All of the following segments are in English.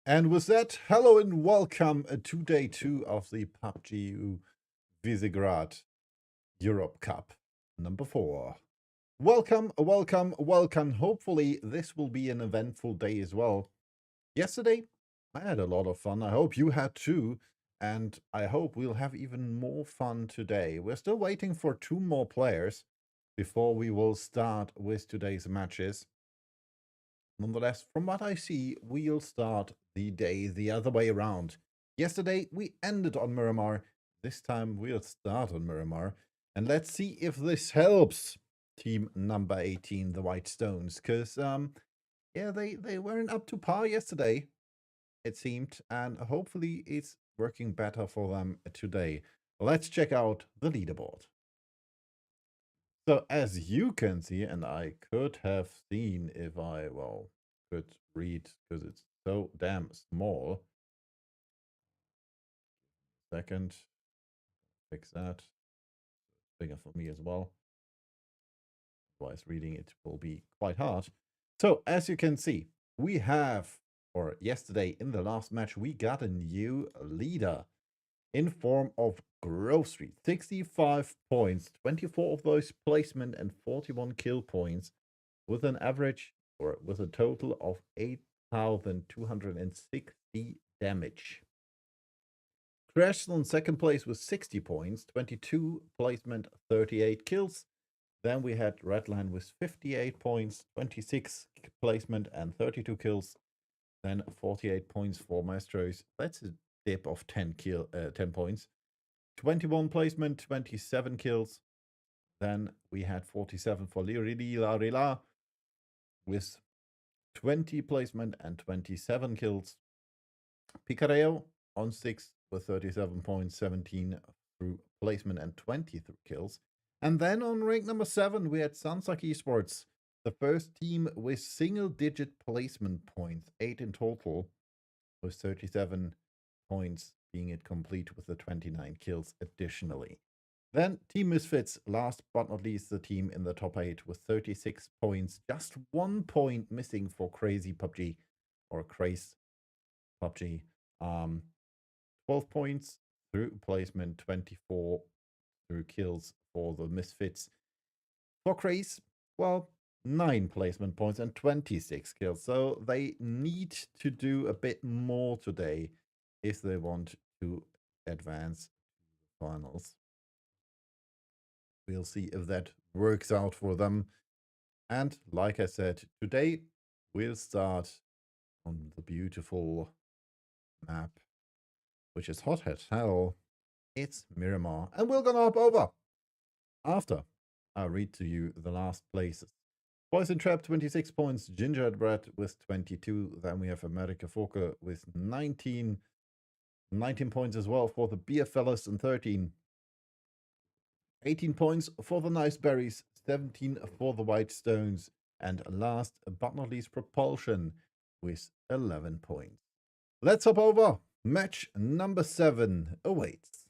And with that, hello and welcome to day 2 of the PUBG Visegrad Europe Cup number 4. Welcome, welcome, welcome. Hopefully, this will be an eventful day as well. Yesterday, I had a lot of fun. I hope you had too. And I hope we'll have even more fun today. We're still waiting for 2 more players before we will start with today's matches. Nonetheless, from what I see, we'll start the day the other way around. Yesterday, we ended on Miramar. This time, we'll start on Miramar. And let's see if this helps team number 18, the White Stones. Because, yeah, they weren't up to par yesterday, it seemed. And hopefully, it's working better for them today. Let's check out the leaderboard. So, as you can see, and I could have seen if I, well, could read because it's so damn small. Second, fix that. Bigger for me as well. Otherwise, reading it will be quite hard. So, as you can see, we have, or yesterday in the last match, we got a new leader in form of Grove Street. 65 points, 24 of those placement and 41 kill points with an average or with a total of 8,260 damage. Crashed on second place with 60 points, 22 placement, 38 kills. Then we had Redline with 58 points, 26 placement, and 32 kills. Then 48 points for Maestros. That's a dip of 10 points. 21 placement, 27 kills. Then we had 47 for Lirila with 20 placement and 27 kills. Picareo on 6 with 37 points, 17 through placement and 20 through kills. And then on rank number 7, we had Sunsuck Esports, the first team with single-digit placement points, 8 in total, with 37 points being it complete with the 29 kills additionally. Then Team Misfits, last but not least, the team in the top 8 with 36 points, just 1 point missing for Crazy PUBG or Craze PUBG. 12 points through placement, 24 through kills for the Misfits. For Craze, well, 9 placement points and 26 kills. So they need to do a bit more today if they want to advance to the finals. We'll see if that works out for them. And like I said, today we'll start on the beautiful map, which is hot as hell. It's Miramar. And we're gonna hop over after I read to you the last places. Poison Trap, 26 points. Gingerbread with 22. Then we have America Fokker with 19. 19 points as well for the Beer Fellas and 13. 18 points for the Nice Berries. 17 for the White Stones. And last but not least, Propulsion with 11 points. Let's hop over. Match number 7 awaits.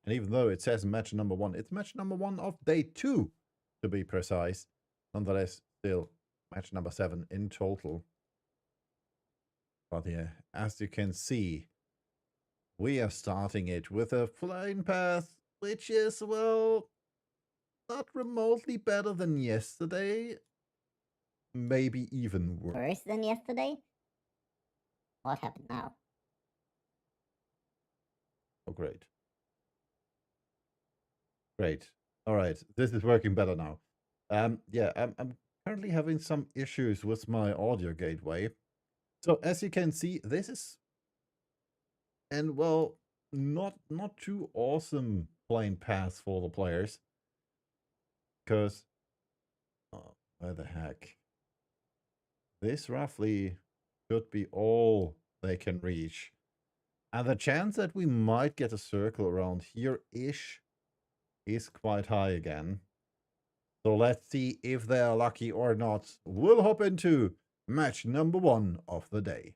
And even though it says match number 1, it's match number 1 of day 2, to be precise. Nonetheless, still match number 7 in total. But yeah, as you can see, we are starting it with a flying path, which is, well, not remotely better than yesterday. Maybe even Worse than yesterday? What happened now? Oh, great. Great. All right. This is working better now. Yeah, I'm currently having some issues with my audio gateway. So as you can see, this is, and well, not too awesome playing paths for the players. Because, oh, where the heck? This roughly should be all they can reach. And the chance that we might get a circle around here-ish is quite high again. So let's see if they're lucky or not. We'll hop into match number 1 of the day.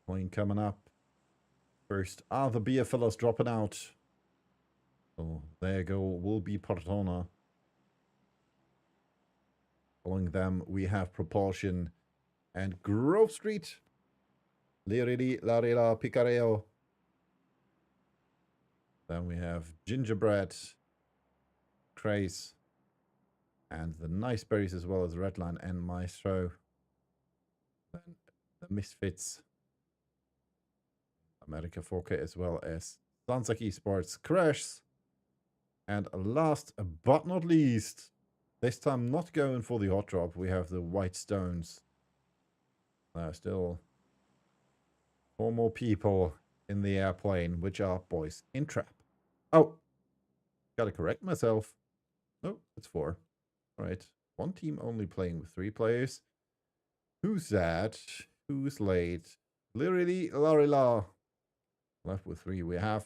Point coming up. First are the beer fellas dropping out. So there go will be Portona. Following them, we have Propulsion and Grove Street. Lirili, Larila, Picareo. Then we have Gingerbread, Craze, and the Nice Berries, as well as Redline and Maestro. Then the Misfits, America 4K, as well as Sansak Esports, Crash. And last but not least, this time not going for the hot drop, we have the White Stones. There are still 4 more people in the airplane, which are boys in trap. Oh, gotta correct myself. Oh, it's 4. All right, 1 team only playing with 3 players. Who's that? Who's late? Literally, Larila. Left with 3. We have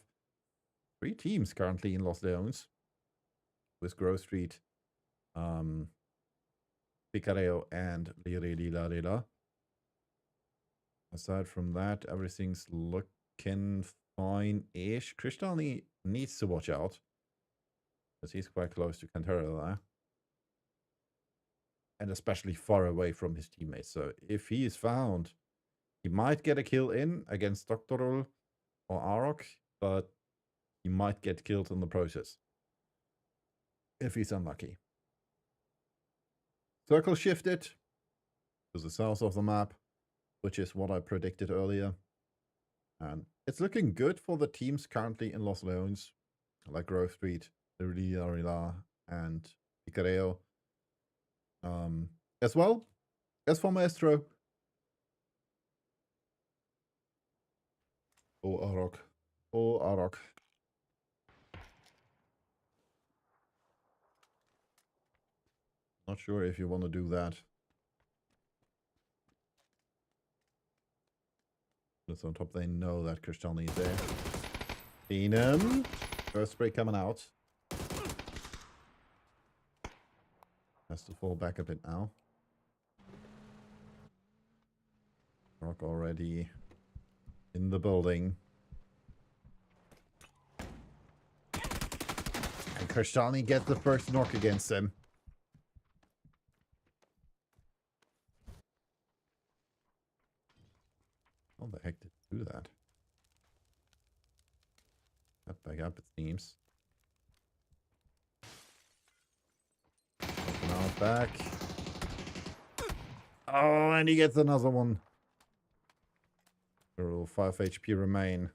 3 teams currently in Los Leones. With Grove Street, Picareo, and Lirili Larila. Aside from that, everything's looking fine-ish. Kristallny needs to watch out, because he's quite close to Cantera there. And especially far away from his teammates. So if he is found, he might get a kill in against Doctorul or Arok, but he might get killed in the process if he's unlucky. Circle shifted to the south of the map, which is what I predicted earlier. And it's looking good for the teams currently in Los Leones, like Grove Street, Arila, and Picareo. As well as for Maestro. Oh, Arok. Oh, Arok. Not sure if you want to do that. Just on top, they know that Kristallny is there. Seen him. First spray coming out. Has to fall back a bit now. Rock already in the building. And Kristallny gets the first knock against him. How the heck did it do that? Got back up, it seems. Now back. Oh, and he gets another one. There will 5 HP remain.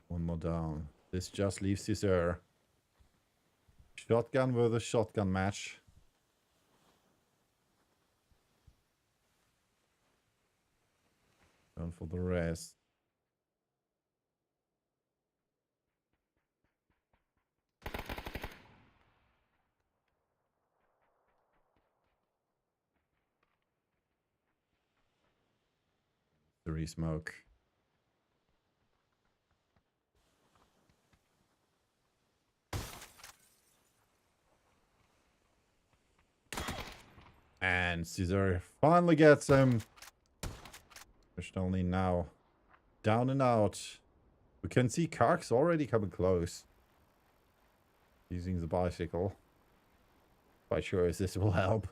One more down. This just leaves Caesar. Shotgun versus shotgun match. Going for the rest. The re-smoke. And Caesar finally gets him. Pushed only now. Down and out. We can see Kark's already coming close. Using the bicycle. Quite sure if this will help.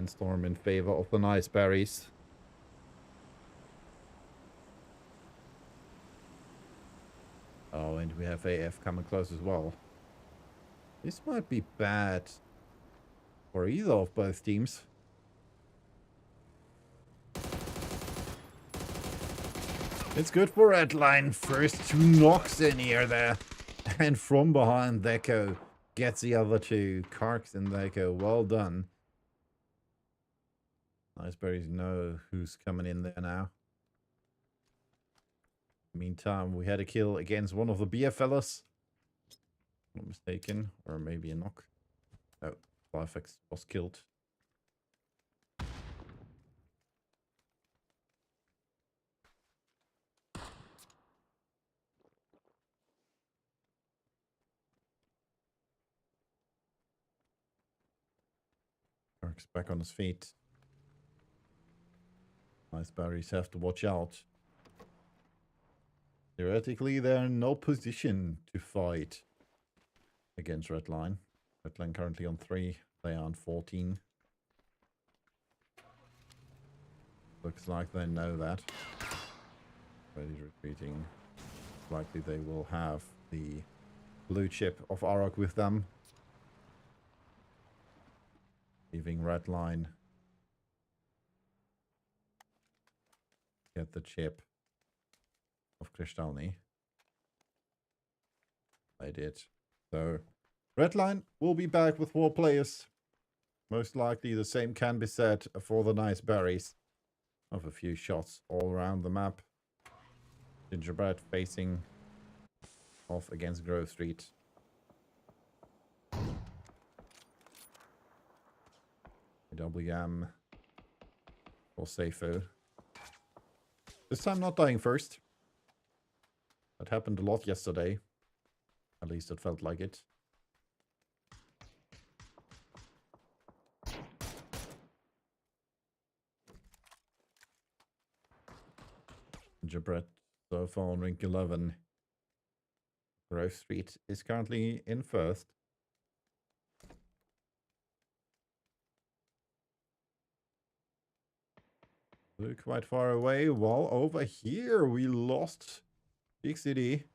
Storm in favor of the nice berries. Oh, and we have AF coming close as well. This might be bad for either of both teams. It's good for Redline. First 2 knocks in here there. And from behind, Deco gets the other 2. Karks and Deco, well done. Nice berries know who's coming in there now. Meantime, we had a kill against one of the beer fellas. Not mistaken, or maybe a knock. Oh, Flyfix was killed. Kark's back on his feet. Nice berries have to watch out. Theoretically, they're in no position to fight against Redline. Redline currently on 3. They are on 14. Looks like they know that. Ready retreating. Likely they will have the blue chip of Arok with them. Leaving Redline. Get the chip of Kristalny. They did. So, Redline will be back with 4 players. Most likely the same can be said for the nice berries. Of a few shots all around the map. Gingerbread facing off against Grove Street. WM or Seifu. This time not dying first. That happened a lot yesterday. At least it felt like it. Gingerbread so far on rank 11. Grove Street is currently in first. We're quite far away. While over here we lost Big City.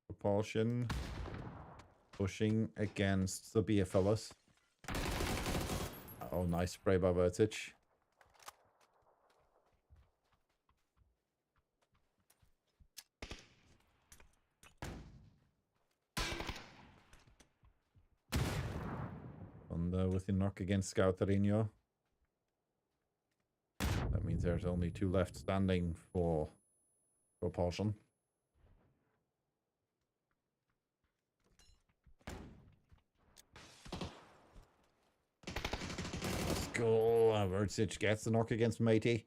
Propulsion pushing against the beer fellas. Oh, nice spray by Vertage. With the knock against Scouterino. That means there's only 2 left standing for Propulsion. Let's go. Vertage gets the knock against Matey.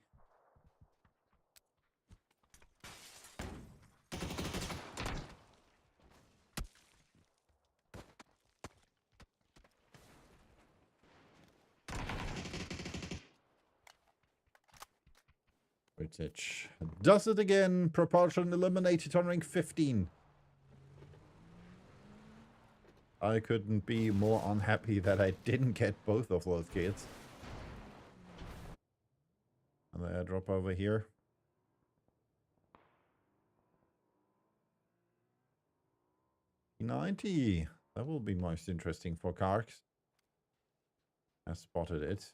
Vertage does it again. Propulsion eliminated on rank 15. I couldn't be more unhappy that I didn't get both of those kills. And I drop over here. P90. That will be most interesting for Karks. I spotted it.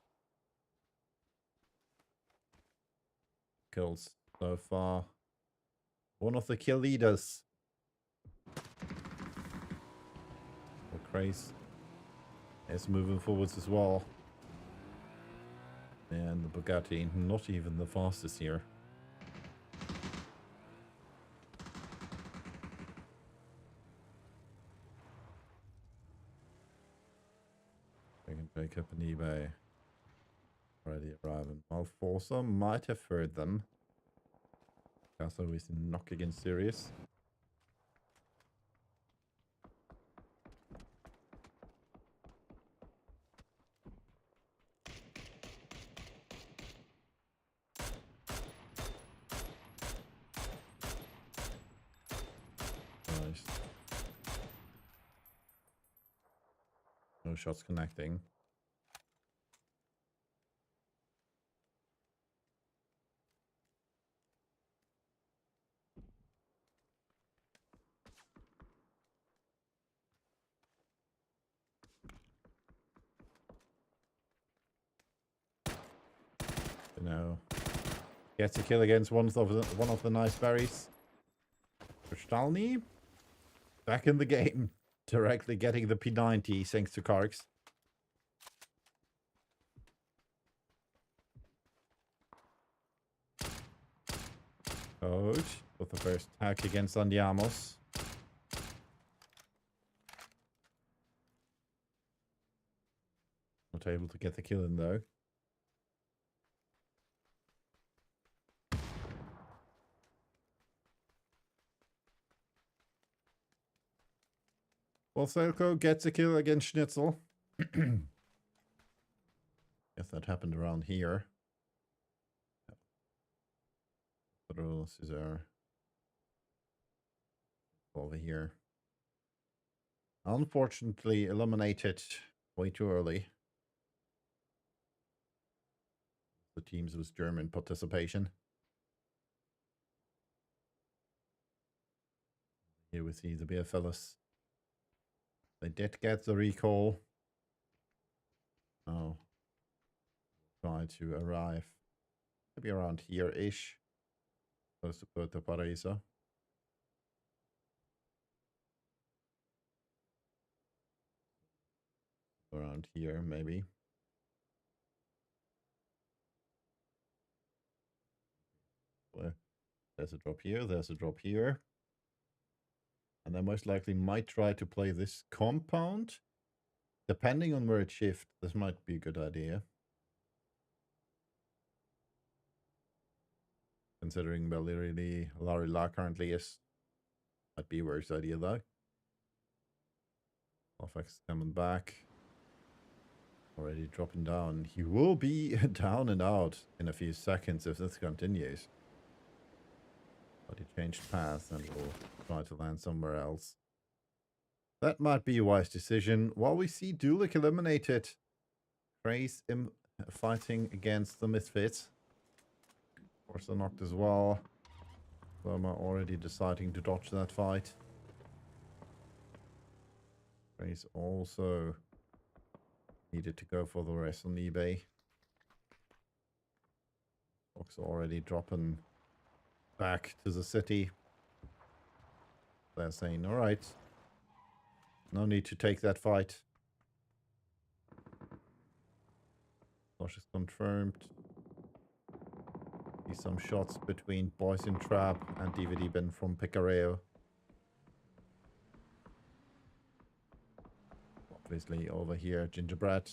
Kills so far. One of the kill leaders. Craze is moving forwards as well. And the Bugatti not even the fastest here. I can pick up an eBay. Already arriving. Malforcer might have heard them. Castle is knock against Sirius. Nice. No shots connecting. No. Gets a kill against one of the nice berries. Kristalny back in the game. Directly getting the P90 thanks to Karks. Coach with the first hack against Andiamos. Not able to get the kill in though. Well, Selko gets a kill against Schnitzel. Guess that happened around here. Control Caesar. Over here. Unfortunately, eliminated way too early. The teams with German participation. Here we see the beer fellas. They did get the recall. Now, try to arrive maybe around here-ish. Close to Puerto Paraíso. Around here, maybe. There's a drop here, there's a drop here. And they most likely might try to play this compound. Depending on where it shifts, this might be a good idea. Considering where really Larry currently is. Might be a worse idea though. Lofex coming back. Already dropping down. He will be down and out in a few seconds if this continues. But he changed path and will try to land somewhere else. That might be a wise decision. While we see Dulik eliminated, Trace fighting against the Misfits. Of course, they're knocked as well. Burma already deciding to dodge that fight. Trace also needed to go for the rest on eBay. Fox already dropping back to the city. They're saying, all right, no need to take that fight. Flush is confirmed. See some shots between Boys in Trap and DVD Bin from Picareo. Obviously over here, Gingerbread.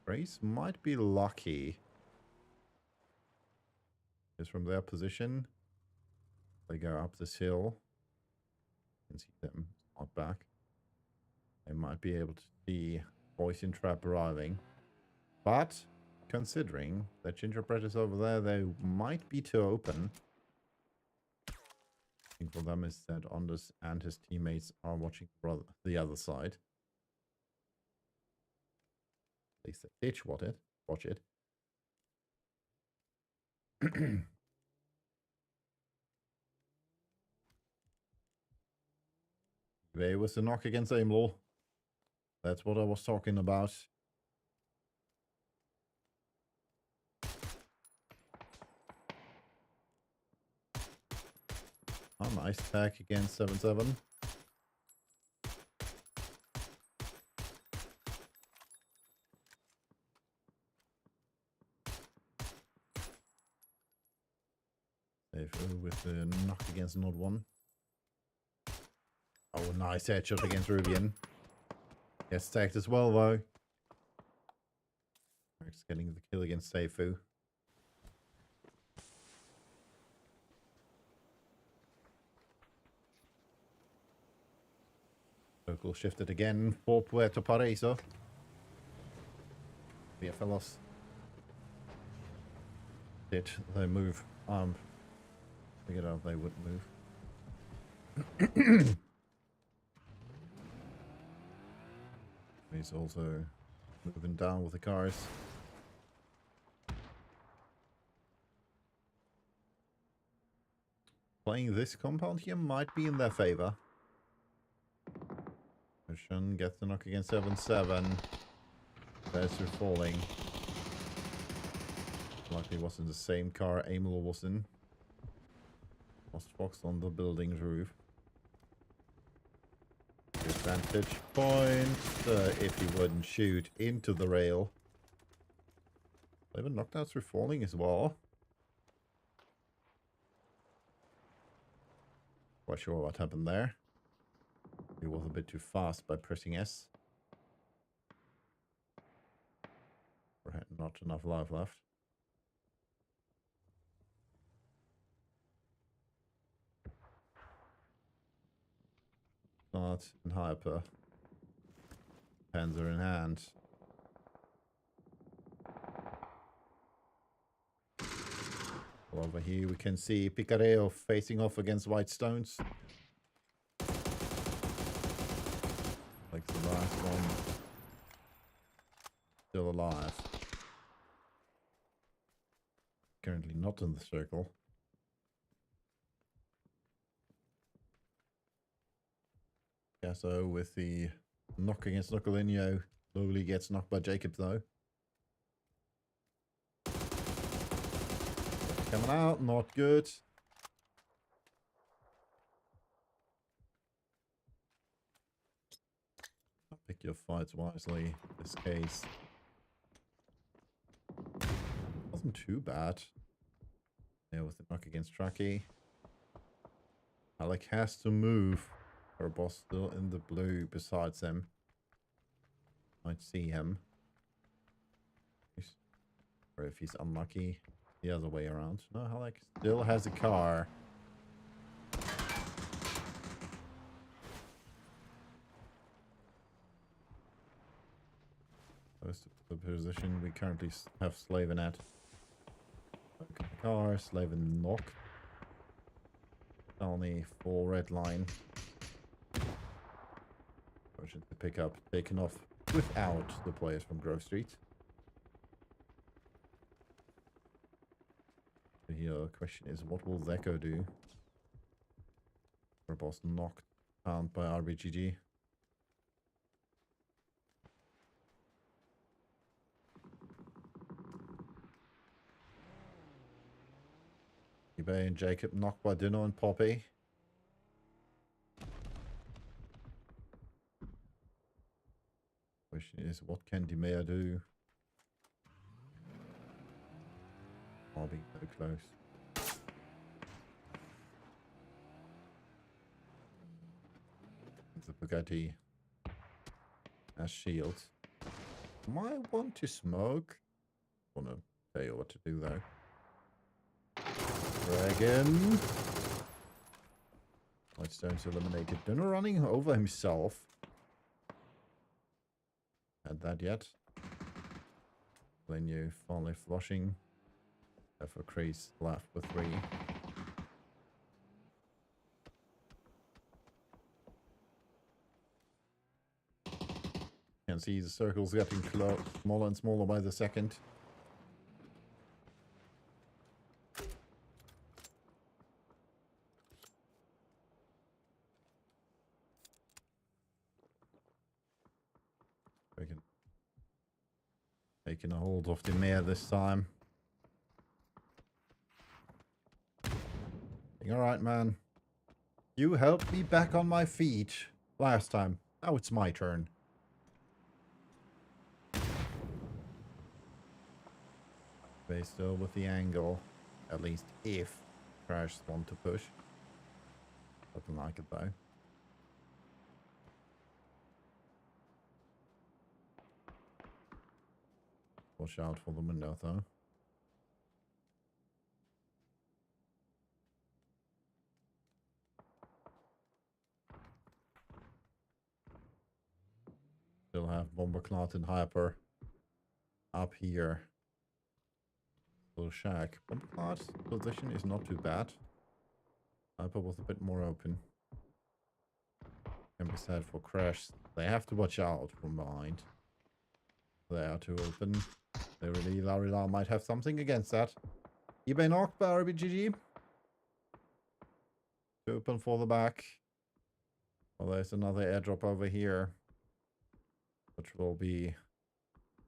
Grace might be lucky. Just from their position. They go up this hill. You can see them not back. They might be able to see Boys in Trap arriving. But considering that Gingerbread is over there, they might be too open. The thing for them is that Ondus and his teammates are watching the other side. At least they did watch it. There was a knock against Aimlaw. That's what I was talking about. Oh, nice tag against 7-7. With the knock against Nod 1. Oh, nice headshot against Rubian. Gets tagged as well, though. Max getting the kill against Seifu. Circle shifted again for Puerto Paraíso. Yeah, fellas. Did they move? Figured out they would move. He's also moving down with the cars. Playing this compound here might be in their favor. Ocean gets the knock against 7-7. There's her falling. Likely was in the same car Amel was in. Lost Fox on the building's roof. Good vantage point. If he wouldn't shoot into the rail. They were knocked out through falling as well. Quite sure what happened there. He was a bit too fast by pressing S. Or had not enough life left. Start and Hyper. Panzer in hand. Well, over here we can see Picareo facing off against White Stones. Like the last one. Still alive. Currently not in the circle. Casso with the knock against Nocolinho. Slowly gets knocked by Jacob though. Coming out, not good. Pick your fights wisely in this case. Wasn't too bad. Yeah, with the knock against Tracky. Alec has to move. Our boss still in the blue besides him. Might see him. Or if he's unlucky, the other way around. No, Alec still has a car. Close to the position we currently have Slaven at. Okay, car, Slaven knock. Only 4 red line. Urgent to pick up, taken off without the players from Grove Street. So here the question is, what will Zeko do? Our boss knocked down by RBGG. eBay and Jacob knocked by Dino and Poppy. Question is, what can Dimea do? I'll be so close. The Bugatti as shield. Might want to smoke. Wanna tell you what to do though. Dragon. Whitestone's eliminated. Dinner running over himself. Had that yet. Then you finally flushing. For Crease left with 3. Can see the circles getting smaller and smaller by the second. Taking a hold of the mare this time. Alright, man. You helped me back on my feet last time. Now it's my turn. Stay still with the angle. At least if Crash want to push. Doesn't like it though. Watch out for the window though. Still have Bomberclot and Hyper up here. Little shack. Bomberclot's position is not too bad. Hyper was a bit more open. Can be said for Crash. They have to watch out from behind. They are too open. They really, Larila might have something against that. eBay knocked by RBGG. Too open for the back. Well, there's another airdrop over here. Which will be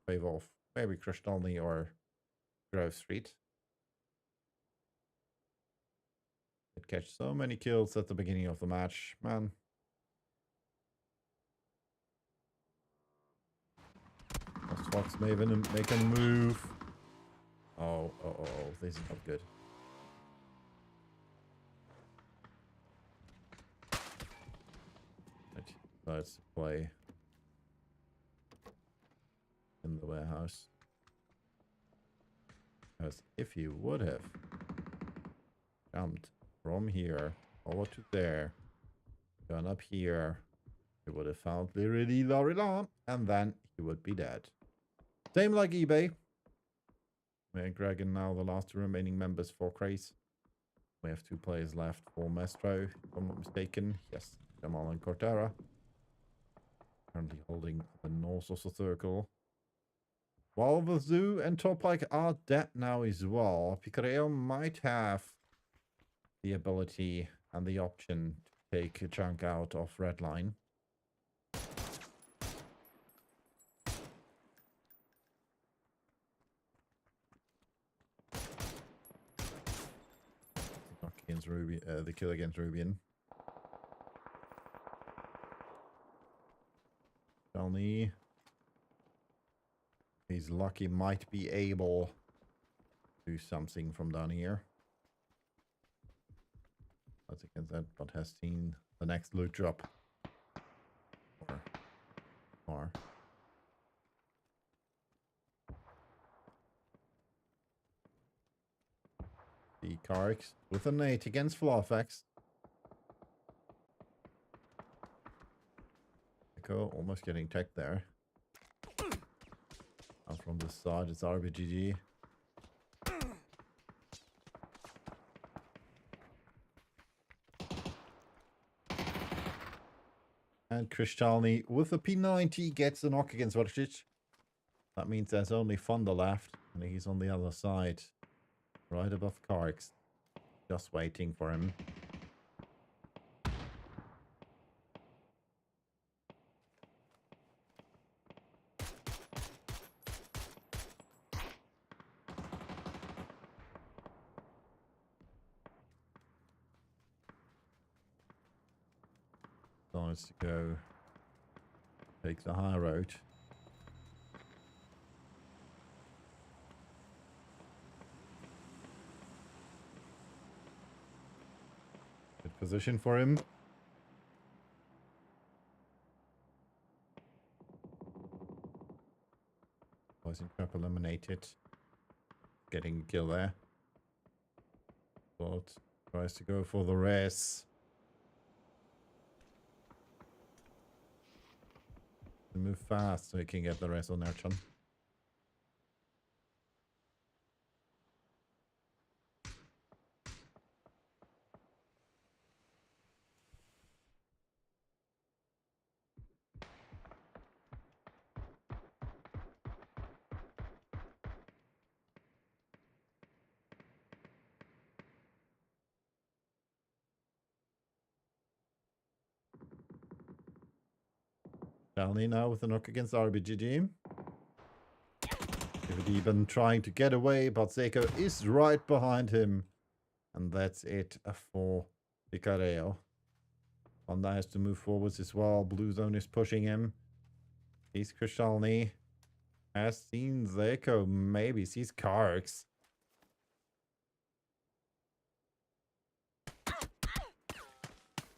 favor of maybe Kristalny or Grove Street. It catch so many kills at the beginning of the match, man. Fox may even make a move. Oh, this is not good. Let's play in the warehouse. Because if you would have jumped from here over to there, gone up here, you would have found Lorila, and then he would be dead. Same like eBay. We're Greg now the last two remaining members for Craze. We have 2 players left for Mestro, if I'm not mistaken. Yes, Jamal and Cortera. Currently holding the north of the circle. While the Zoo and Toplike are dead now as well, Picareo might have the ability and the option to take a chunk out of Redline. Against Ruby, the kill against Rubian. Shelny. He's lucky, might be able to do something from down here. That's against that, but has seen the next loot drop. Or. The Karix with a nade against Flawfax. Echo almost getting tech there. Out from this side, it's RBGG. And Kristalny with a P90 gets the knock against Vorcic. That means there's only Fonda left, and he's on the other side. Right above Karix. Just waiting for him. Decides to go take the high road. Good position for him. Poison trap eliminated. Getting a kill there. But tries to go for the res. Move fast so he can get the res on Erchan. Downey now with a knock against RBGG. Even trying to get away, but Seiko is right behind him. And that's it for Picareo. Honda has to move forwards as well. Blue Zone is pushing him. Sees Kristalny. Has seen Seiko. Maybe sees Karix.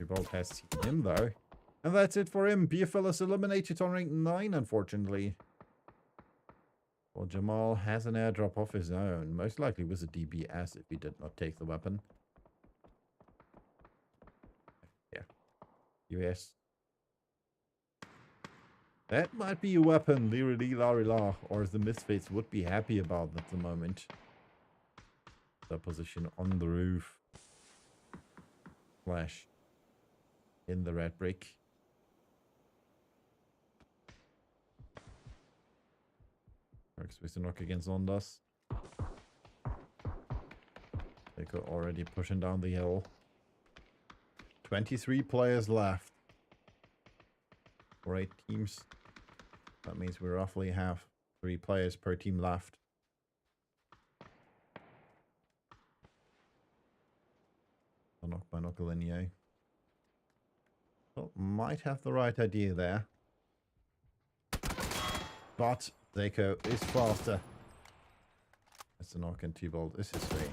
Both has seen him though. And that's it for him. BFL is eliminated on rank 9, unfortunately. Well, Jamal has an airdrop of his own. Most likely was a DBS if he did not take the weapon. Yeah. US. That might be a weapon, Lirili or as the Misfits would be happy about at the moment. The position on the roof. Flash. In the red brick. Works with the knock against Ondas. They already pushing down the hill. 23 players left. For 8 teams. That means we roughly have 3 players per team left. A knock by Knockalinie. Well, might have the right idea there. But Zeko is faster. That's a knock and T-Bolt. This is free.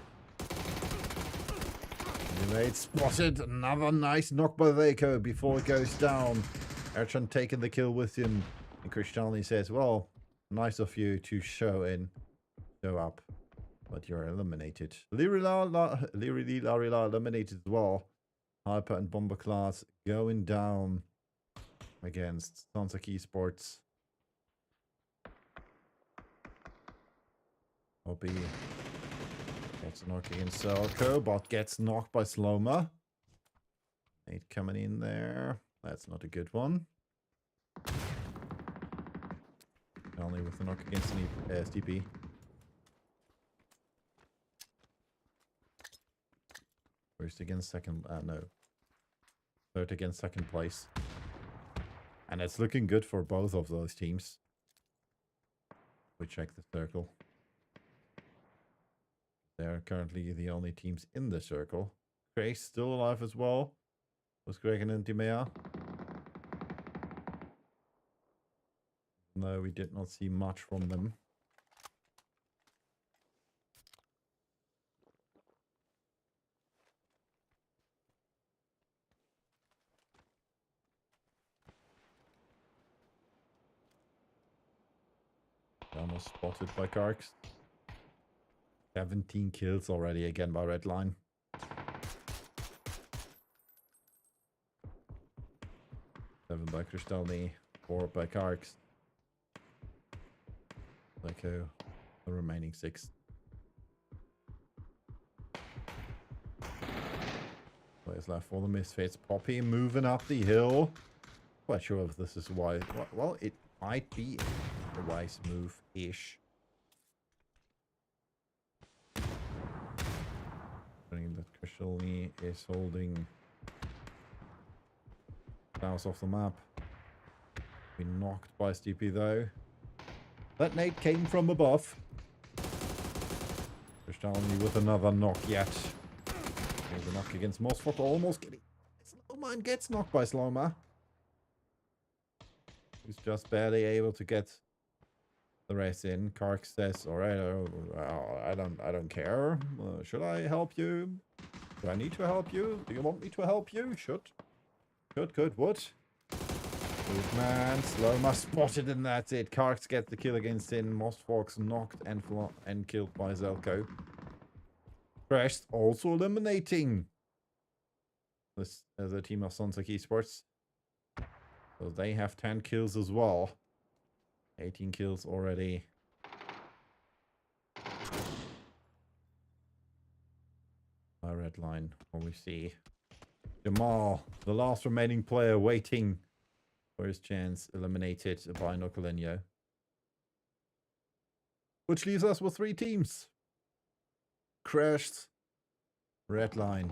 Delayed spotted. Another nice knock by Zeko before it goes down. Erchan taking the kill with him. And Kristalny says, well, nice of you to show up. But you're eliminated. Lirila eliminated as well. Hyper and Bomber class going down against Sansak Esports. Hobby gets a knock against Selko, but gets knocked by Sloma. 8 coming in there. That's not a good one. Only with a knock against STP. First against second. No. Third against second place. And it's looking good for both of those teams. We check the circle. They're currently the only teams in the circle. Grace still alive as well. Was Greg and Dimea. No, we did not see much from them. Almost spotted by Karks. 17 kills already again by Redline. Seven by Kristalny, 4 by Karks. Psycho, the remaining 6. Players left for the Misfits. Poppy moving up the hill. Quite sure if this is wise. Well, it might be a wise move-ish. That Kristalny is holding south of the map. Been knocked by Steepy though. That nade came from above. Kristalny with another knock yet. Here's a knock against Mosfok, almost getting... Slowman gets knocked by Sloma. He's just barely able to get the race in. Kark says, alright, I don't care. Should I help you? Do I need to help you? Do you want me to help you? Should. Good, would. Good man. Sloma spotted and that's it. Karks gets the kill against Sin. Mosfox knocked and killed by Zelko. Crashed also eliminating this as a team of Sonsak Esports. So they have 10 kills as well. 18 kills already. Our red line, what we see. Jamal, the last remaining player waiting for his chance, eliminated by Nocolenio. Which leaves us with 3 teams. Crashed, Redline,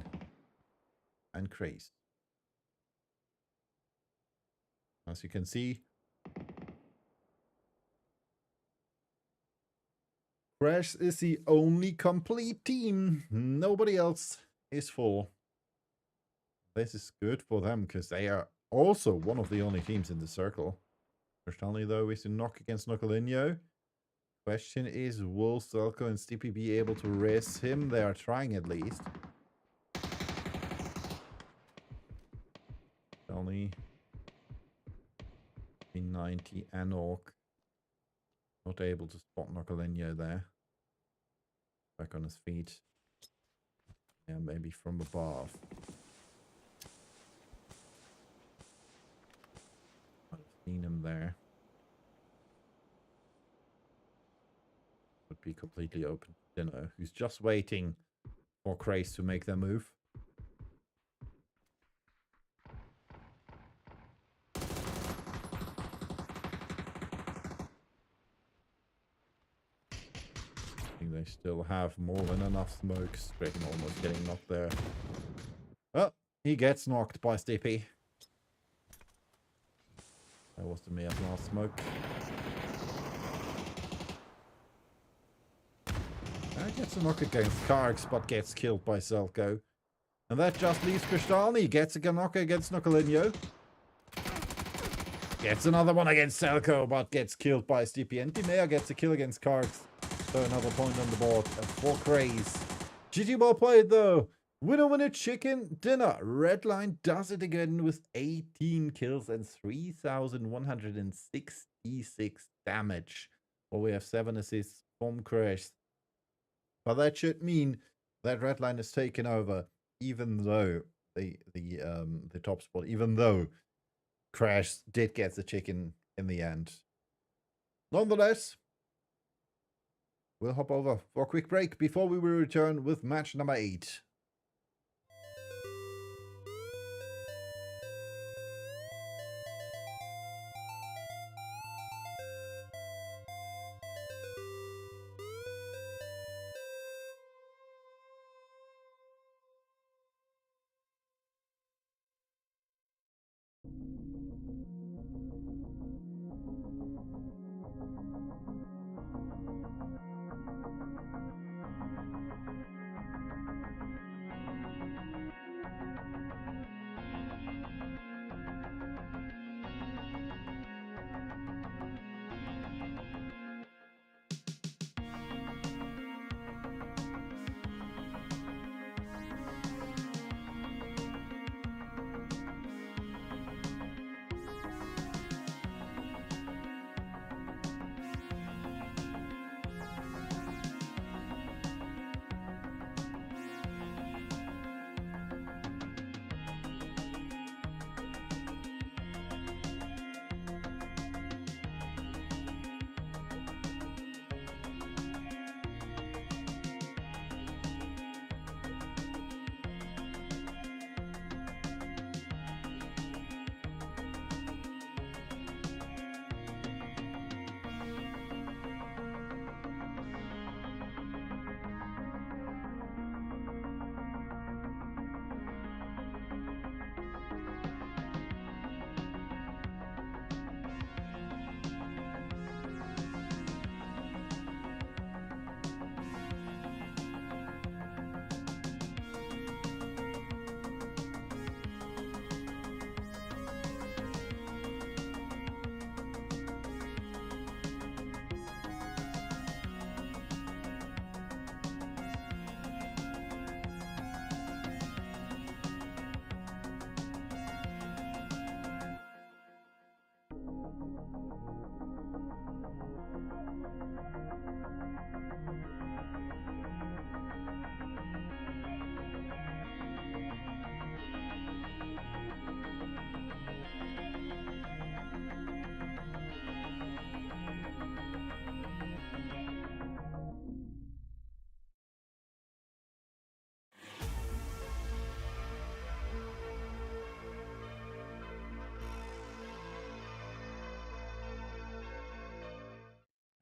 and Craze. As you can see, Crash is the only complete team. Nobody else is full. This is good for them because they are also one of the only teams in the circle. Kristalny though is a knock against Nocolenio. Question is, will Selko and Stippy be able to res him? They are trying at least. Kristalny. 90 Anork. Not able to spot Nocolenio there. Back on his feet. Yeah, maybe from above. I've seen him there. Would be completely open to dinner. Who's just waiting for Craze to make their move. They still have more than enough smokes. Kraken almost getting knocked there. Oh, he gets knocked by Stippy. That was the Mia's last smoke. Gets a knock against Karks, but gets killed by Selko. And that just leaves Kristalny. Gets a knock against Nocolenio. Gets another one against Selko, but gets killed by Stippy. And Dimea gets a kill against Karks. So another point on the board for Craze. GG well played though. Winner chicken dinner. Redline does it again with 18 kills and 3,166 damage. Well, we have 7 assists from Crash. But that should mean that Redline is taken over, even though the top spot, even though Crash did get the chicken in the end. Nonetheless, we'll hop over for a quick break before we will return with match number 8.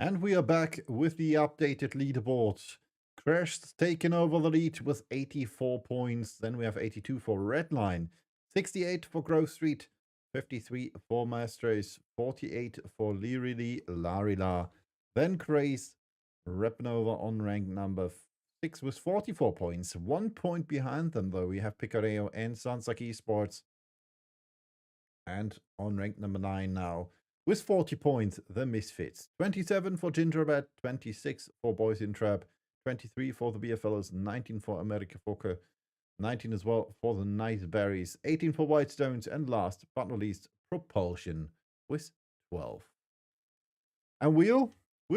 And we are back with the updated leaderboard. Crash's taken over the lead with 84 points. Then we have 82 for Redline, 68 for Grove Street, 53 for Maestros, 48 for Lirili Larila. Then Craze, Repnova on rank number 6 with 44 points. 1 point behind them, though, we have Picareo and Sansak Esports. And on rank number 9 now, with 40 points, the Misfits. 27 for Gingerbread, 26 for Boys in Trap, 23 for the Beer Fellows, 19 for America Fokker, 19 as well for the Nice Berries, 18 for Whitestones, and last but not least, Propulsion with 12. And we'll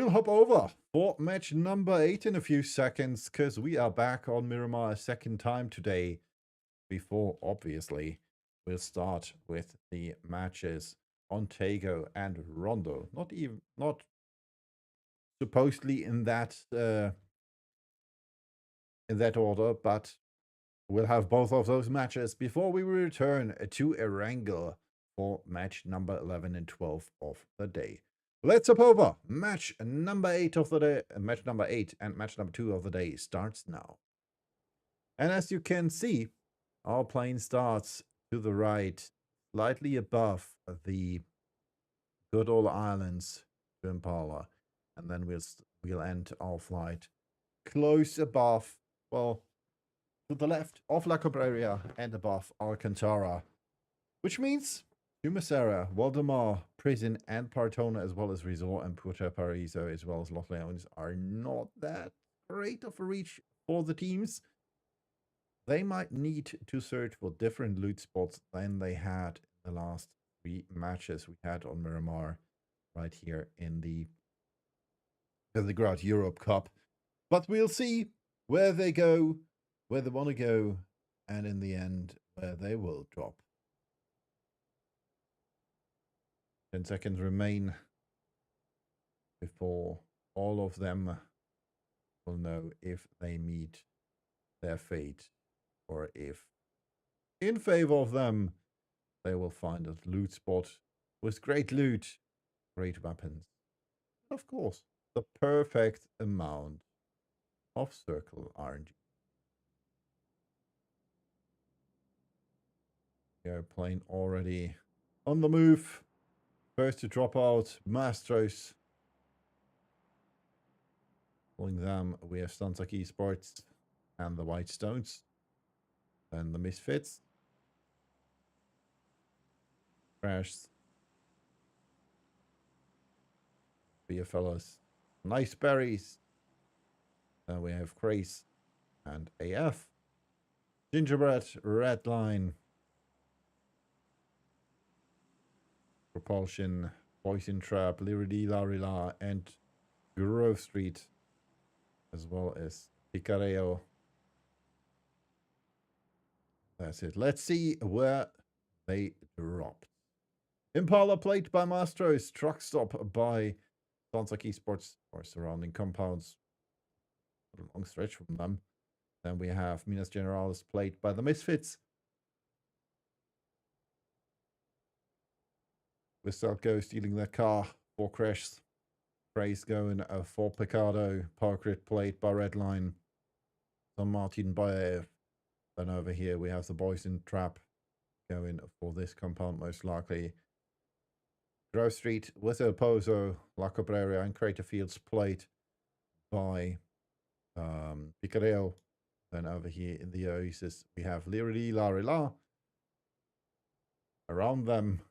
hop over for match number 8 in a few seconds, because we are back on Miramar a second time today. Before, obviously, we'll start with the matches on Tego and Rondo. Not supposedly in that order, but we'll have both of those matches before we return to Erangel for match number 11 and 12 of the day. Let's hop over. Match number 8 of the day, match number 8 and match number 2 of the day starts now. And as you can see, our plane starts to the right, slightly above the good old islands to Impala, and then we'll end our flight close above, well, to the left of La Cabrera and above Alcantara, which means Jumeirah, Waldemar, Prison, and Partona, as well as Resort and Puerto Paraiso, as well as Los Leones, are not that great of a reach for the teams. They might need to search for different loot spots than they had in the last 3 matches we had on Miramar right here in the Visegrad Europe Cup. But we'll see where they go, where they want to go, and in the end, where they will drop. 10 seconds remain before all of them will know if they meet their fate or if, in favor of them, they will find a loot spot with great loot, great weapons. Of course, the perfect amount of circle RNG. Airplane already on the move. First to drop out, Mastros. Following them, we have Stansak Esports and the White Stones. And the Misfits. Crash. Beer fellas. Nice berries. Then we have Grace and AF. Gingerbread, Redline. Propulsion, Poison Trap, Liridi Larila, and Grove Street, as well as Picareo. That's it. Let's see where they dropped. Impala Plate by Mastros, Truck Stop by Stansak Esports, or surrounding compounds. A long stretch from them. Then we have Minas Generalis Plate by the Misfits. Vestelco stealing their car for Crashs. Praise going for Picardo. Power Grid Plate by Redline. San Martin by AF. Then over here we have the Poison Trap going for this compound most likely. Grove Street with El Pozo, La Cabrera, and Crater Fields Plate by Picareo. Then over here in the Oasis we have Lirili Larila. Around them,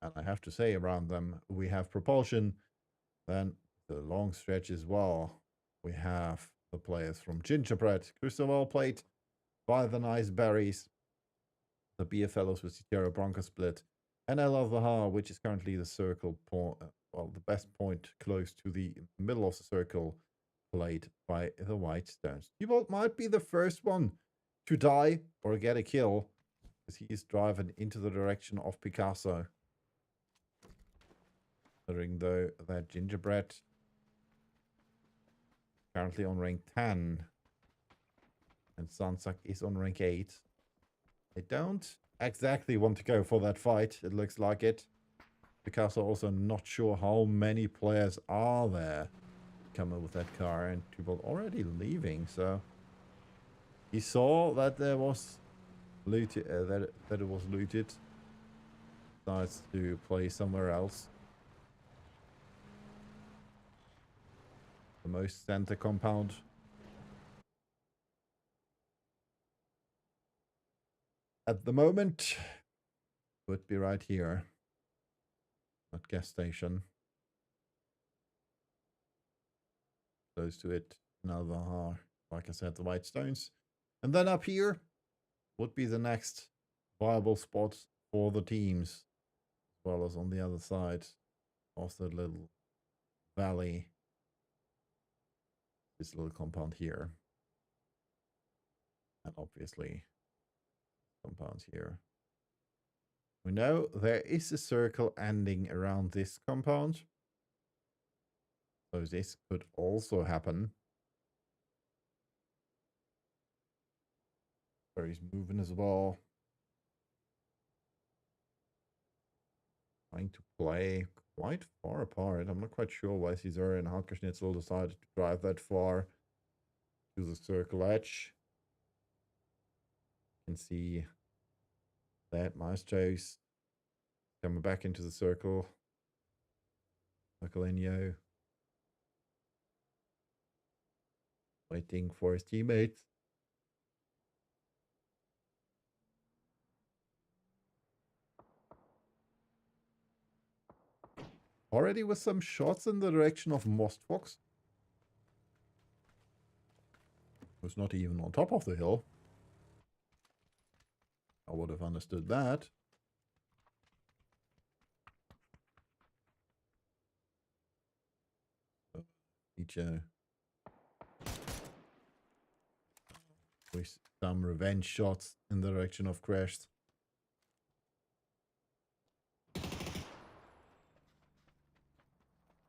and I have to say around them, we have Propulsion. Then the long stretch as well. We have the players from Gingerbread, Cristobal Plate by the Nice Berries, the Beer Fellows with Sierra Bronco Split, and El Alvahar, which is currently the circle point, well, the best point close to the middle of the circle, played by the White Stones. T-Bolt might be the first one to die or get a kill, as he is driving into the direction of Picasso. Considering though that Gingerbread currently on rank 10 and Sansak is on rank 8. They don't exactly want to go for that fight, it looks like it. Picasso also not sure how many players are there coming with that car, and people already leaving, so he saw that there was looted, that it was looted. Decides to play somewhere else. The most center compound. At the moment, would be right here at gas station. Close to it, Nalvahar, like I said, the White Stones. And then up here would be the next viable spot for the teams, as well as on the other side of the little valley. This little compound here. And obviously compounds here. We know there is a circle ending around this compound. So this could also happen. Where he's moving as well. Trying to play quite far apart. I'm not quite sure why Caesar and Halkerschnitzel decided to drive that far to the circle edge. You can see that Maestros coming back into the circle. Michelinho waiting for his teammates. Already with some shots in the direction of Mostfox. Who's not even on top of the hill. I would have understood that. Feature with some revenge shots in the direction of Crash.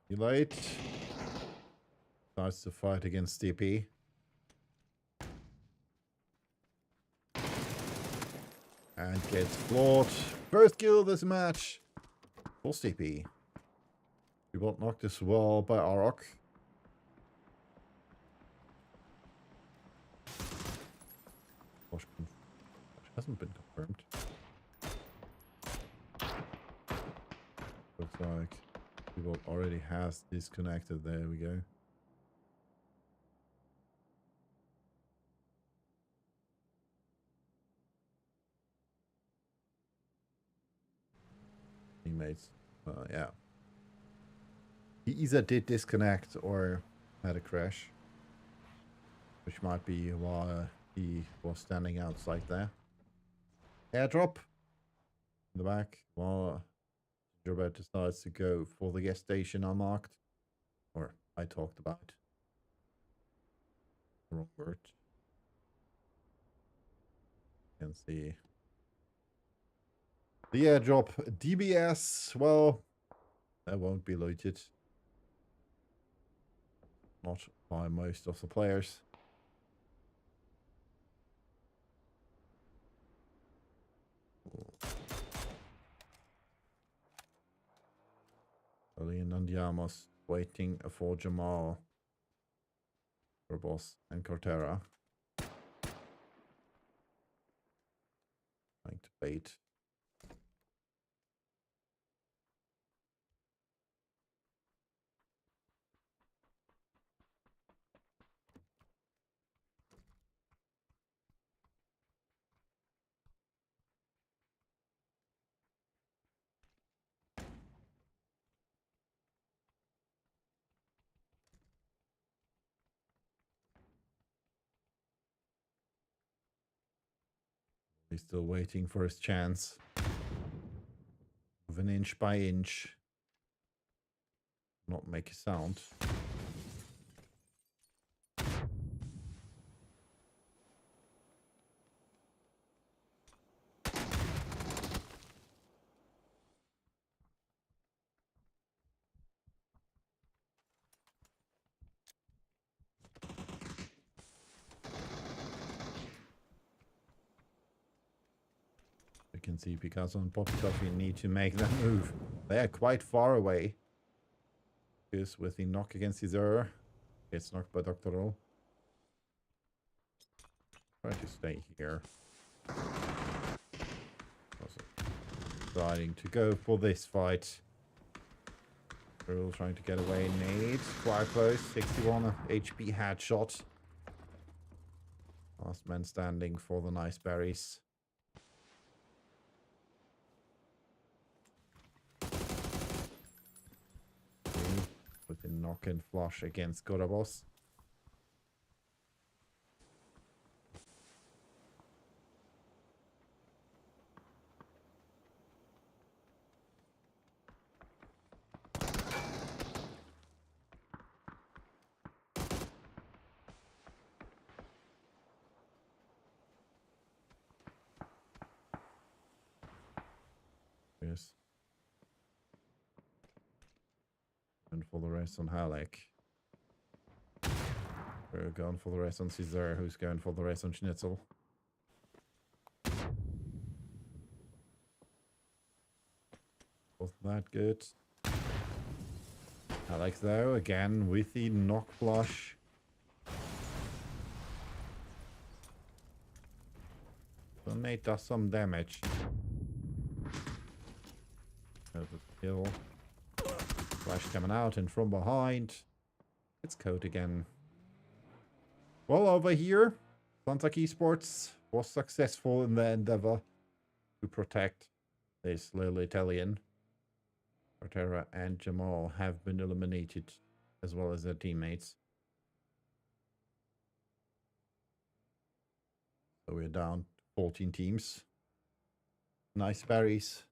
You late. Starts to fight against DP. And gets floored. First kill this match. For CP. We got knocked as well by Arok. Flash hasn't been confirmed. Looks like people already has disconnected. There we go. Teammates. Yeah. He either did disconnect or had a crash. Which might be why he was standing outside there. Airdrop. In the back. While Robert decides to go for the gas station unmarked. Or I talked about. Wrong word. You can see the airdrop DBS. Well, that won't be looted. Not by most of the players. Early and Andiamos waiting for Jamal. For boss and Cortera. Trying to bait. He's still waiting for his chance. Of an inch by inch. Not make a sound. You can see Picasso and Poppy Coffee need to make that move. They are quite far away. Because with the knock against his error, gets knocked by Dr. Roll. Try to stay here. Also deciding to go for this fight. Roll trying to get away. Nade. Quite close. 61 HP headshot. Last man standing for the nice berries. With a knock and flush against Gorabos. Yes. And for the rest on Halleck. We're going for the rest on Caesar, who's going for the rest on Schnitzel. Wasn't that good? Halleck though, again with the knock flush. So Nate does some damage. There's a kill. Flash coming out and from behind. It's Code again. Well, over here, Santak Esports was successful in their endeavor to protect this little Italian. Cortera and Jamal have been eliminated, as well as their teammates. So we're down 14 teams. Nice berries,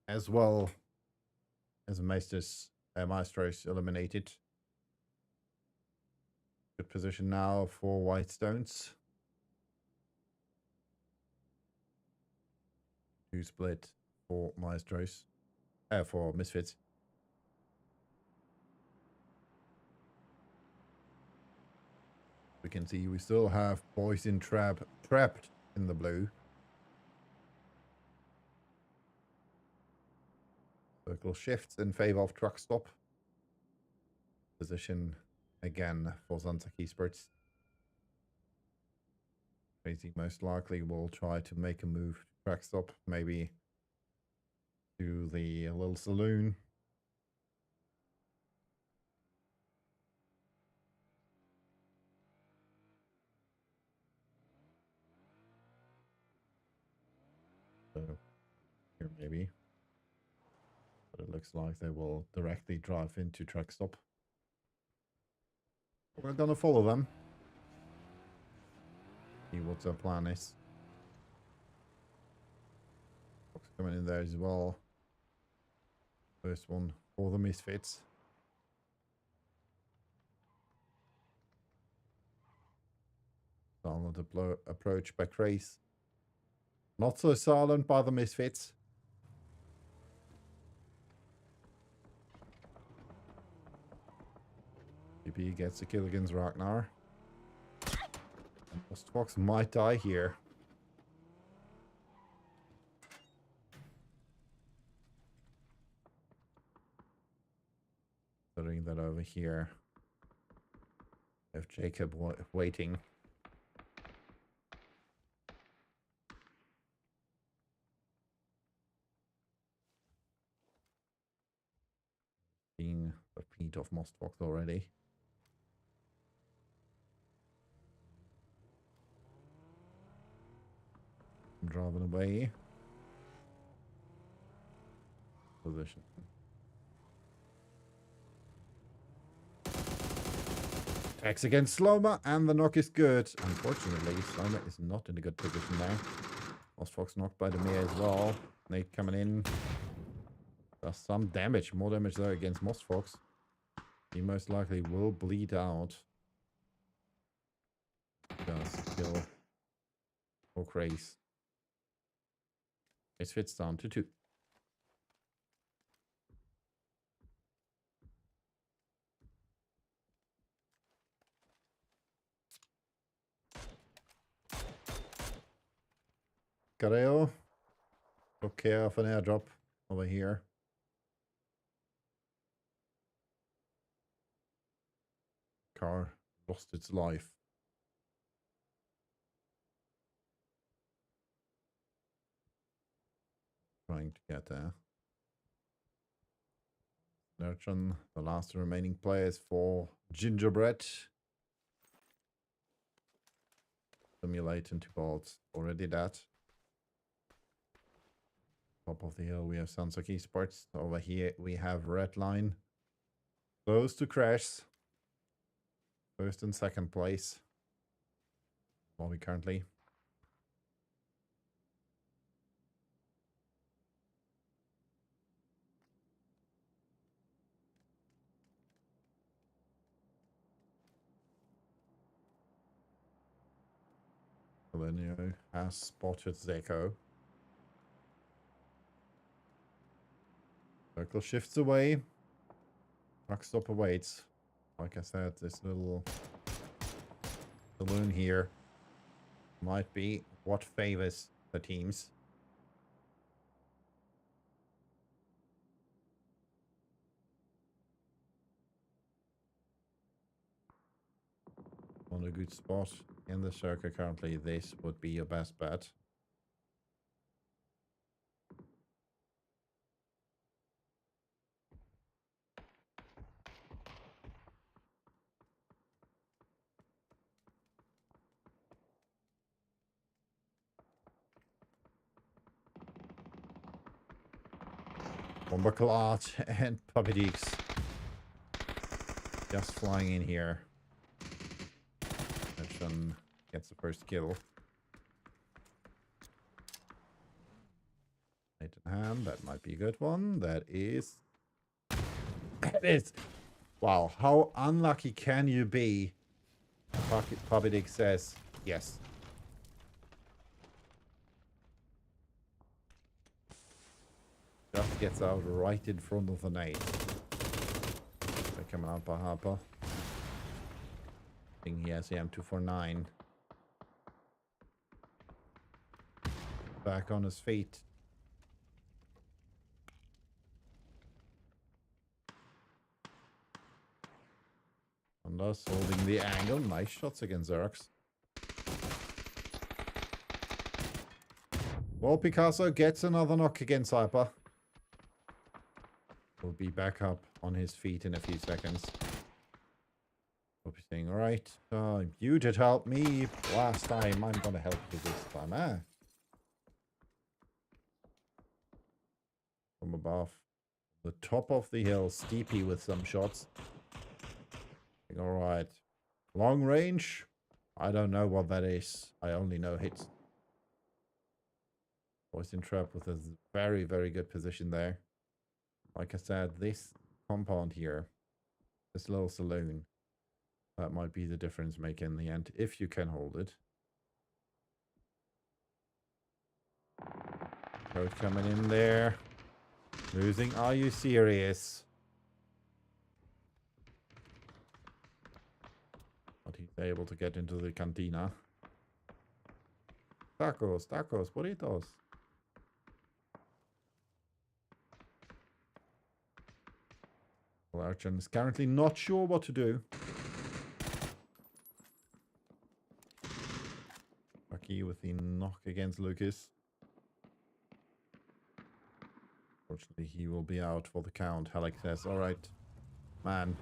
as well as Maestros eliminated. Good position now for White Stones. 2 split for Maestros. For Misfits. We can see we still have poison trapped in the blue. Circle shifts in favor of truck stop. Position again for Zanzaki Spurts. Crazy most likely will try to make a move to truck stop, maybe to the little saloon. So here maybe. But it looks like they will directly drive into truck stop. We're gonna follow them. See what their plan is. Fox coming in there as well. First one for the Misfits. Silent approach by Craze. Not so silent by the Misfits. PP gets the kill against Ragnar. Fox might die here. Putting that over here. Have Jacob waiting. Being a feet of Mostfox already. I'm driving away. Position. Attacks against Sloma, and the knock is good. Unfortunately, Sloma is not in a good position now. Mostfox knocked by the Mir as well. Nate coming in. Does some damage, more damage there against Mostfox. He most likely will bleed out. Does kill or Craze. Misfits down to 2. Careo. Took care of an airdrop over here. Car lost its life. Trying to get there. Nurchan, the last remaining players for Gingerbread. Simulate into bolts. Already that. Top of the hill we have Sansaki Sports. Over here we have Red Line. Close to crash. First and second place. Bobby currently. Lenio has spotted Zeko. Circle shifts away. Truck stop awaits. Like I said, this little saloon here might be what favors the teams. On a good spot in the circle currently, this would be your best bet. Bomberclot and Puppy Deeks just flying in here. Nurchan gets the first kill. Right in hand, that might be a good one. That is. It is. Wow, how unlucky can you be? Puppy Deeks says yes. Just gets out right in front of the nade. They're coming out by Harper. I think he has the M249. Back on his feet. And us holding the angle. Nice shots against Xerx. Well, Picasso gets another knock against Hyper. Will be back up on his feet in a few seconds. Hope you're saying, alright, you did help me last time. I'm gonna help you this time, eh? From above. The top of the hill, steepy with some shots. Alright. Long range? I don't know what that is. I only know hits. Poison trap with a very, very good position there. Like I said, this compound here, this little saloon, that might be the difference maker in the end, if you can hold it. Code coming in there. Losing, are you serious? But he's able to get into the cantina. Tacos, tacos, burritos. Archon is currently not sure what to do. Lucky with the knock against Lucas. Fortunately, he will be out for the count. Halleck says, alright, man.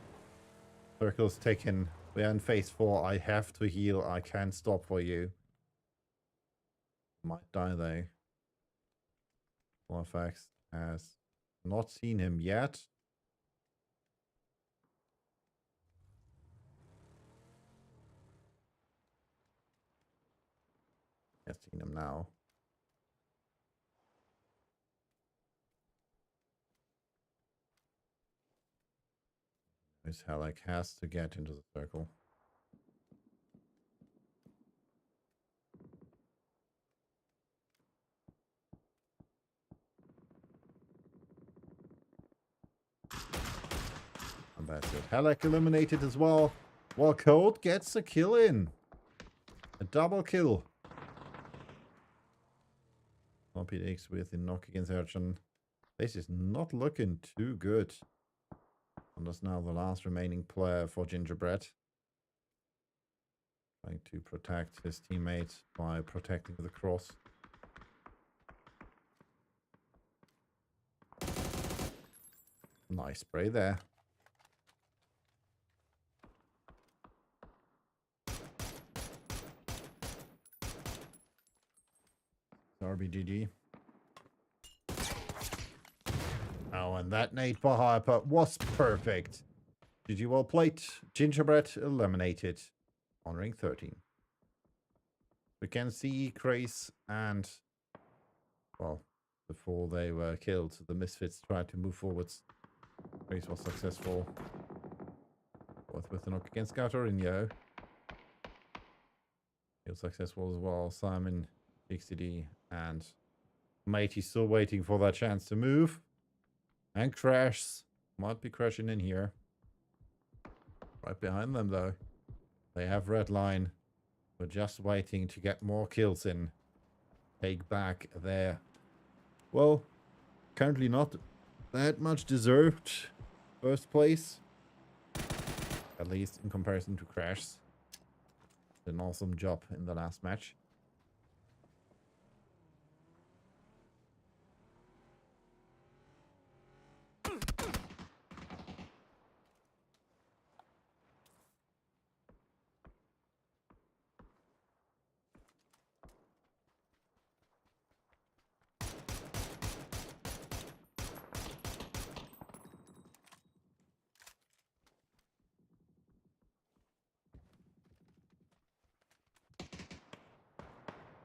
Circle's taken. We're in phase 4. I have to heal. I can't stop for you. Might die though. Warfax has not seen him yet. Has seen him now. Miss Halleck has to get into the circle. And that's it. Halleck eliminated as well. Well, Code gets a kill in. A double kill. Floppy X with the knock against Urchin. This is not looking too good. And that's now the last remaining player for Gingerbread. Trying to protect his teammate by protecting the cross. Nice spray there. RBGG. Oh, and that nade for Hyper was perfect. GG well played. Gingerbread eliminated on ring 13. We can see Grace and, well, before they were killed, the Misfits tried to move forwards. Grace was successful. Both with the knock against Gautorinho. He was successful as well. Simon, XTD, and Matey still waiting for that chance to move. And Crash might be crashing in here. Right behind them, though. They have red line. We're just waiting to get more kills in. Take back their, well, currently not that much deserved first place. At least in comparison to Crash. Did an awesome job in the last match.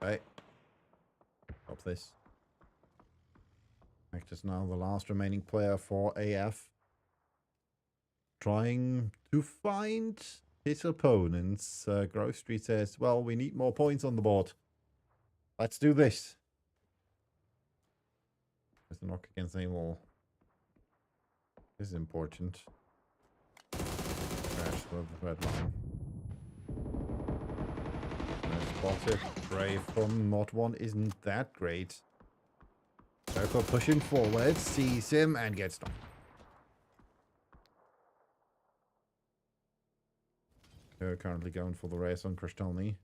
Right. Stop this. Act is now the last remaining player for AF. Trying to find his opponents. Grove Street says, well, we need more points on the board. Let's do this. There's a knock against Amol. This is important. Crash with the red line. Spotted. Brave from Mod 1 isn't that great. Circle pushing forward, sees him and gets knocked. They're currently going for the race on Krastelny.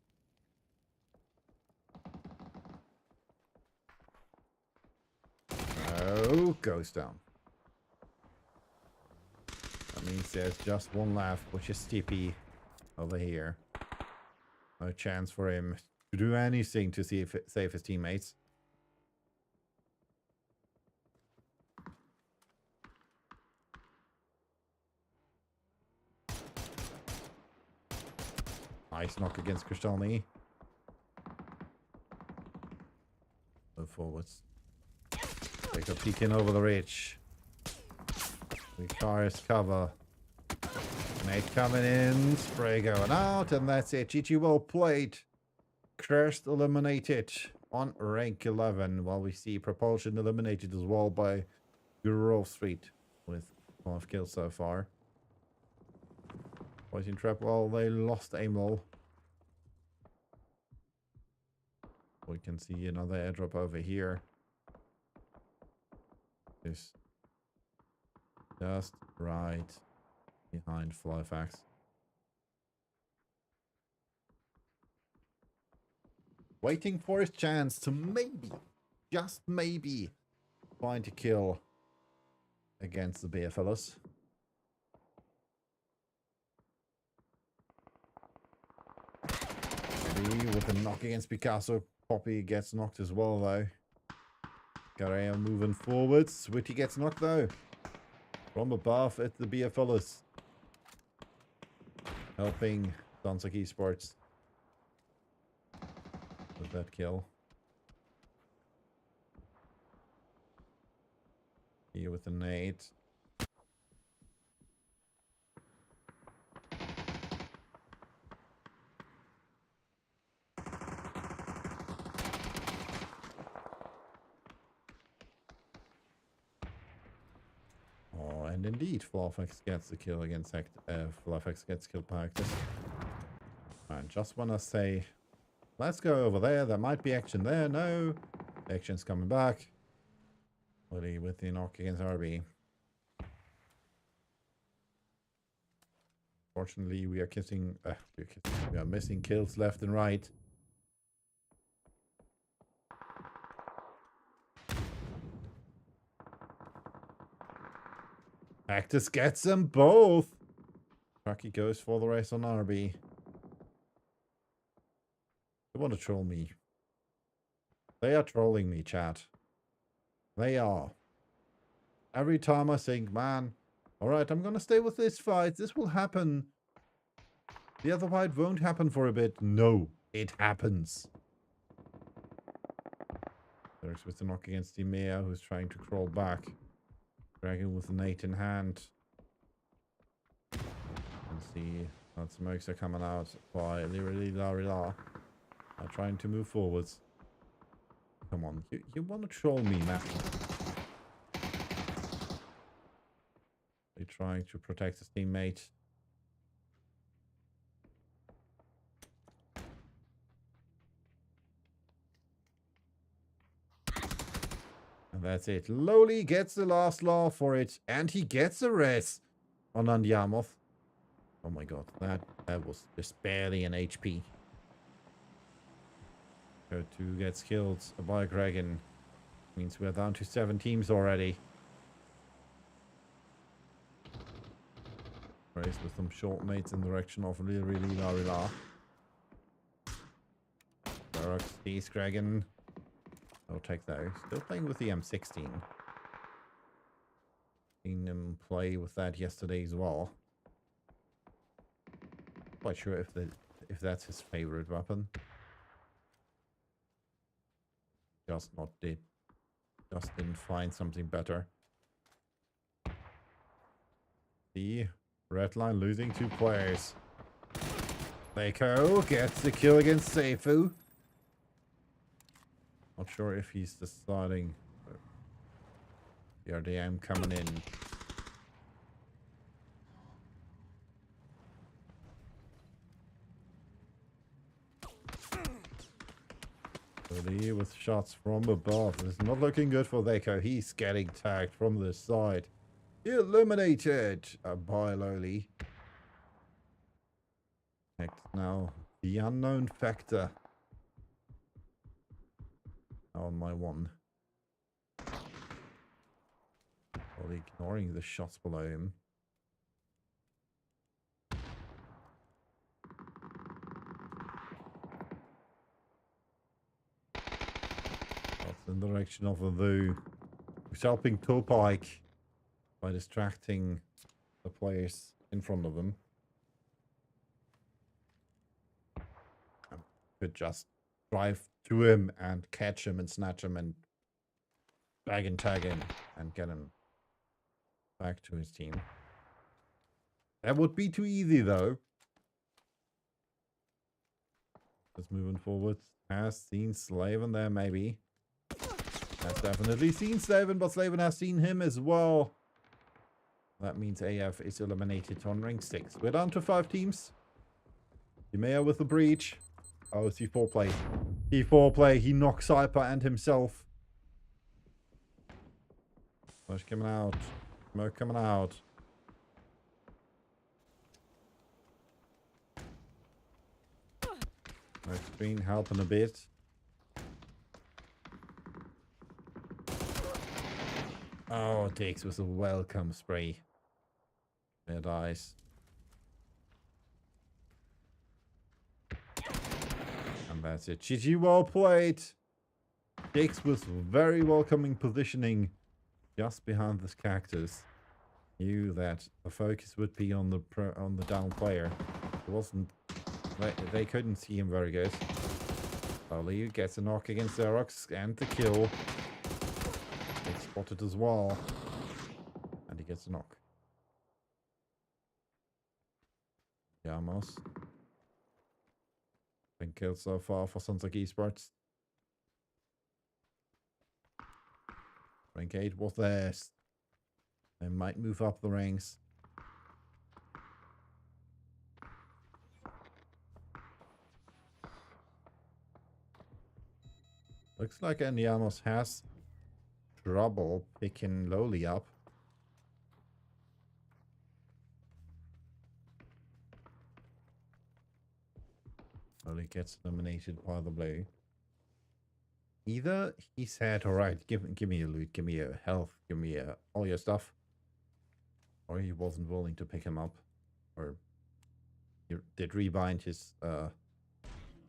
Oh, goes down. That means there's just one left, which is Stippy over here. No chance for him to do anything to save his teammates. Nice knock against Krastelny. Move forwards. Take a peek in over the ridge. Requires cover. Nate coming in. Spray going out. And that's it. GG well played. Crest eliminated on rank 11. While we see Propulsion eliminated as well by Grove Street with 5 kills so far. Poison Trap, well, they lost Amol. We can see another airdrop over here. Is just right behind Flyfax. Waiting for his chance to maybe, just maybe, find a kill against the beer fellas. With a knock against Picasso, Poppy gets knocked as well though. Gareo moving forwards. Switty gets knocked though. From above at the beer fellas. Helping Danzig Esports with that kill. Here with the nade. Oh, and indeed, Flarfax gets the kill against Flarfax gets killed by Actus. I just want to say, let's go over there. There might be action there. No, the action's coming back. Willie with the knock against RB. Fortunately, we are we are missing kills left and right. Actus gets them both. Trucky goes for the race on RB. They want to troll me. They are trolling me, chat. They are. Every time I think, man, alright, I'm gonna stay with this fight. This will happen. The other fight won't happen for a bit. No, it happens. There's with the knock against the Mia, who's trying to crawl back. Dragon with an 8 in hand. And see that smokes are coming out by Lirila. Are trying to move forwards. Come on, you want to troll me, man? They're trying to protect his teammate. And that's it. Lowly gets the last law for it, and he gets a res on Andiamoth. Oh my god, that was just barely an HP. Go 2 gets killed by a dragon. Means we're down to 7 teams already. Race with some short mates in the direction of really la. Barak sees dragon. I'll take those. Still playing with the M16. Seen him play with that yesterday as well. Quite sure if that's his favorite weapon. Just didn't find something better. The red line losing 2 players. Leiko gets the kill against Seifu. Not sure if he's deciding. The RDM coming in. Lee with shots from above. It's not looking good for Deco. He's getting tagged from the side. Eliminated by Lowly. Next now, the unknown factor. On my one. While ignoring the shots below him. That's in the direction of the Vu. Who's helping Topike by distracting the players in front of him. Could just drive to him and catch him and snatch him and bag and tag him and get him back to his team. That would be too easy though. Just moving forward. Has seen Slaven there maybe. Has definitely seen Slaven, but Slaven has seen him as well. That means AF is eliminated on rank 6. We're down to 5 teams. Yumea with the breach. Oh, C4 play. C4 play. He knocks Cyper and himself. Flash coming out. Smoke coming out. Smoke screen helping a bit. Oh, Dix with a welcome spray. There dies. And that's it. GG, well played. Dix was very welcoming positioning just behind this cactus. Knew that the focus would be on the down player. It wasn't. They couldn't see him very good. Liu gets a knock against Xerox and the kill. It's spotted as well. And he gets a knock. Yamos. 10 kills so far for Sunsock Esports. Rank 8 was theirs. They might move up the ranks. Looks like Andiamos has trouble picking Lowly up. Lowly gets eliminated by the blue. Either he said, alright, give me your loot, give me your health, give me all your stuff. Or he wasn't willing to pick him up. Or he did rebind his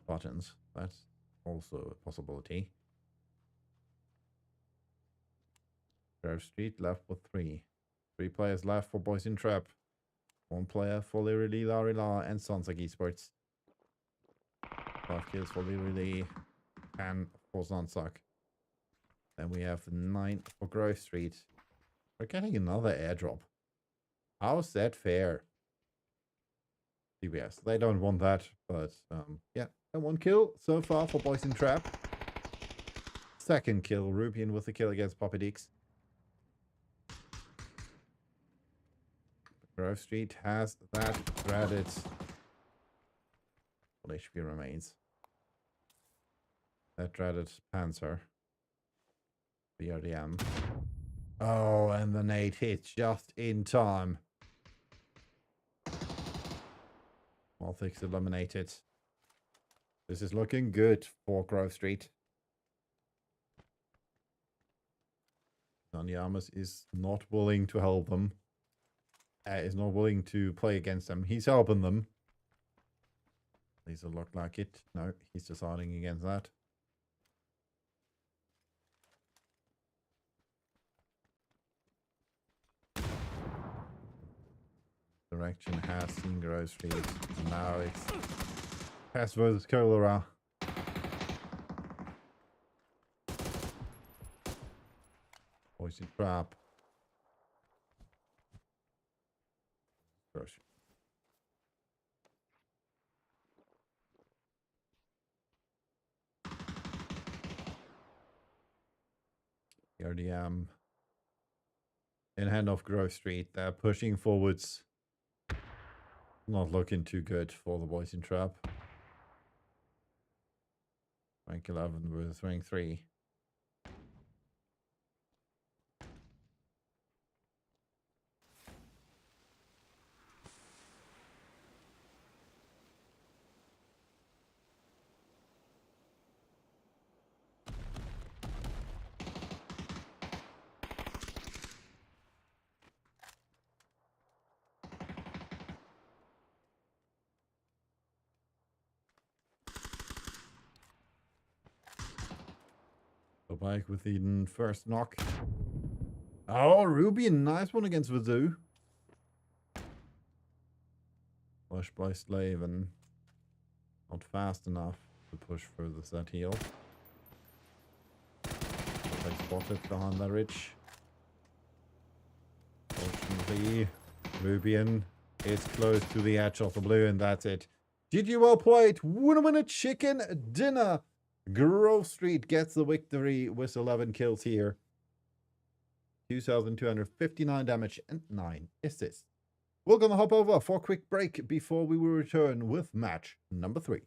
buttons. That's also a possibility. Grove Street left with 3. 3 players left for Boys in Trap. 1 player for Lirili, Larila, and Sunsock Esports. 5 kills for Lirili, 10 for Sunsock. Then we have 9 for Grove Street. We're getting another airdrop. How's that fair? CBS, they don't want that, but yeah. And 1 kill so far for Boys in Trap. 2nd kill, Rubian with the kill against Poppy Dix. Grove Street has that threaded. What HP remains? That dreaded Panzer. BRDM. Oh, and the nade hits just in time. Malthix eliminated. This is looking good for Grove Street. Nanyamas is not willing to help them. Is not willing to play against them. He's helping them. These will look like it. No, he's deciding against that. Direction has seen Grove Street. Now it's Pest versus Cholera. Poison Trap. Grove Street. RDM in hand of Grove Street. They're pushing forwards. Not looking too good for the Boys in Trap. Rank 11 versus rank 3. Go back with the first knock. Oh, Ruby, nice one against Vazoo. Flush by Slave and not fast enough to push further that heal. I spotted behind that ridge. Fortunately, Rubian is close to the edge of the blue, and that's it. GG, well played. Winner chicken dinner. Grove Street gets the victory with 11 kills here. 2,259 damage and 9 assists. We're gonna hop over for a quick break before we will return with match number 3.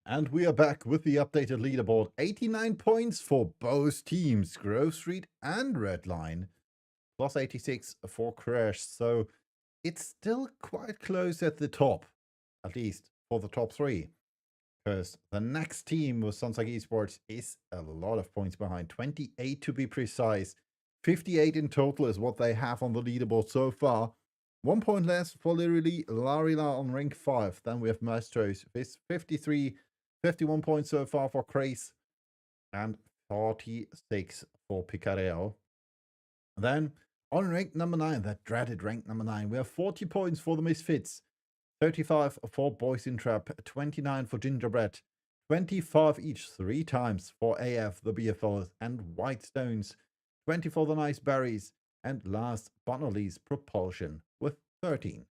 And we are back with the updated leaderboard. 89 points for both teams, Grove Street and Redline. Plus 86 for Crash. So it's still quite close at the top, at least for the top 3. Because the next team with Sunsag Esports is a lot of points behind. 28 to be precise. 58 in total is what they have on the leaderboard so far. 1 point less for literally Larila on rank 5. Then we have Maestros with 53, 51 points so far for Craze. And 46 for Picareo. Then on rank number 9, that dreaded rank number 9, we have 40 points for the Misfits. 35 for Boys in Trap, 29 for Gingerbread, 25 each 3 times for AF, the BFLs, and Whitestones, 20 for the Nice Berries, and last but not least, Propulsion with 13.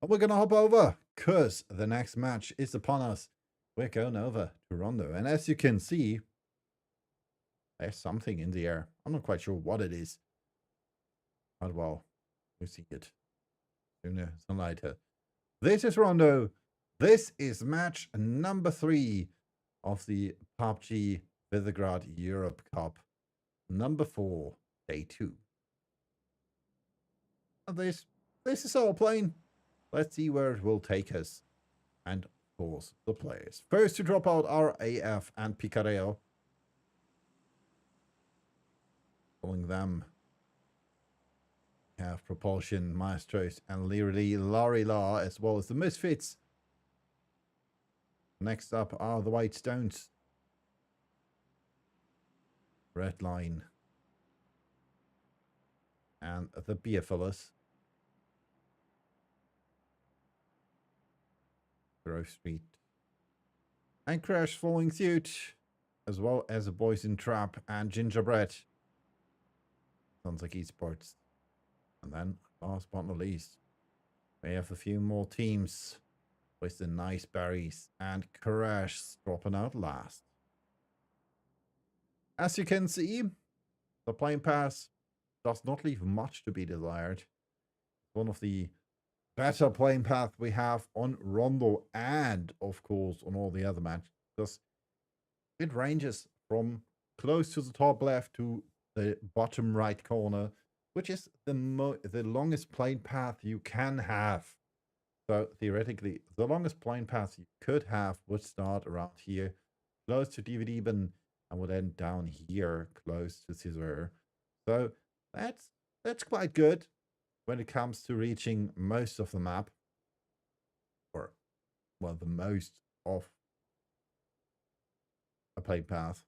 And we're gonna hop over, cause the next match is upon us. We're going over to Rondo, and as you can see, There's something in the air. I'm not quite sure what it is. But well, we see it sooner than later. This is Rondo. This is match number 3 of the PUBG Visegrad Europe Cup. Number 4, day 2. And this is our plane. Let's see where it will take us. And of course, the players. First to drop out are AF and Picareo. Following them, we have Propulsion, Maestros, and Literally Larila, as well as the Misfits. Next up are the White Stones. Red Line. And the Beer Fellas. Grove Street. And Crash following suit. As well as the Boys in Trap and Gingerbread. Sounds like esports. And then, last but not least, we have a few more teams with the Nice Berries and Crash dropping out last. As you can see, the plane pass does not leave much to be desired. One of the better plane path we have on Rondo and, of course, on all the other matches, because it ranges from close to the top left to the bottom right corner, which is the longest plane path you can have. So theoretically, the longest plane path you could have would start around here, close to DVD bin, and would end down here, close to Caesar. So that's quite good when it comes to reaching most of the map, or well, the most of a plane path.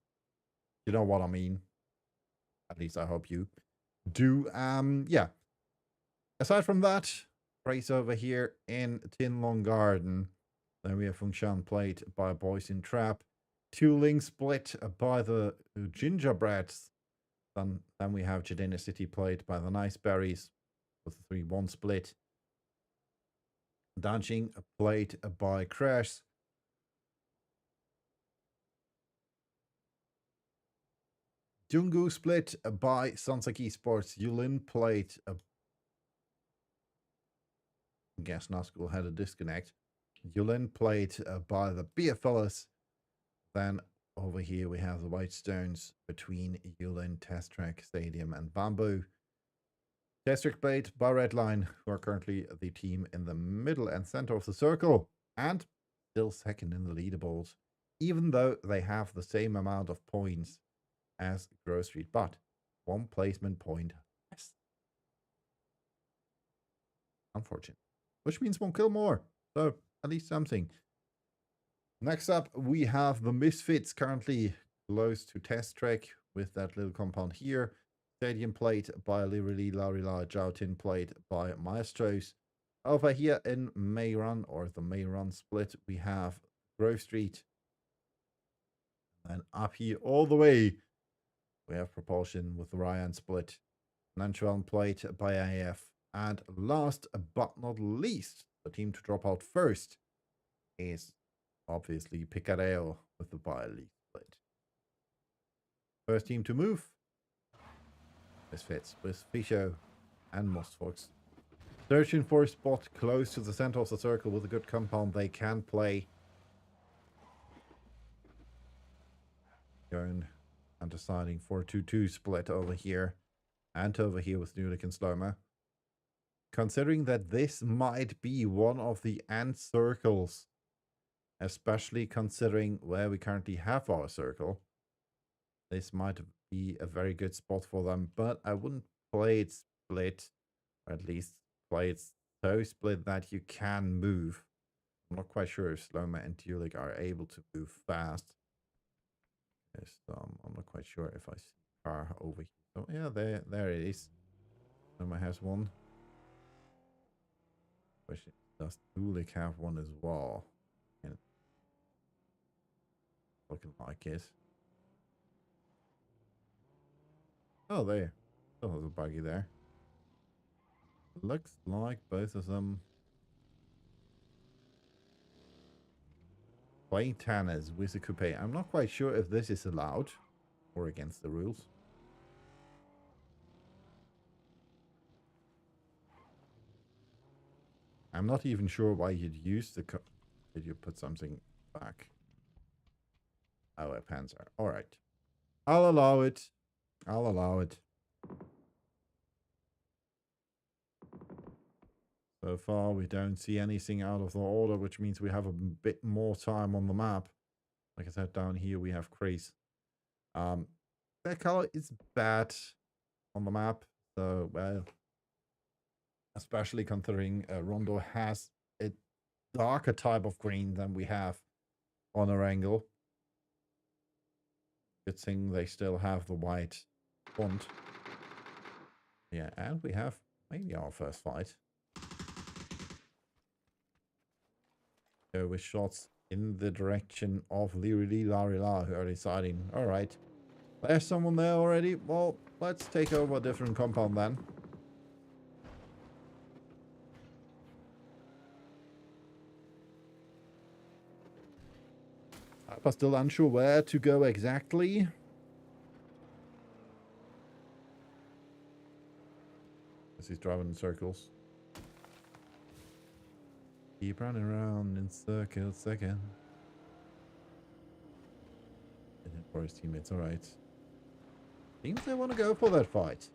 You know what I mean? At least I hope you do. Yeah. Aside from that, race over here in Tin Long Garden. Then we have Function played by Boys in Trap. Two Links split by the Gingerbreads. Then we have Jadena City played by the Nice Berries with a 3-1 split. Dancing played by Crash. Jungu split by Sansaki Esports. Yulin played. I guess Nazgul had a disconnect. Yulin played by the Beer Fellas. Then over here we have the White Stones between Yulin, Test Track, Stadium, and Bamboo. Test Track played by Redline, who are currently the team in the middle and center of the circle, and still second in the leaderboard, even though they have the same amount of points as Grove Street, but 1 placement point less. Unfortunate. Which means 1 kill more. So, at least something. Next up, we have the Misfits, currently close to Test Track with that little compound here. Stadium played by Literally Larila, Joutin played by Maestros. Over here in Mayrun, or the Mayrun split, we have Grove Street. And up here all the way, we have Propulsion with the Ryan split. Nanchuan played by AF. And last but not least, the team to drop out first is obviously Picareo with the Bile split. First team to move. Misfits with Fisho and Mostfox. Searching for a spot close to the center of the circle with a good compound they can play. Going and deciding for a 2-2 split over here and over here with Nulik and Sloma. Considering that this might be one of the end circles, especially considering where we currently have our circle, this might be a very good spot for them, but I wouldn't play it split, or at least play it so split that you can move. I'm not quite sure if Sloma and Nulik are able to move fast. Yes, I'm not quite sure if I see a car over here. Oh yeah, there it is. Sloma has one. Question, does Nulik have one as well? And looking like it. Oh, there. Still has a buggy there. Looks like both of them playing Tanners with a coupe. I'm not quite sure if this is allowed. or against the rules. I'm not even sure why you'd use the... Did you put something back? Oh, a Panzer. All right. I'll allow it. I'll allow it. So far, we don't see anything out of the order, which means we have a bit more time on the map. Like I said, down here we have Craze. That color is bad on the map. So, well, especially considering Rondo has a darker type of green than we have on our angle. Good thing they still have the white font. Yeah, and we have maybe our first fight. Go with shots in the direction of Liri Larila, who are deciding, alright, there's someone there already. Well, let's take over a different compound then. I'm still unsure where to go exactly. As he's driving in circles. Keep running around in circles again. For his teammates, alright. Seems they want to go for that fight.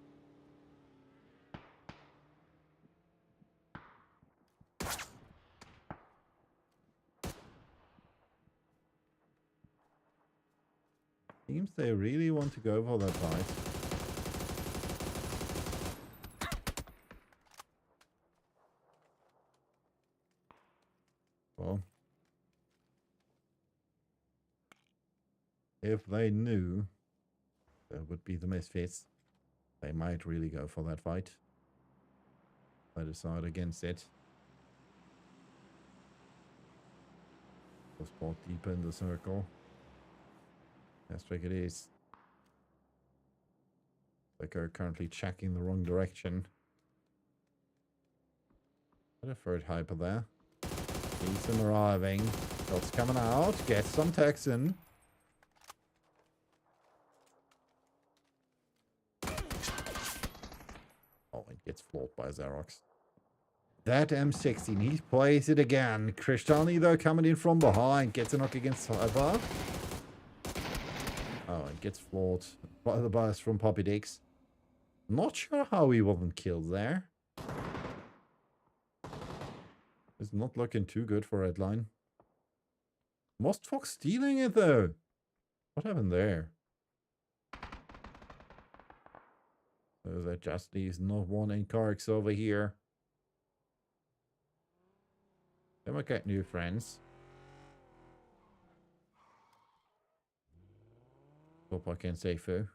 Seems they really want to go for that fight. Well, if they knew there would be the misfits, they might really go for that fight. I decide against it. Let's spot deeper in the circle. That's like it is. Like are currently checking the wrong direction. Got a third hyper there. Sees them arriving. Shots coming out. Get some Texan. Oh, it gets floored by Xerox. That M16, he plays it again. Kristani, though, coming in from behind. Gets a knock against Hyper. Oh, it gets floored by the burst from Poppy Dix. Not sure how he wasn't killed there. It's not looking too good for Redline. Most Fox stealing it, though. What happened there? So that just leaves not one in Karks over here. Then we get new friends. Hope I can say foo.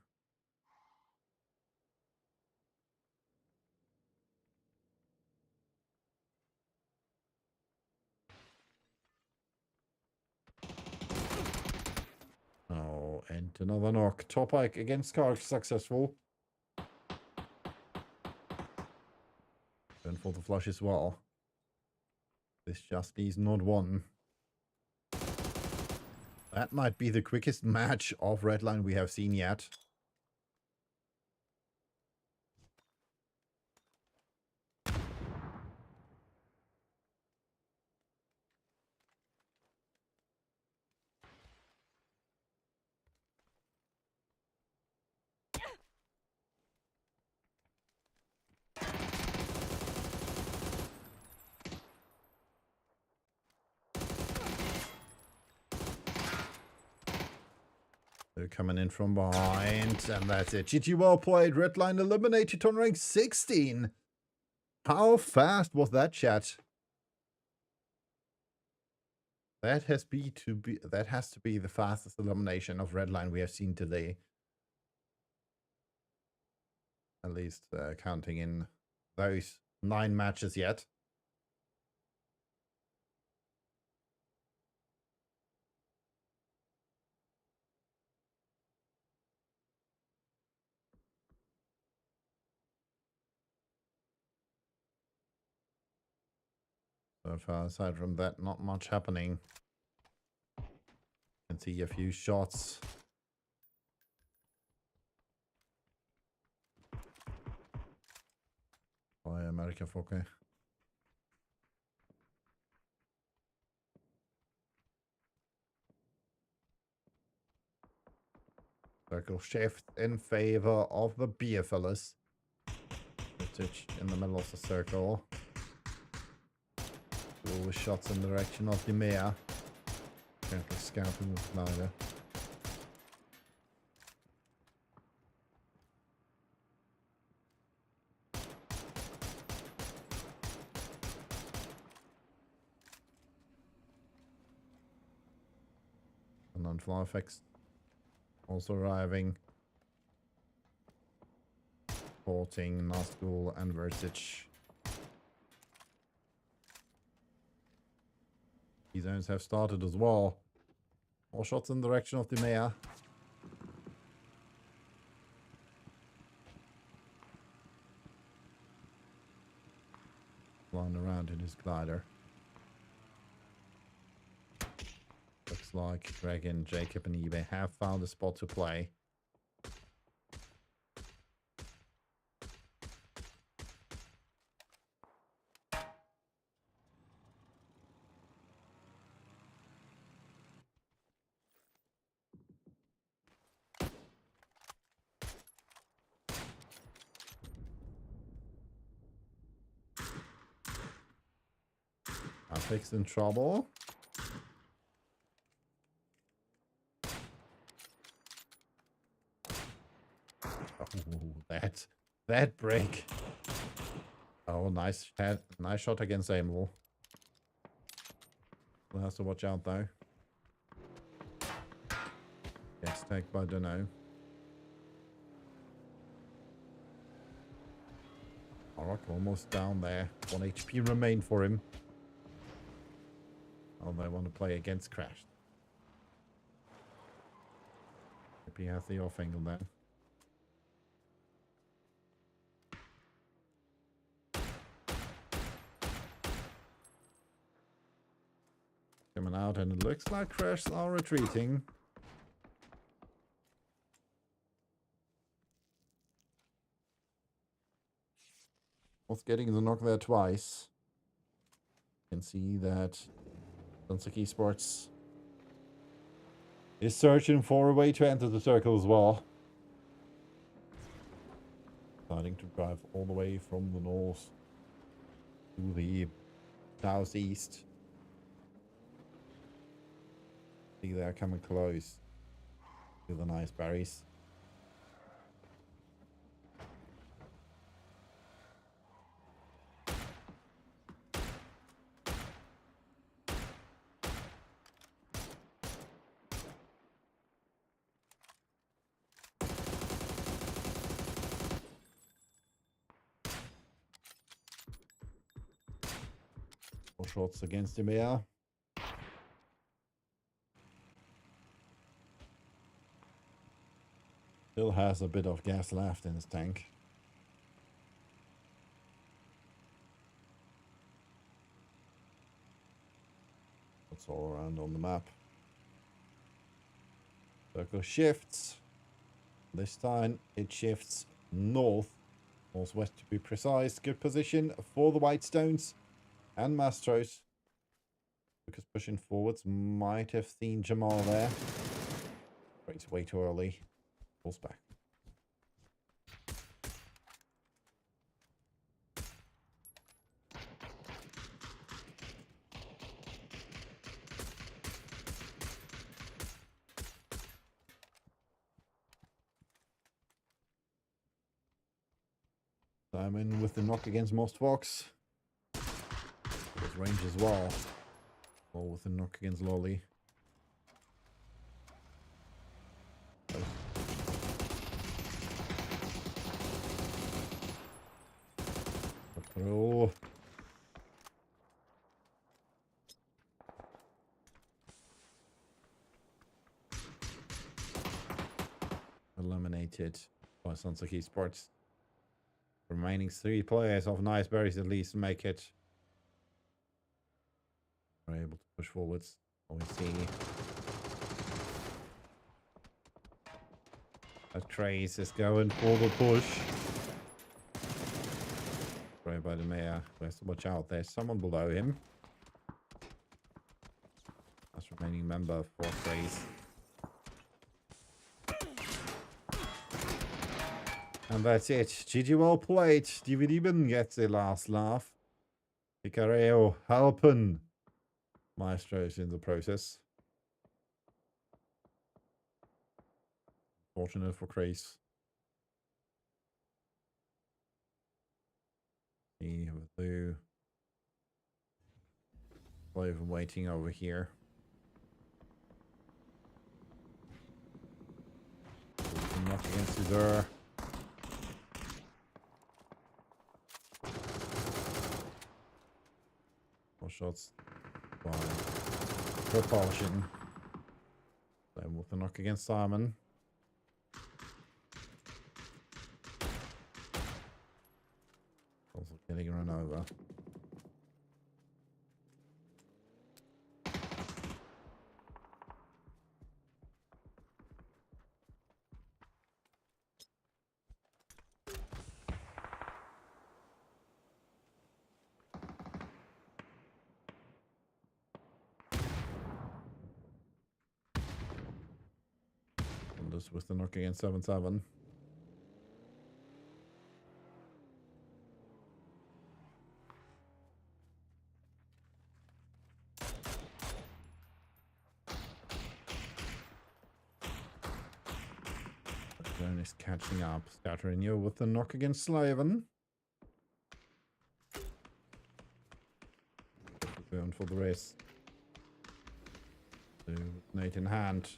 Oh, and another knock. Top Ike against Karks successful. Going for the flush as well. This just needs not one. That might be the quickest match of Redline we have seen yet. They're coming in from behind, and that's it. GG, well played. Redline eliminated on rank 16. How fast was that, chat? That has to be the fastest elimination of Redline we have seen today. At least counting in those 9 matches yet. So far, aside from that, not much happening. Can see a few shots By America Fokke. Circle shift in favor of the beer fellas. Footage in the middle of the circle. All the shots in the direction of the mayor. Currently scouting with glider. And then fly effects also arriving. Porting, Nazgul, and Vertage. These zones have started as well. All shots in the direction of the mayor. Flying around in his glider. Looks like Dragon, Jacob, and eBay have found a spot to play. Fixed in trouble. Oh, that break. Oh, nice shot against Amel. We'll have to watch out though. Gets tagged by Dunno. Alright, almost down there. 1 HP remained for him. Oh, they want to play against Crash. Hope he has the off angle then. Coming out, and it looks like Crash are retreating. Was getting the knock there twice. You can see that Dunsaki Sports is searching for a way to enter the circle as well. Starting to drive all the way from the north to the southeast. See, they're coming close to the nice berries. Shots against him here. Still has a bit of gas left in his tank. That's all around on the map. Circle shifts. This time it shifts north. Northwest to be precise. Good position for the Whitestones. And Mastros. Because pushing forwards might have seen Jamal there. But it's way too early. Pulls back. Simon with the knock against Mostfox. There's range as well. All with a knock against Lolly. Throw. Eliminated by Sunsaki Sports. Remaining 3 players of Nice Berries at least make it. Are able to push forwards. We see that Trace is going for the push. We're able by the mayor. Let's watch out. There's someone below him. Last remaining member of fourth place. And that's it. GG well played. DVD gets the last laugh. Picareo helping Maestros in the process. Fortunate for Craze. See with Lou. Cloven waiting over here. Not against his door. Four shots by Propulsion. Then with the knock against Simon. Also getting run over. And this with the knock against 7-7. Zone is catching up. Scattering you with the knock against Slaven. Going for the race. So, Nate in hand.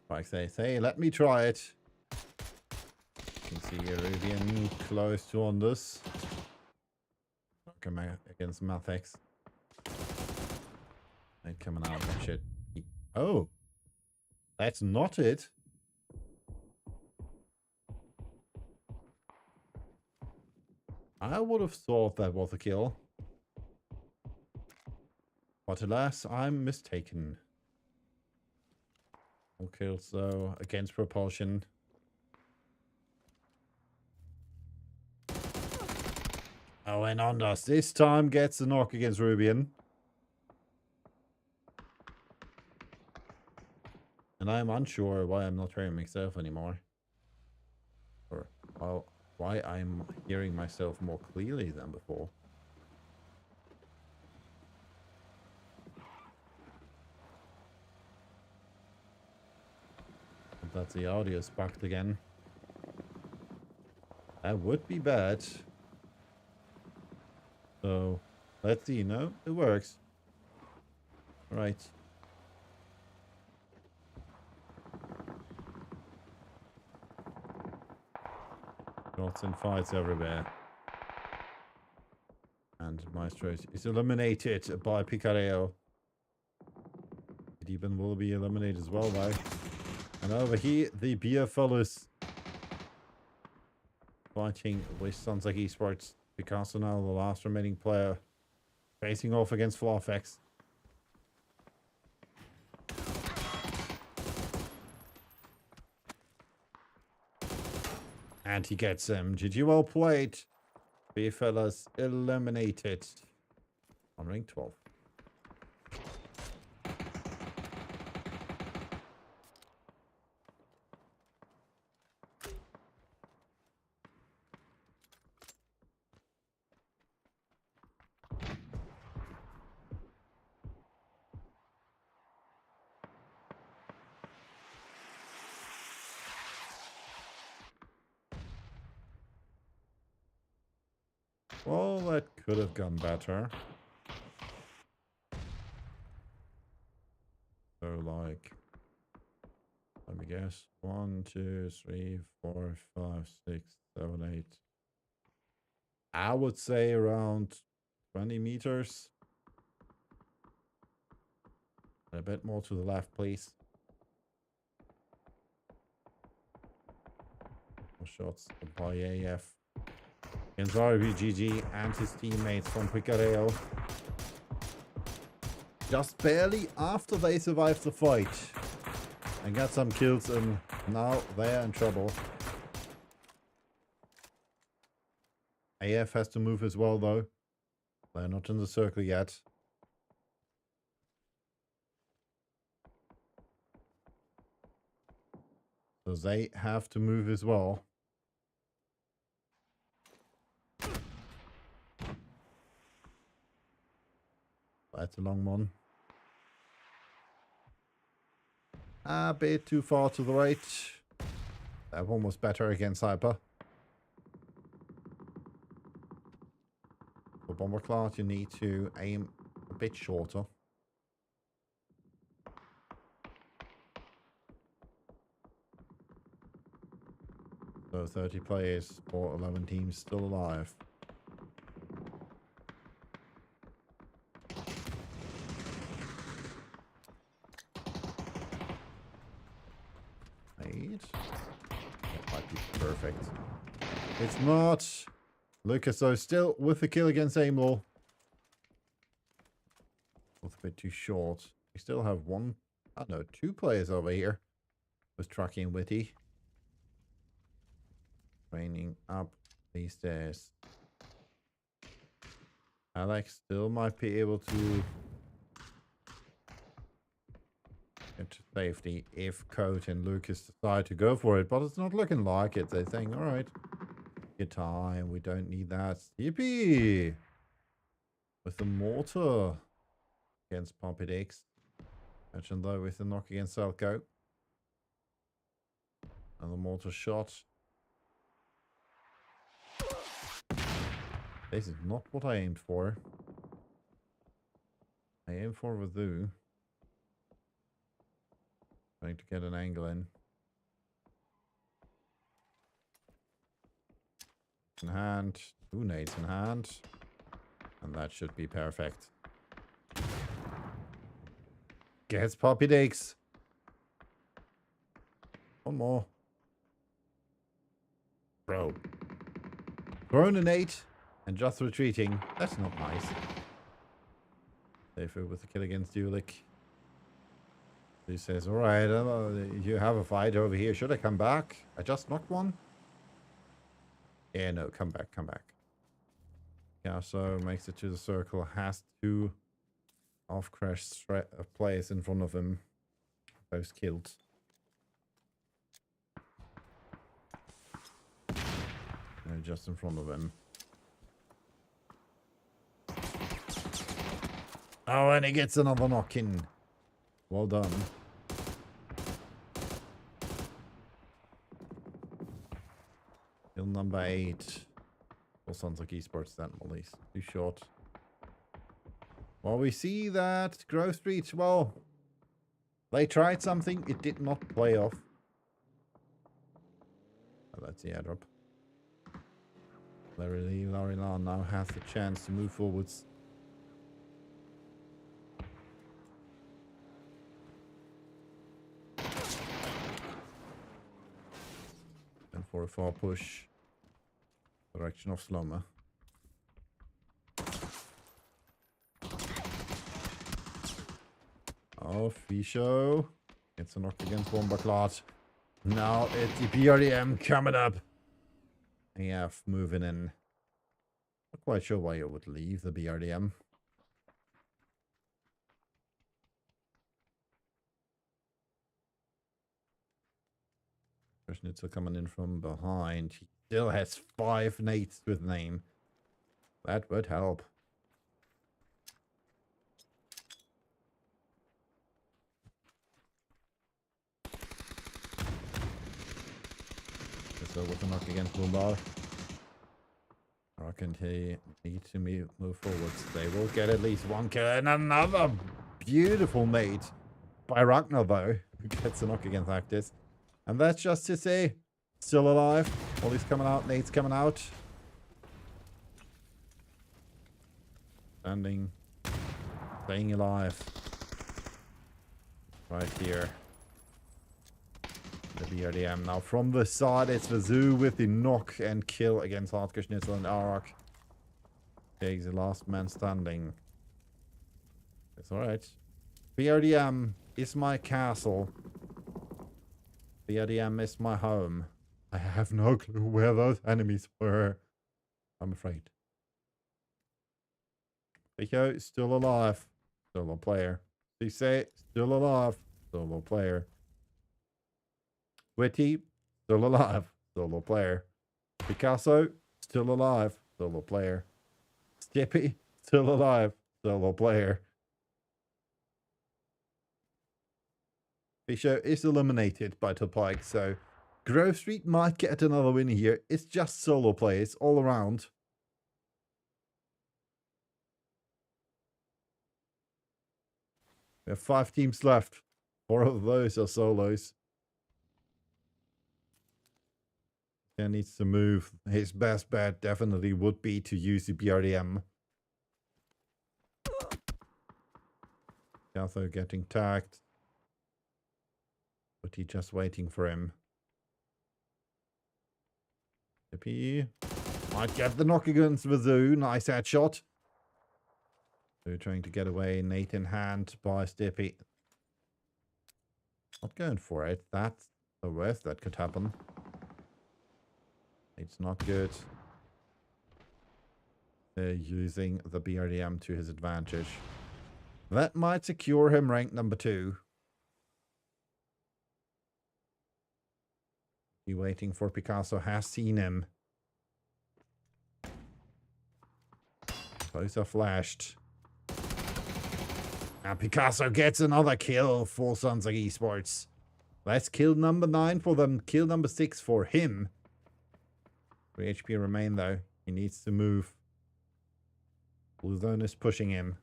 Like they say, let me try it. You can see Iridian close to on this. Against Mathex. Ain't coming out of shit. Oh, that's not it. I would have thought that was a kill. But alas, I'm mistaken. All kills though against Propulsion. Oh, and Ondas this time gets the knock against Rubian. And I'm unsure why I'm not hearing myself anymore. Or why I'm hearing myself more clearly than before. But that's the audio sparked again. That would be bad. So, let's see. No, it works. Right. Shots and fights everywhere. And Maestro is eliminated by Picareo. It will be eliminated as well, though. And over here, the beer fellas fighting with Sounds Like Esports. Picasso now the last remaining player facing off against Flarfex. And he gets him. GG well played. Beer fellas eliminated on ring 12. Well, that could have gone better. So, like, let me guess. 1, 2, 3, 4, 5, 6, 7, 8. I would say around 20 meters. A bit more to the left, please. More shots by AF. Against RBGG and his teammates from Picareo. just barely after they survived the fight and got some kills, and now they're in trouble. AF has to move as well, though. They're not in the circle yet. So they have to move as well. That's a long one. A bit too far to the right. That one was better against Hyper. For Bomber Class, you need to aim a bit shorter. So 30 players for 11 teams still alive. Wait. That might be perfect. It's not. Lucas, though, still with the kill against Aimlaw. Was a bit too short. We still have one, I don't know, 2 players over here with Trucky and Witty. Training up these stairs. Alex still might be able to get to safety if Code and Lucas decide to go for it, but it's not looking like it. They're saying, alright, good time, we don't need that. Yippee! With the mortar against Poppy Dix. Imagine though with the knock against Selko. And the mortar shot. This is not what I aimed for. I aimed for Vazoo. Trying to get an angle in. In hand. 2 nades in hand. And that should be perfect. Gets Poppy Dix. One more. Bro. Thrown an 8. And just retreating. That's not nice. Safer with the kill against Dulik. He says, alright, you have a fight over here. Should I come back? I just knocked one. Yeah, no, come back, come back. Yeah, so makes it to the circle. Has 2 off-crash players in front of him. Both killed. No, just in front of him. Oh, and he gets another knock in. Well done. Kill number 8. Well, sounds like esports then, at least. Too short. Well, we see that Grove Street, well, they tried something. It did not play off. Oh, that's the airdrop. Larry Lan now has the chance to move forwards. For a far push direction of Sloma. Oh, Fisho gets a knock against Bomberclot. Now it's the BRDM coming up. AF moving in. Not quite sure why you would leave the BRDM. Schnitzel coming in from behind. He still has 5 nades with name. That would help. So with a knock against Boombar. Rock and he need to move forwards. They will get at least 1 kill and another beautiful nade by Ragnar though, who gets a knock against Actis. And that's just to say, still alive. All these coming out, nades coming out. Standing, staying alive. Right here. The BRDM. Now from the side, it's Vazoo with the knock and kill against Hardcore Schnitzel and Arak. Takes the last man standing. That's alright. BRDM is my castle. BRDM is my home. I have no clue where those enemies were. I'm afraid. Pico, still alive. Solo player. Cisse, still alive. Solo player. Witty, still alive. Solo player. Picasso, still alive. Solo player. Stippy, still alive. Solo player. Fisher is eliminated by Topike, so Grove Street might get another win here. It's just solo players all around. We have 5 teams left. 4 of those are solos. He needs to move. His best bet definitely would be to use the BRDM. Gatho getting tagged. But he's just waiting for him. Tippy might get the knock against Vazoo. Nice headshot. They're trying to get away. Nate in hand by Stippy. Not going for it. That's the worst that could happen. It's not good. They're using the BRDM to his advantage. That might secure him rank number 2. He waiting for Picasso. Has seen him. Both are flashed. And Picasso gets another kill for Sunset Esports. That's kill number 9 for them. Kill number 6 for him. 3 HP remain though. He needs to move. Blue Zone is pushing him.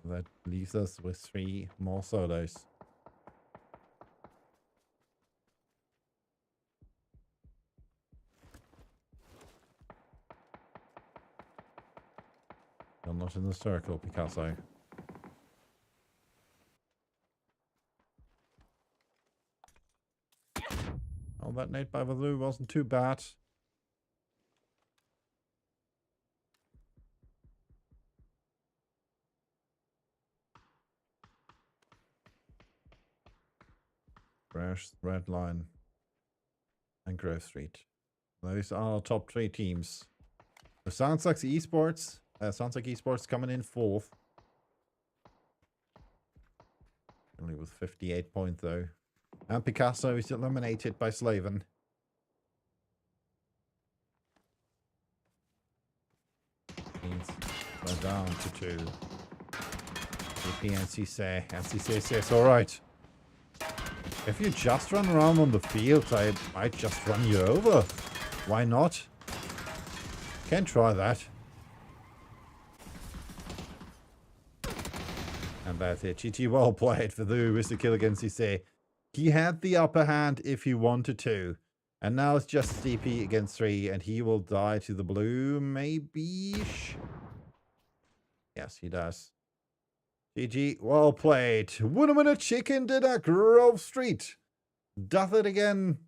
That leaves us with 3 more solos. You're not in the circle, Picasso. Oh, that nade by Vazoo wasn't too bad. Fresh, Red Line, and Grove Street. Those are our top 3 teams. So sounds like Esports coming in 4th. Only with 58 points though. And Picasso is eliminated by Slaven. Means we're down to 2. DP and Cisse. And Cisse says, alright. If you just run around on the field, I might just run you over. Why not? Can try that. And that's it. GG, well played for the with the kill against Cisse. He had the upper hand if he wanted to. And now it's just DP against 3, and he will die to the blue, maybe? Yes, he does. GG, well played. Winner chicken dinner, Grove Street. Doth it again.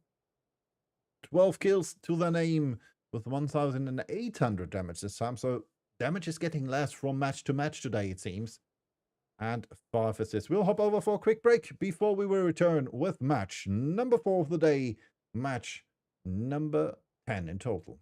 12 kills to the name with 1,800 damage this time. So damage is getting less from match to match today, it seems. And 5 assists. We'll hop over for a quick break before we will return with match number 4 of the day. Match number 10 in total.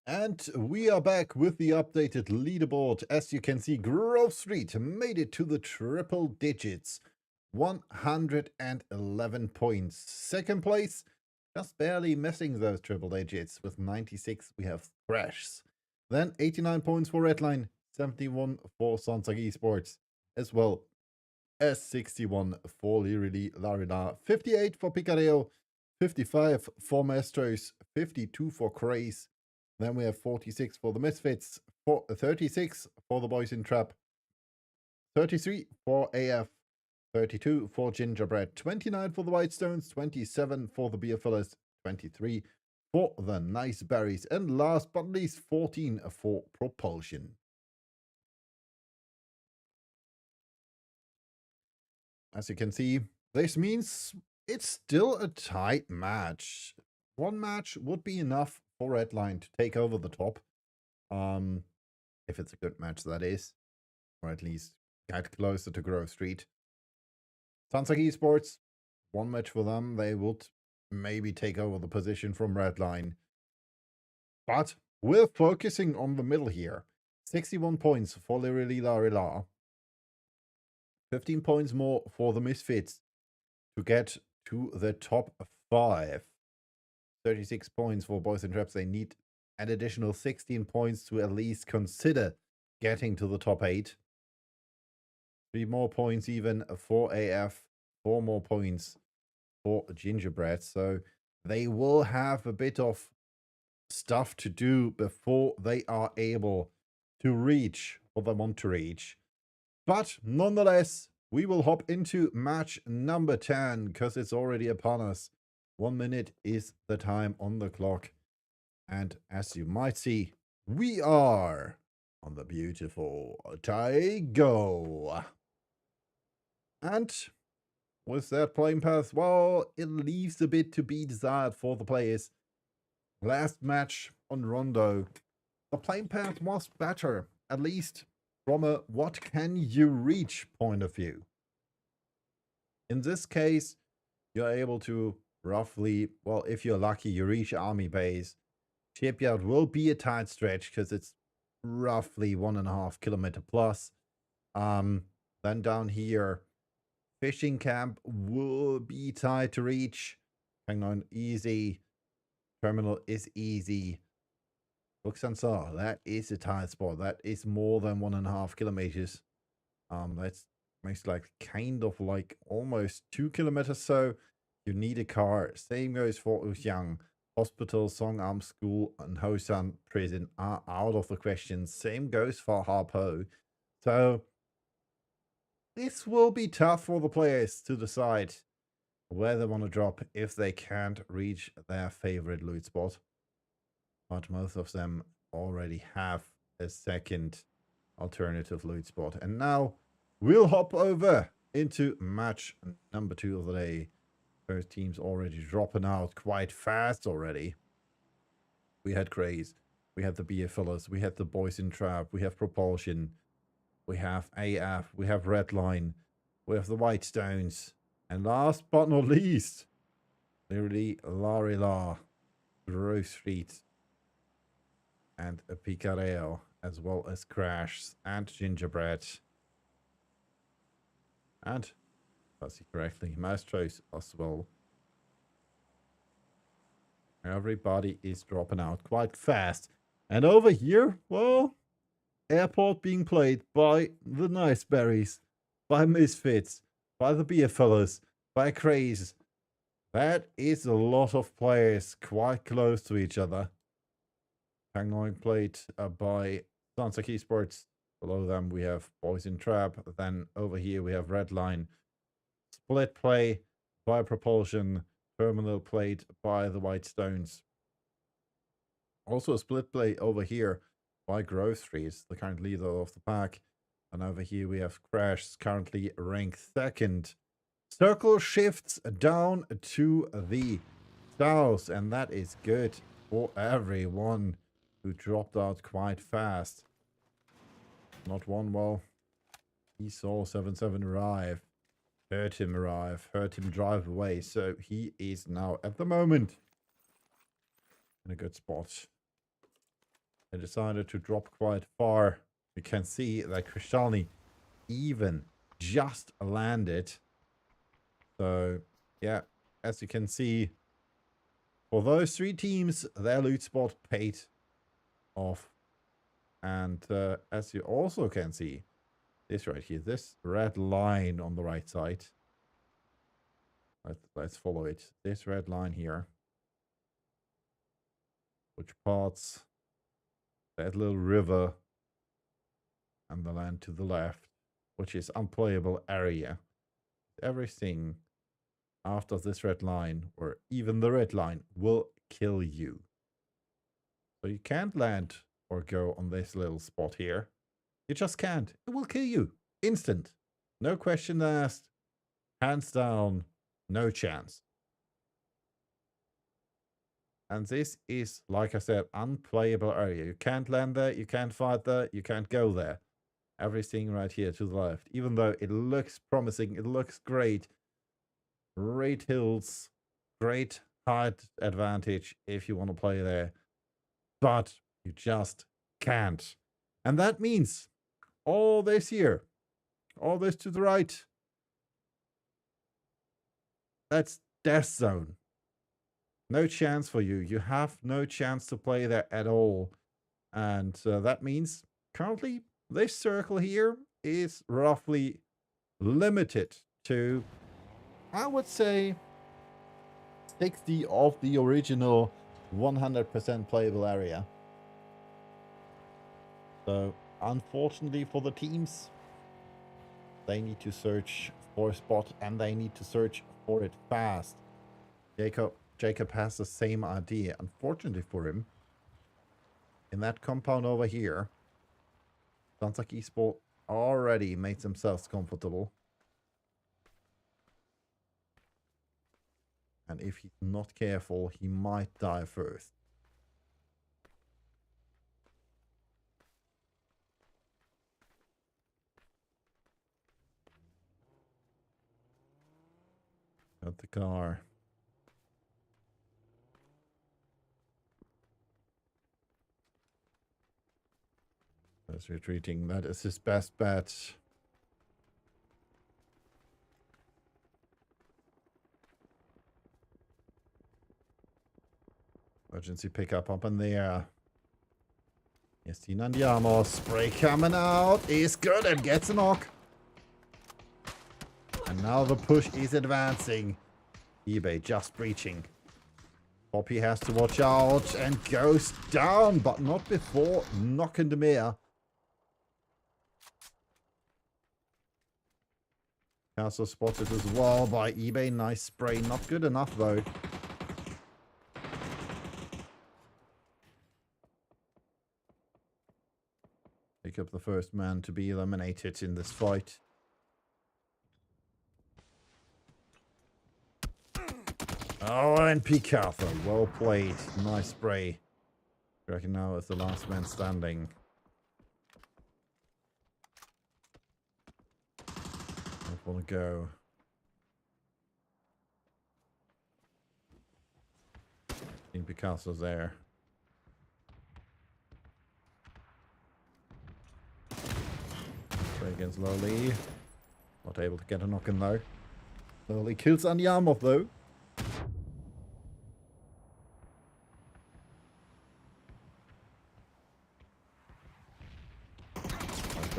And we are back with the updated leaderboard. As you can see, Grove Street made it to the triple digits. 111 points. Second place, just barely missing those triple digits. With 96, we have Crashs. Then 89 points for Redline, 71 for Sansak Esports, as well as 61 for Lirili Larina, 58 for Picareo, 55 for Maestros, 52 for Craze. Then we have 46 for the Misfits, 36 for the Boys in Trap, 33 for AF, 32 for Gingerbread, 29 for the Whitestones, 27 for the Beerfellas, 23 for the Nice Berries, and last but not least 14 for Propulsion. As you can see, this means it's still a tight match. One match would be enough for Redline to take over the top. If it's a good match, that is. Or at least get closer to Grove Street. Sansak Esports, one match for them. They would maybe take over the position from Redline. But we're focusing on the middle here. 61 points for Lirili Larila. 15 points more for the Misfits to get to the top 5. 36 points for Boys and Traps. They need an additional 16 points to at least consider getting to the top 8. 3 more points even for AF. 4 more points for Gingerbread. So they will have a bit of stuff to do before they are able to reach what they want to reach. But nonetheless, we will hop into match number 10 because it's already upon us. 1 minute is the time on the clock. And as you might see, we are on the beautiful Taigo. And with that playing path, well, it leaves a bit to be desired for the players. Last match on Rondo, the playing path was better, at least from a what can you reach point of view. In this case, you're able to roughly, well, if you're lucky, you reach Army Base. Shipyard will be a tight stretch because it's roughly 1.5 kilometer plus. Then down here, fishing camp will be tight to reach. Hang on, easy. Terminal is easy. Buxansar, that is a tight spot. That is more than 1.5 kilometers. That's most likely kind of like almost 2 kilometers. So you need a car. Same goes for Uxiang. Hospital, Songarm School, and Hosan Prison are out of the question. Same goes for Harpo. So this will be tough for the players to decide where they want to drop if they can't reach their favorite loot spot. But most of them already have a second alternative loot spot. And now we'll hop over into match number 2 of the day. First team's already dropping out quite fast already. We had Craze, we had the Beer Fillers, we had the Boys in Trap, we have Propulsion, we have AF, we have Redline, we have the Whitestones, and last but not least, literally Larila, Grove Street, and a Picareo, as well as Crash and Gingerbread. And, if I see correctly, Maestros as well. Everybody is dropping out quite fast. And over here, well, Airport being played by the Nice Berries, by Misfits, by the Beer Fellas, by Craze. That is a lot of players quite close to each other. Hangoing played by Sansak Esports. Below them we have Boys in Trap. Then over here we have Redline. Split play by Propulsion. Terminal played by the Whitestones. Also a split play over here by Grove Street, the current leader of the pack. And over here we have Crash, currently ranked 2nd. Circle shifts down to the south, and that is good for everyone who dropped out quite fast. Not one, well, he saw 7-7 arrive, heard him drive away, so he is now at the moment in a good spot. They decided to drop quite far. You can see that Kristalny even just landed. So, yeah, as you can see, for those three teams, their loot spot paid off. And as you also can see, this right here, this red line on the right side. Let's follow it. This red line here, which parts that little river and the land to the left, which is unplayable area. Everything after this red line, or even the red line, will kill you. So you can't land or go on this little spot here. You just can't. It will kill you. Instant. No question asked. Hands down. No chance. And this is, like I said, unplayable area. You can't land there. You can't fight there. You can't go there. Everything right here to the left. Even though it looks promising. It looks great. Great hills. Great height advantage if you want to play there. But you just can't. And that means all this here. All this to the right. That's death zone. No chance for you. You have no chance to play there at all. And that means currently this circle here is roughly limited to, I would say, 60 of the original 100% playable area. So unfortunately for the teams, they need to search for a spot and they need to search for it fast. Jacob has the same idea. Unfortunately for him, in that compound over here, sounds like Esport already made themselves comfortable. And if he's not careful, he might die first. Got the car. That's retreating. That is his best bet. Emergency pickup up in the air. Yestin Andiamo. Spray coming out. Is good and gets a knock. And now the push is advancing. eBay just breaching. Poppy has to watch out and goes down, but not before knocking the mirror. Castle spotted as well by eBay. Nice spray. Not good enough though. Pick up the first man to be eliminated in this fight. Oh, and Picasso. Well played. Nice spray. I reckon now is the last man standing. I want to go. I think Picasso's there. Spray against Lowly. Not able to get a knock in though. Lowly kills Anyamov though.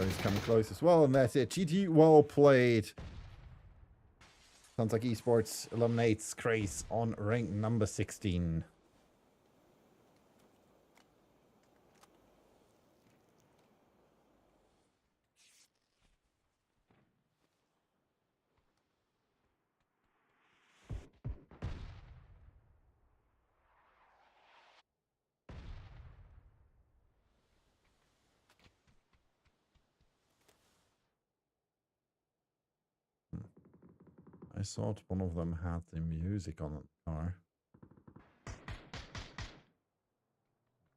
He's coming close as well, and that's it. GG, well played. Sounds like Esports eliminates Craze on rank number 16. I thought one of them had the music on the car.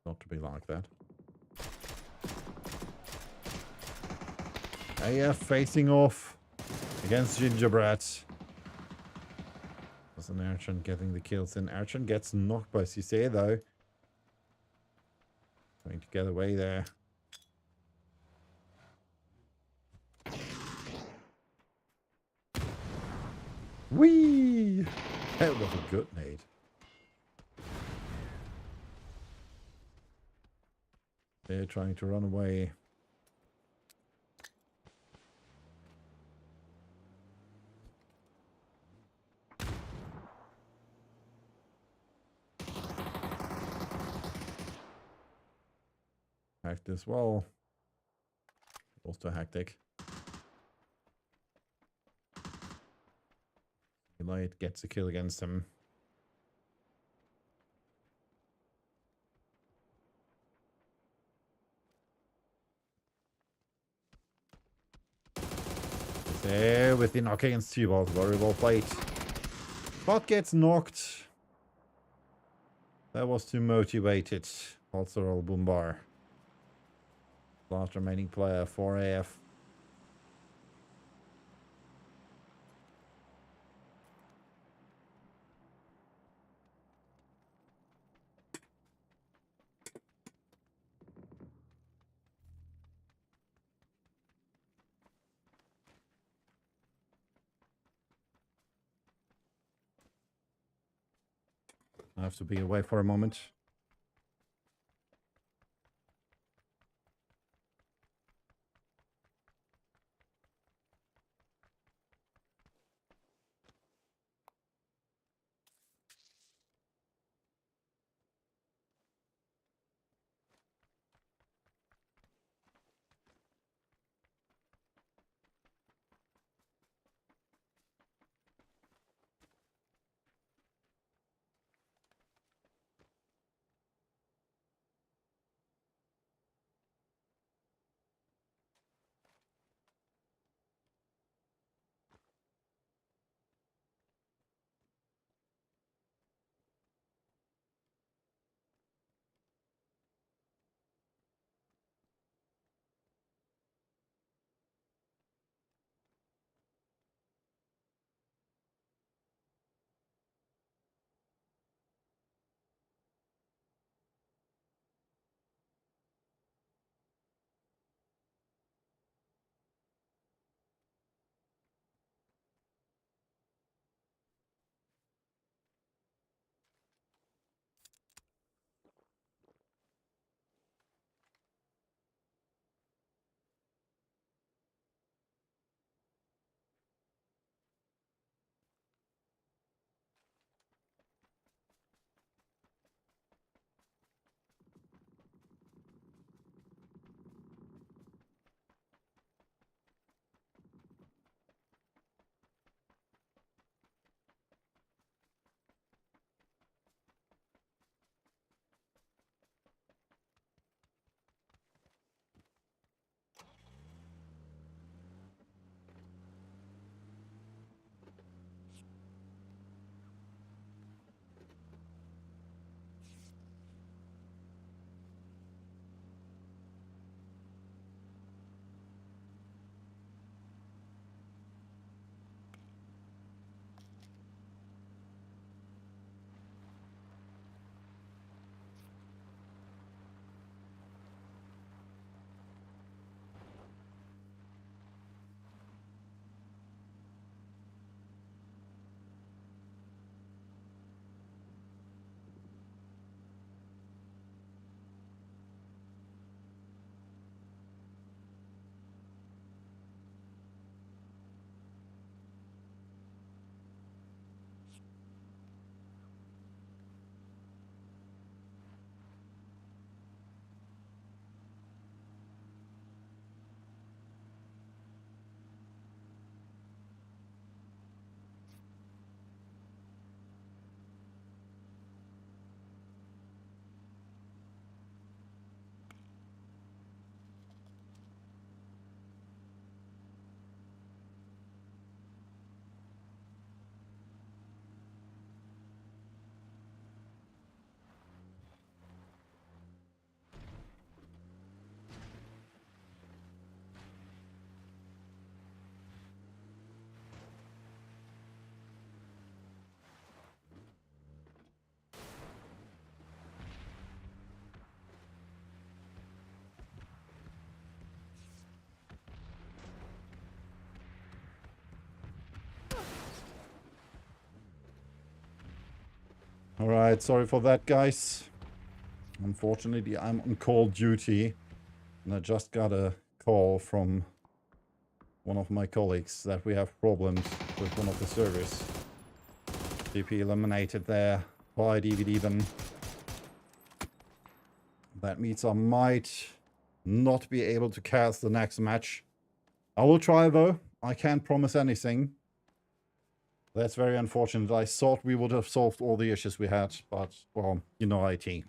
Not to be like that. AF facing off against Gingerbread. Was an Archon getting the kills in. Archon gets knocked by Cisse though. Trying to get away there. Whee! That was a good nade. They're trying to run away. Hacked as well. Also hectic. Eliot gets a kill against him. There with the knock against two balls. Very well played. Bot gets knocked. That was too motivated. Also roll Boombar. Last remaining player for AF. I have to be away for a moment. Alright, sorry for that, guys. Unfortunately, I'm on call duty. And I just got a call from one of my colleagues that we have problems with one of the servers. DP eliminated there by DVD then. That means I might not be able to cast the next match. I will try though. I can't promise anything. That's very unfortunate. I thought we would have solved all the issues we had, but, well, you know IT.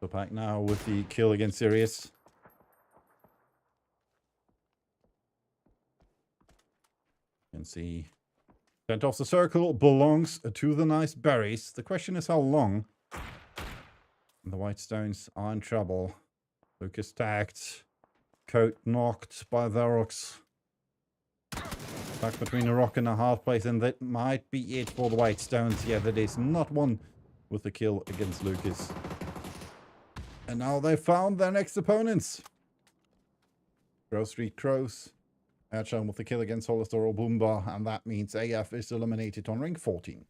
So back now with the kill against Sirius. You can see center of the circle belongs to the nice berries. The question is how long. The white stones are in trouble. Lucas tagged. Coat knocked by Verox. Stuck between a rock and a hard place, and that might be it for the white stones. Yeah, that is not one with the kill against Lucas. And now they found their next opponents. Grove Street Crows. Airshine with the kill against Hollister or Boomba, and that means AF is eliminated on ring 14.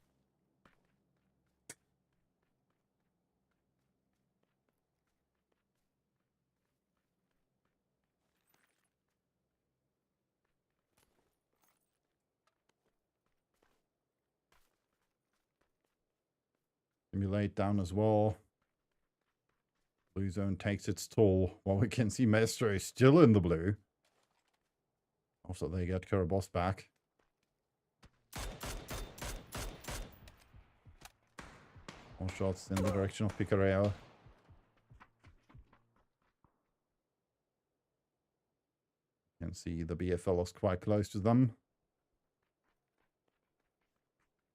Simulate down as well. Blue zone takes its toll, while we can see Maestro is still in the blue. Also, they get Kurabos back. More shots in the direction of Picareo. You can see the BFL is quite close to them.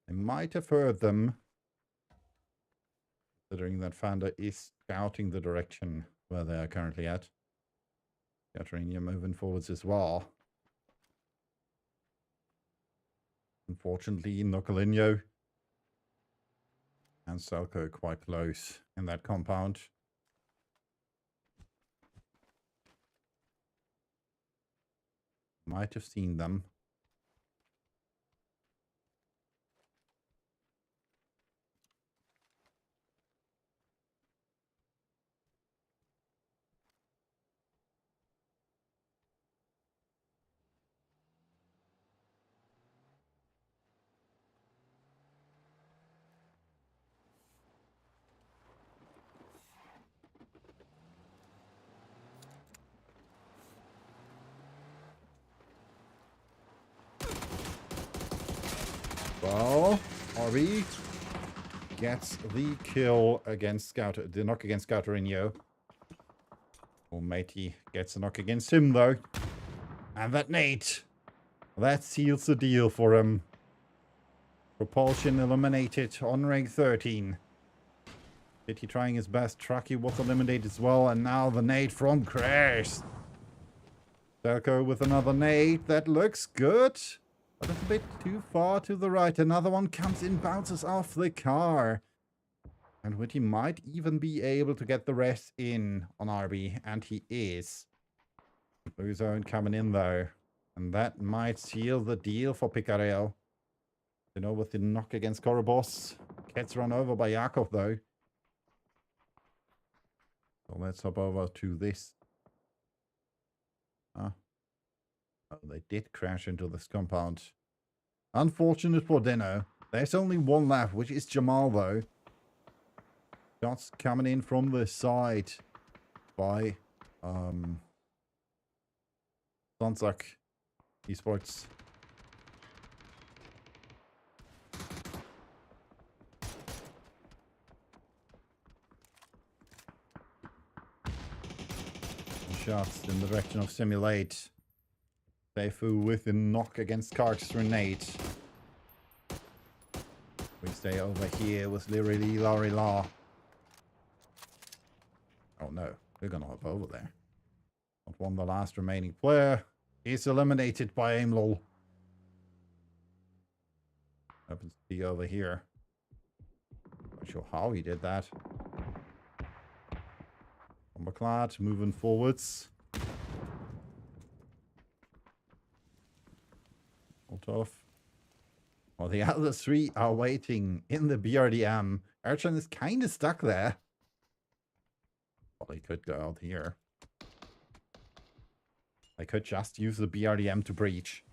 They might have heard them, considering that Fanda is scouting the direction where they are currently at. Katarina moving forwards as well. Unfortunately, Nocolinho and Selko quite close in that compound. Might have seen them. Well, RB gets the kill against Scout, the knock against Scouterino. Matey gets a knock against him though. And that nade, that seals the deal for him. Propulsion eliminated on rank 13. Did trying his best. Trucky was eliminated as well, and now the nade from Crash. Delco with another nade. That looks good. But it's a bit too far to the right. Another one comes in, bounces off the car. And Witty might even be able to get the rest in on RB. And he is. Blue zone coming in though. And that might seal the deal for Picareo. You know, with the knock against Korobos. Gets run over by Yakov though. So let's hop over to this. Oh, they did crash into this compound. Unfortunate for Dino. There's only one left, which is Jamal, though. Shots coming in from the side by Sonsak Esports. shots in the direction of Simulate. Seifu with a knock against Kark's grenade. We stay over here with Lirili Larila. Oh no, we're gonna hop over there. Not one, the last remaining player is eliminated by Aimlol. Happens to be over here. Not sure how he did that. Bomberclad moving forwards. Hold off. Well, the other three are waiting in the BRDM. Erchan is kind of stuck there. Well, he could go out here. I could just use the BRDM to breach.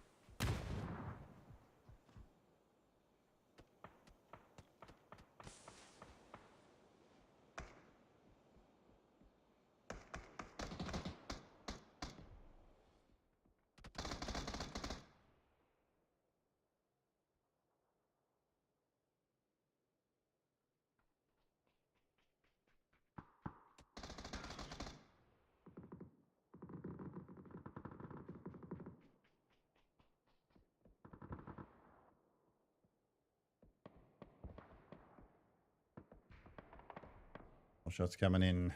Shots coming in.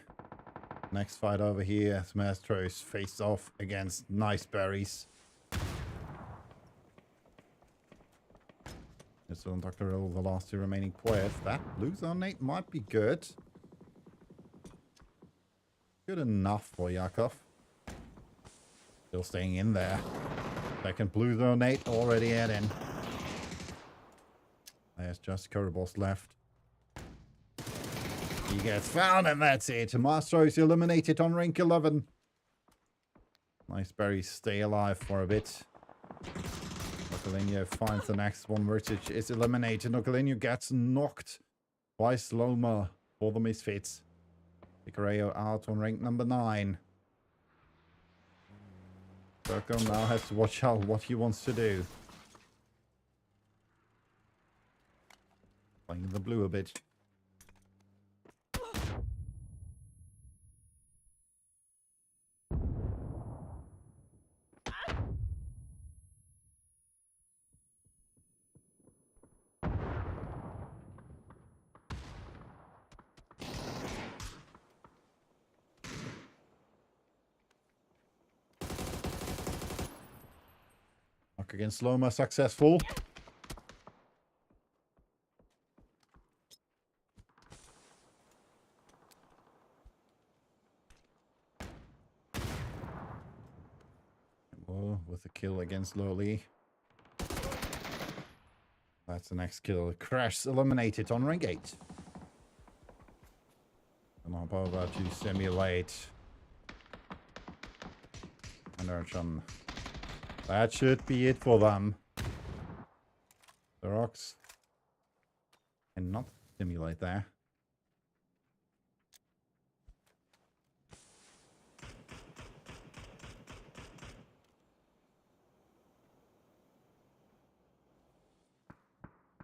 Next fight over here. Maestros face off against Nice Berries. This will Dr. Roll the last two remaining players. That blue zone nade might be good. Good enough for Yakov. Still staying in there. Second blue zone nade already in. There's just Kurboss left. He gets found and that's it. Maestros eliminated on rank 11. Nice berries stay alive for a bit. Nocalinho finds the next one. Vertage is eliminated. Nocalinho gets knocked by Sloma for the Misfits. Picareo out on rank number 9. Circle now has to watch out what he wants to do. Playing the blue a bit. Knock against Loma successful. Oh, with a kill against Loli. That's the next kill. Crash eliminated on rank 8. And hop over to Simulate. And Urchin. That should be it for them. The rocks cannot simulate there.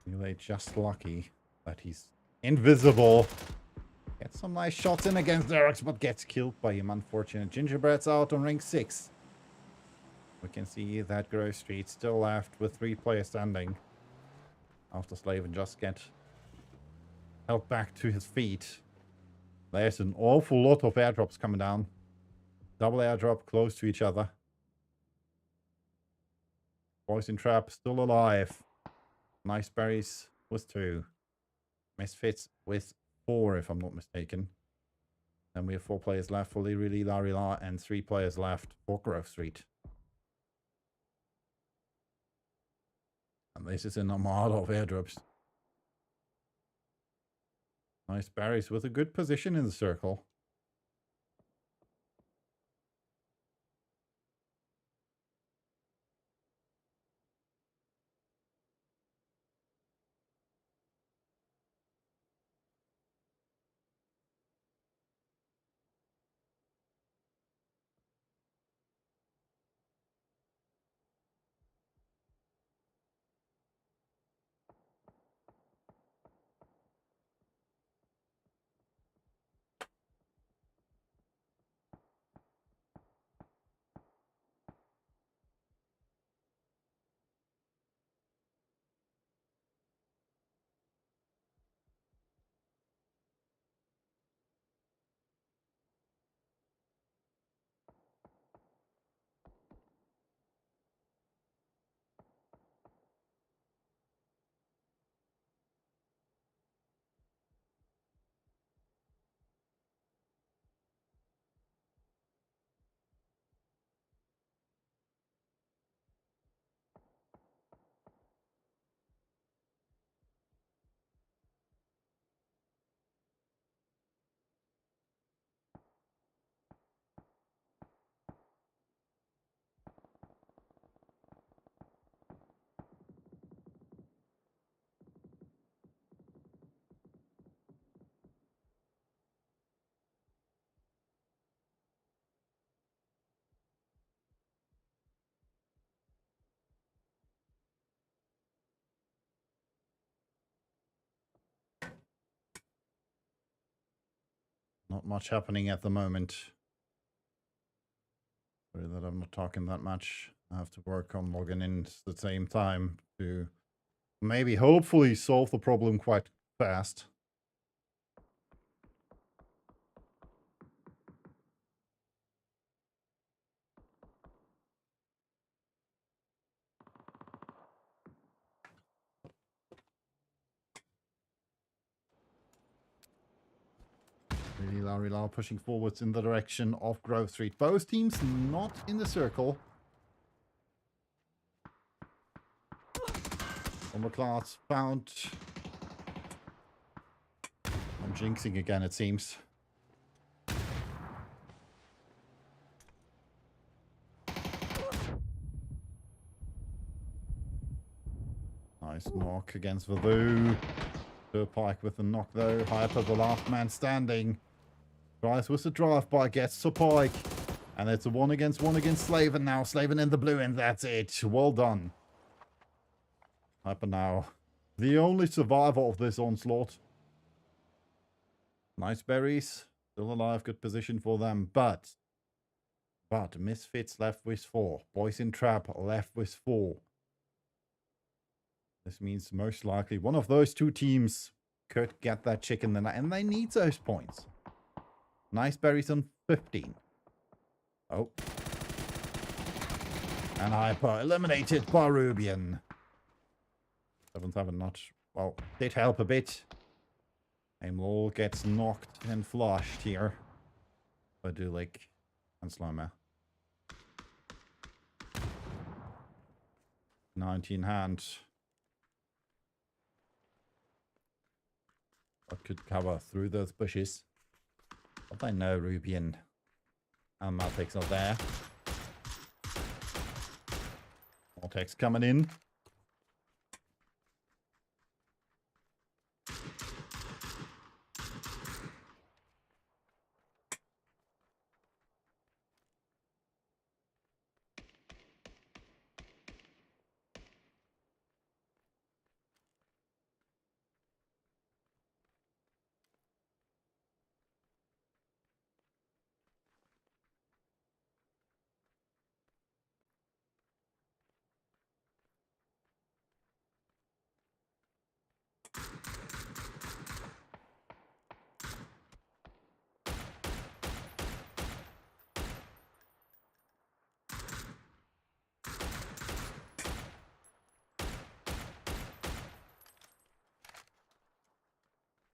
Simulate just lucky that he's invisible. Gets some nice shots in against Derex, but gets killed by him. Unfortunate. Gingerbread's out on rank 6. We can see that Grove Street still left with 3 players standing. After Slaven just get helped back to his feet. There's an awful lot of airdrops coming down. Double airdrop close to each other. Poison Trap still alive. Nice Berries with 2. Misfits with 4 if I'm not mistaken. Then we have 4 players left for Lirili Larila and 3 players left for Grove Street. And this is an armada of airdrops. Nice Berries with a good position in the circle. Not much happening at the moment. Sorry that I'm not talking that much. I have to work on logging in at the same time to maybe hopefully solve the problem quite fast. Really low, pushing forwards in the direction of Grove Street. Both teams not in the circle. Class found. I'm jinxing again, it seems. Nice knock against Vavoo. Pike with the knock though. Hyper, the last man standing. Tries with the drive-by, gets to Pike. And it's a one against Slaven now. Slaven in the blue, and that's it. Well done. Hyper now. The only survivor of this onslaught. Nice berries. Still alive, good position for them. But Misfits left with 4. Boys in Trap left with 4. This means most likely one of those two teams could get that chicken, and they need those points. Nice berries on 15. Oh. And Hyper eliminated by Rubian. 7-7 not, well, did help a bit. Aimlol gets knocked and flushed here by Dulik and Slimer. 19 hand. What could cover through those bushes? But I know Rubian and Maltek's not there. Maltek's coming in.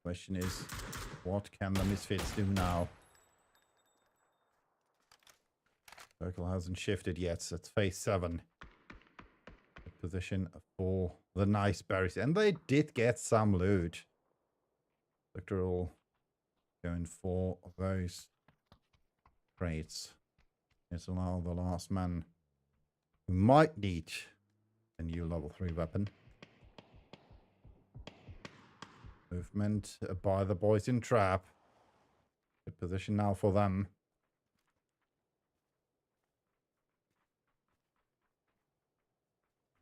Question is, what can the Misfits do now? Circle hasn't shifted yet, so it's phase 7. Good position for the nice berries. And they did get some loot. Victor all going for those crates. It's now the last man who might need a new level 3 weapon. Movement by the boys in Trap. Good position now for them.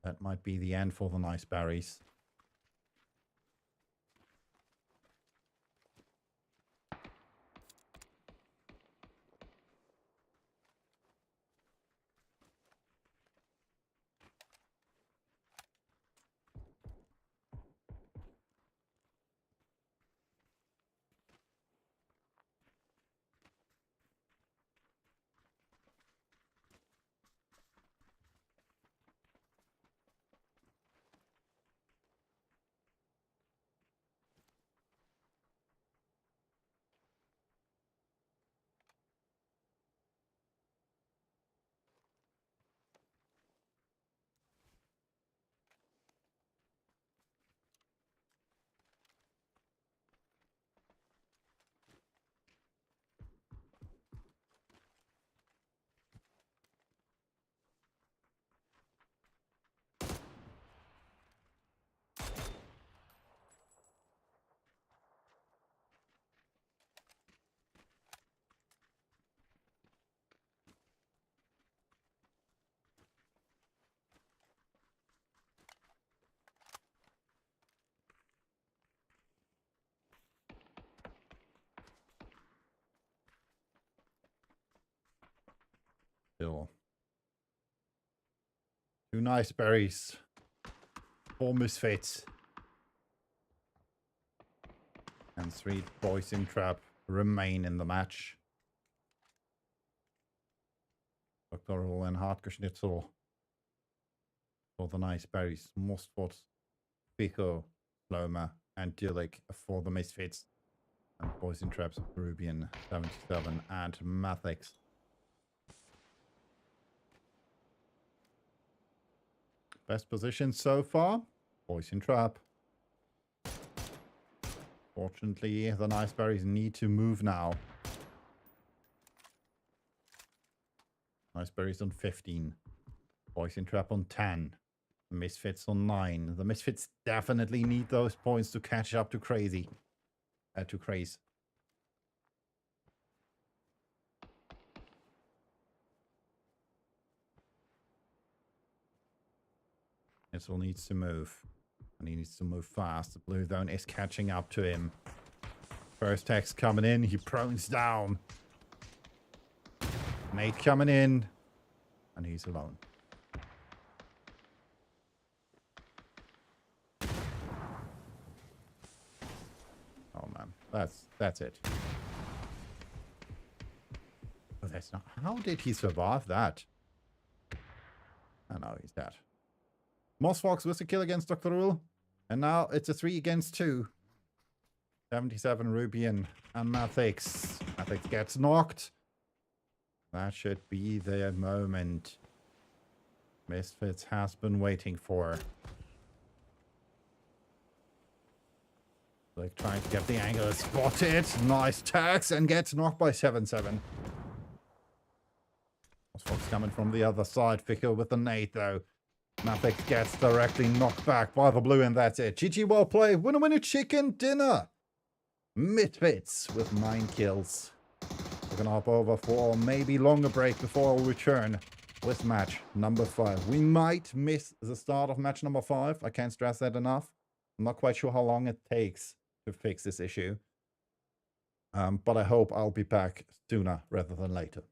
That might be the end for the nice berries. Still. 2 nice berries. 4 misfits. And 3 poison trap remain in the match. Dr. Roll and Hartgeschnitzel for the nice berries. Mostford, Pico, Loma, and Dillik for the misfits. And poison traps, Rubian 77 and Mathix. Best position so far, poison trap. Fortunately, the nice berries need to move now. Nice berries on 15. Poison trap on 10. Misfits on 9. The misfits definitely need those points to catch up to crazy. To craze. Nitzel needs to move. And he needs to move fast. The blue zone is catching up to him. First text coming in. He prones down. Nate coming in. And he's alone. Oh man. That's it. Oh, that's not. How did he survive that? Oh no, he's dead. Mossfox with a kill against Dr. Rule. And now it's a 3 against 2. 77 Rubian and Mathix. Mathix gets knocked. That should be the moment Misfits has been waiting for. Like trying to get the angle spotted. Nice tags and gets knocked by 7-7. Mossfox coming from the other side. Ficker with the nade though. Mathix gets directly knocked back by the blue, and that's it. GG, well played. Winner, winner, chicken dinner. Misfits with 9 kills. We're going to hop over for a maybe longer break before I'll return with match number 5. We might miss the start of match number 5. I can't stress that enough. I'm not quite sure how long it takes to fix this issue. But I hope I'll be back sooner rather than later.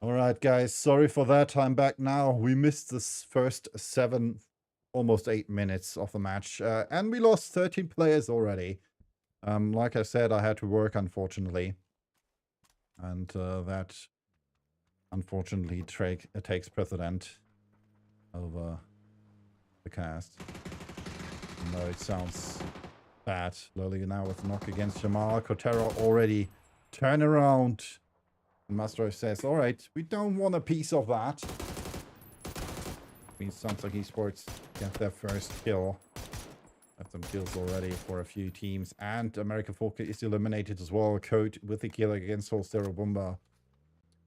All right, guys. Sorry for that. I'm back now. We missed this first 7, almost 8 minutes of the match. And we lost 13 players already. Like I said, I had to work, unfortunately. And that, unfortunately, takes precedent over the cast. No, it sounds bad. Lily now with knock against Jamal. Kotero already turn around. Mastro says, all right, we don't want a piece of that. Means sounds like esports get their first kill. Have some kills already for a few teams. And American Folk is eliminated as well. Code with the kill against Holstero Bomba.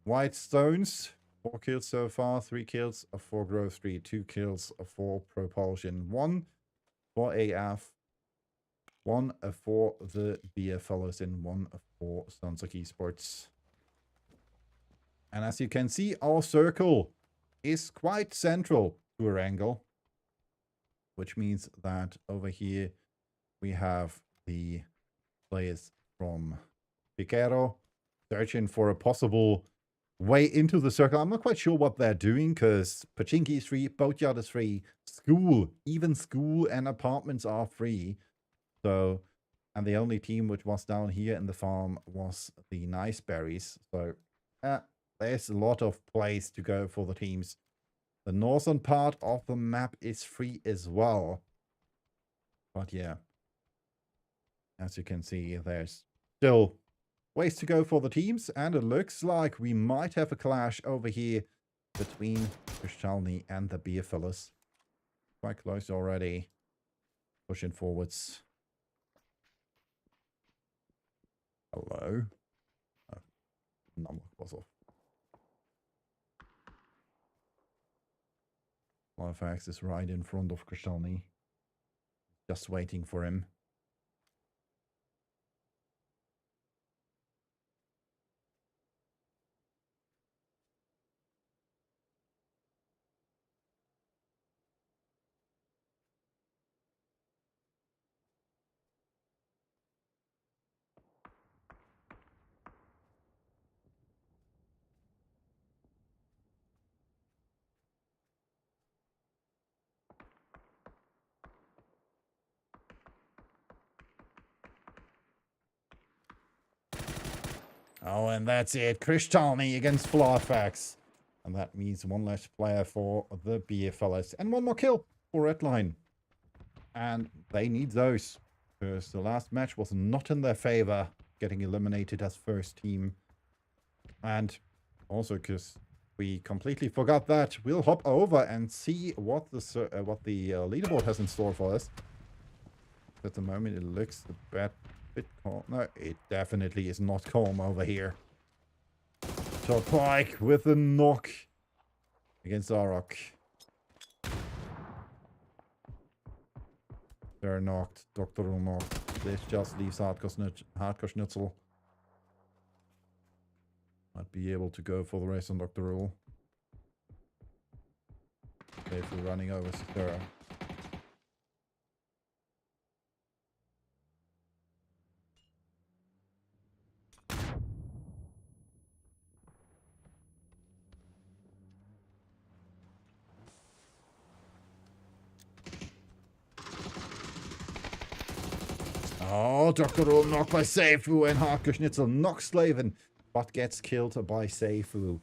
White Stones, 4 kills so far. 3 kills for Grove Street. 2 kills for Propulsion. 1 for AF. 1 for the Beer Fellows and 1 for Sons of Esports. And as you can see, our circle is quite central to our angle. Which means that over here we have the players from Piquero searching for a possible way into the circle. I'm not quite sure what they're doing because Pachinki is free, Boatyard is free, even school and apartments are free. So, and the only team which was down here in the farm was the Nice Berries. So, there's a lot of place to go for the teams. The northern part of the map is free as well. But yeah, as you can see, there's still ways to go for the teams. And it looks like we might have a clash over here between Kristalny and the Beer Fellas. Quite close already. Pushing forwards. Hello. Oh, number was off. Lifax is right in front of Kristalny. Just waiting for him. Oh, and that's it. Kristalny against Flarfax. And that means 1 less player for the Beer Fellas. And 1 more kill for Redline. And they need those. Because the last match was not in their favor. Getting eliminated as first team. And also because we completely forgot that. We'll hop over and see what the leaderboard has in store for us. At the moment, it looks a bit calm. No, it definitely is not calm over here. Top Pike with a knock against Arok. They're knocked. Dr. knocked. This just leaves Hardcore Schnitzel. Might be able to go for the race on Dr. Rule. Safely running over Sierra. Oh, Dr. Rule knocked by Seifu, and Hardcore Schnitzel knocks Slaven, but gets killed by Seifu.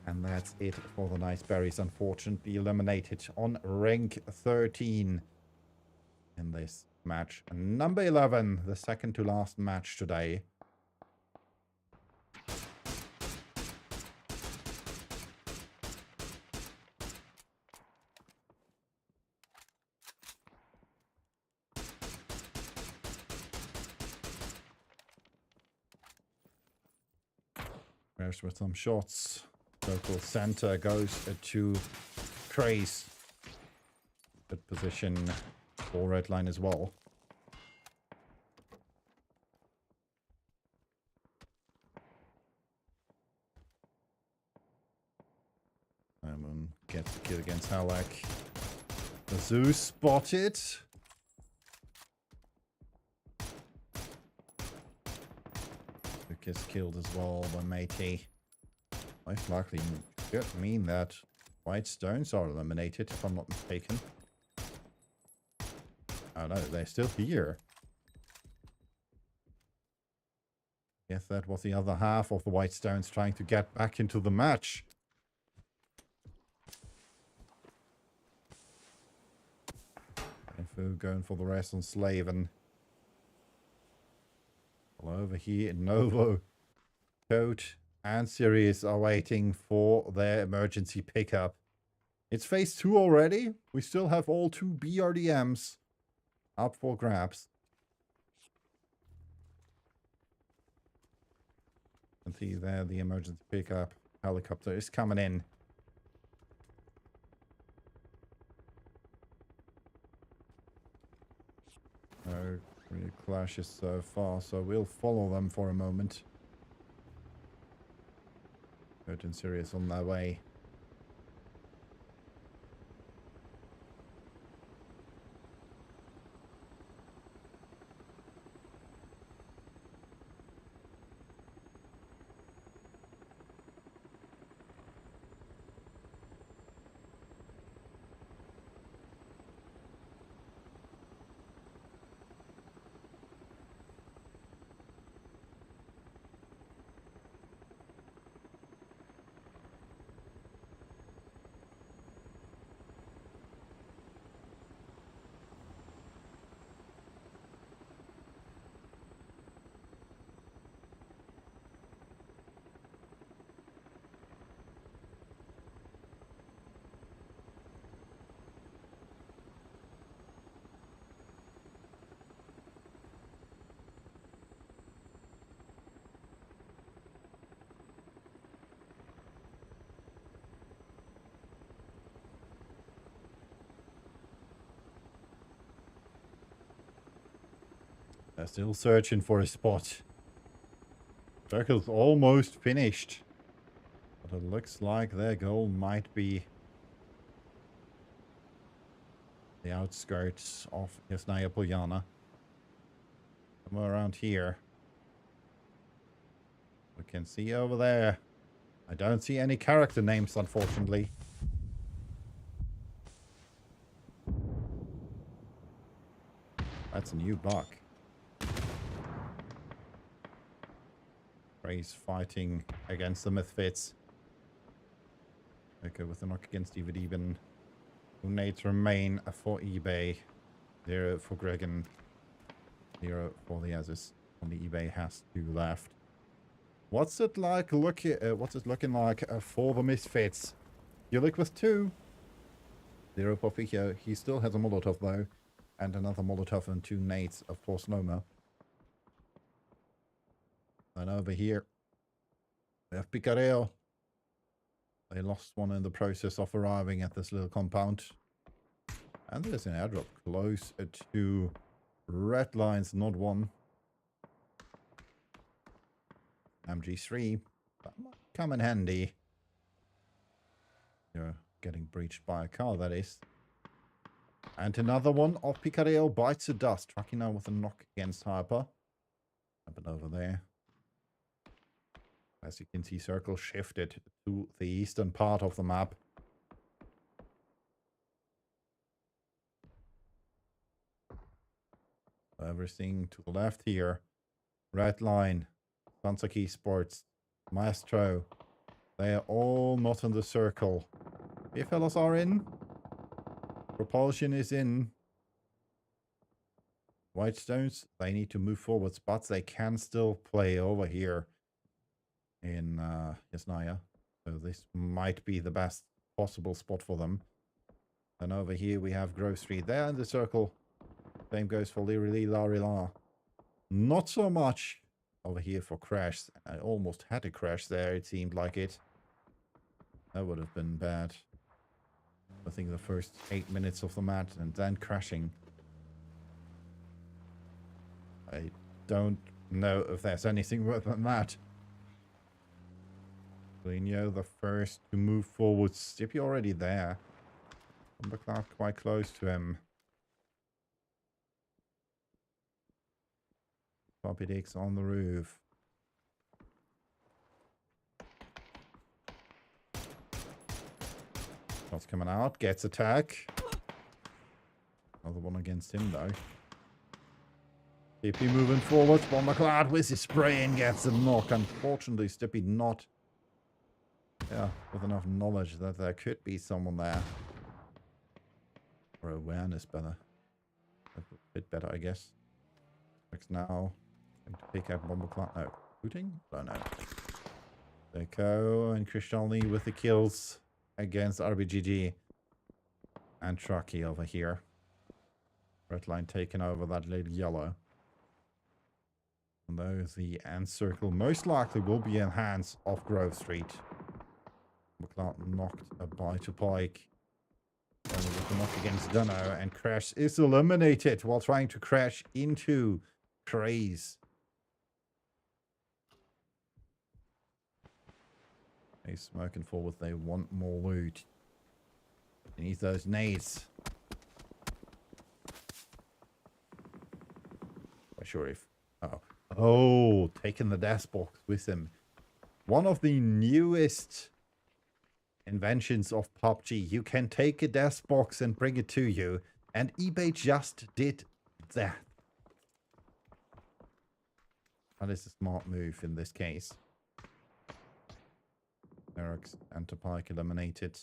And that's it for the Nice Berries, unfortunately eliminated on rank 13 in this match. Number 11, the second to last match today. There's with some shots. Local center goes to Craze. Good position for Redline as well. Simon gets the kill against Halak. The Zoo spotted. Luke is killed as well by Matey. Most likely should mean that white stones are eliminated, if I'm not mistaken. Oh no, they're still here. Guess that was the other half of the white stones trying to get back into the match. If going for the rest on Slaven. Well, over here, Novo, Code, and Sirius are waiting for their emergency pickup. It's phase 2 already. We still have all 2 BRDMs up for grabs. And see there, the emergency pickup helicopter is coming in. No real clashes so far, so we'll follow them for a moment. Code and Sirius on their way. They're still searching for a spot. Circle's almost finished. But it looks like their goal might be the outskirts of Yasnaya Polyana. Somewhere around here. We can see over there. I don't see any character names, unfortunately. That's a new bug. Ray's fighting against the Misfits. Okay, with the knock against even. Donates remain for eBay. 0 for Gregan. 0 for the others. Only eBay has 2 left. What's it like what's it looking like for the Misfits? You look with 2. 0 for Ficho. He still has a Molotov though. And another Molotov and 2 nades of Force Noma. And over here, we have Picareo. They lost one in the process of arriving at this little compound. And there's an airdrop close to red lines, not 1. MG3. That might come in handy. You're getting breached by a car, that is. And another one of Picareo bites the dust. Tracking now with a knock against Hyper. Happened over there. As you can see, Circle shifted to the eastern part of the map. Everything to the left here. Red line. Sansaki Sports. Maestro. They are all not in the circle. Here fellas are in. Propulsion is in. Whitestones, they need to move forwards, but they can still play over here in Yasnaya. So this might be the best possible spot for them. And over here we have Grove Street there in the circle. Same goes for Lirili Larila. Not so much over here for Crash. I almost had a crash there, it seemed like it. That would have been bad. I think the first 8 minutes of the match and then crashing. I don't know if there's anything worse than that. Lenio, the first to move forward. Stippy already there. Thundercloud quite close to him. Poppy Dix on the roof. Shots coming out. Gets attack. Another one against him, though. Stippy moving forward. Bomberclad with his spray and gets a knock. Unfortunately, Stippy not... Yeah, with enough knowledge that there could be someone there. Or awareness better. A bit better, I guess. Next now. Going to pick up Bomberclad. No. Shooting? I don't know. Deko and Kristalny with the kills against RBGG. And Trucky over here. Red line taking over that little yellow. And those the end circle most likely will be in hands of Grove Street. McLeod knocked a bye to Pike. And with the knock against Dunno, and Crash is eliminated while trying to crash into Craze. They smoking forward, they want more loot. They need those nades. Not sure if... Oh, taking the desk box with him. One of the newest inventions of PUBG. You can take a desk box and bring it to you. And eBay just did that. That is a smart move in this case. Eric's Antipike eliminated.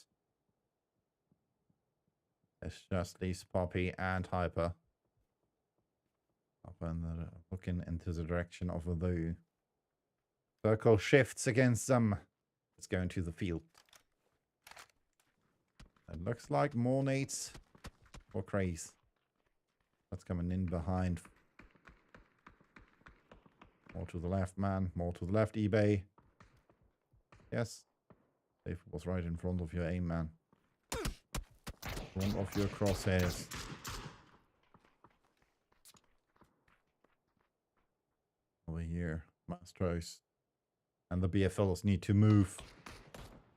It's just these Poppy and Hyper. Up and looking into the direction of the blue. Circle shifts against them. Let's go into the field. It looks like more nades for Craze. That's coming in behind. More to the left, man. More to the left, eBay. Yes. Dave was right in front of your aim, man. Front of your crosshairs. Over here, Mastros. And the BFLs need to move.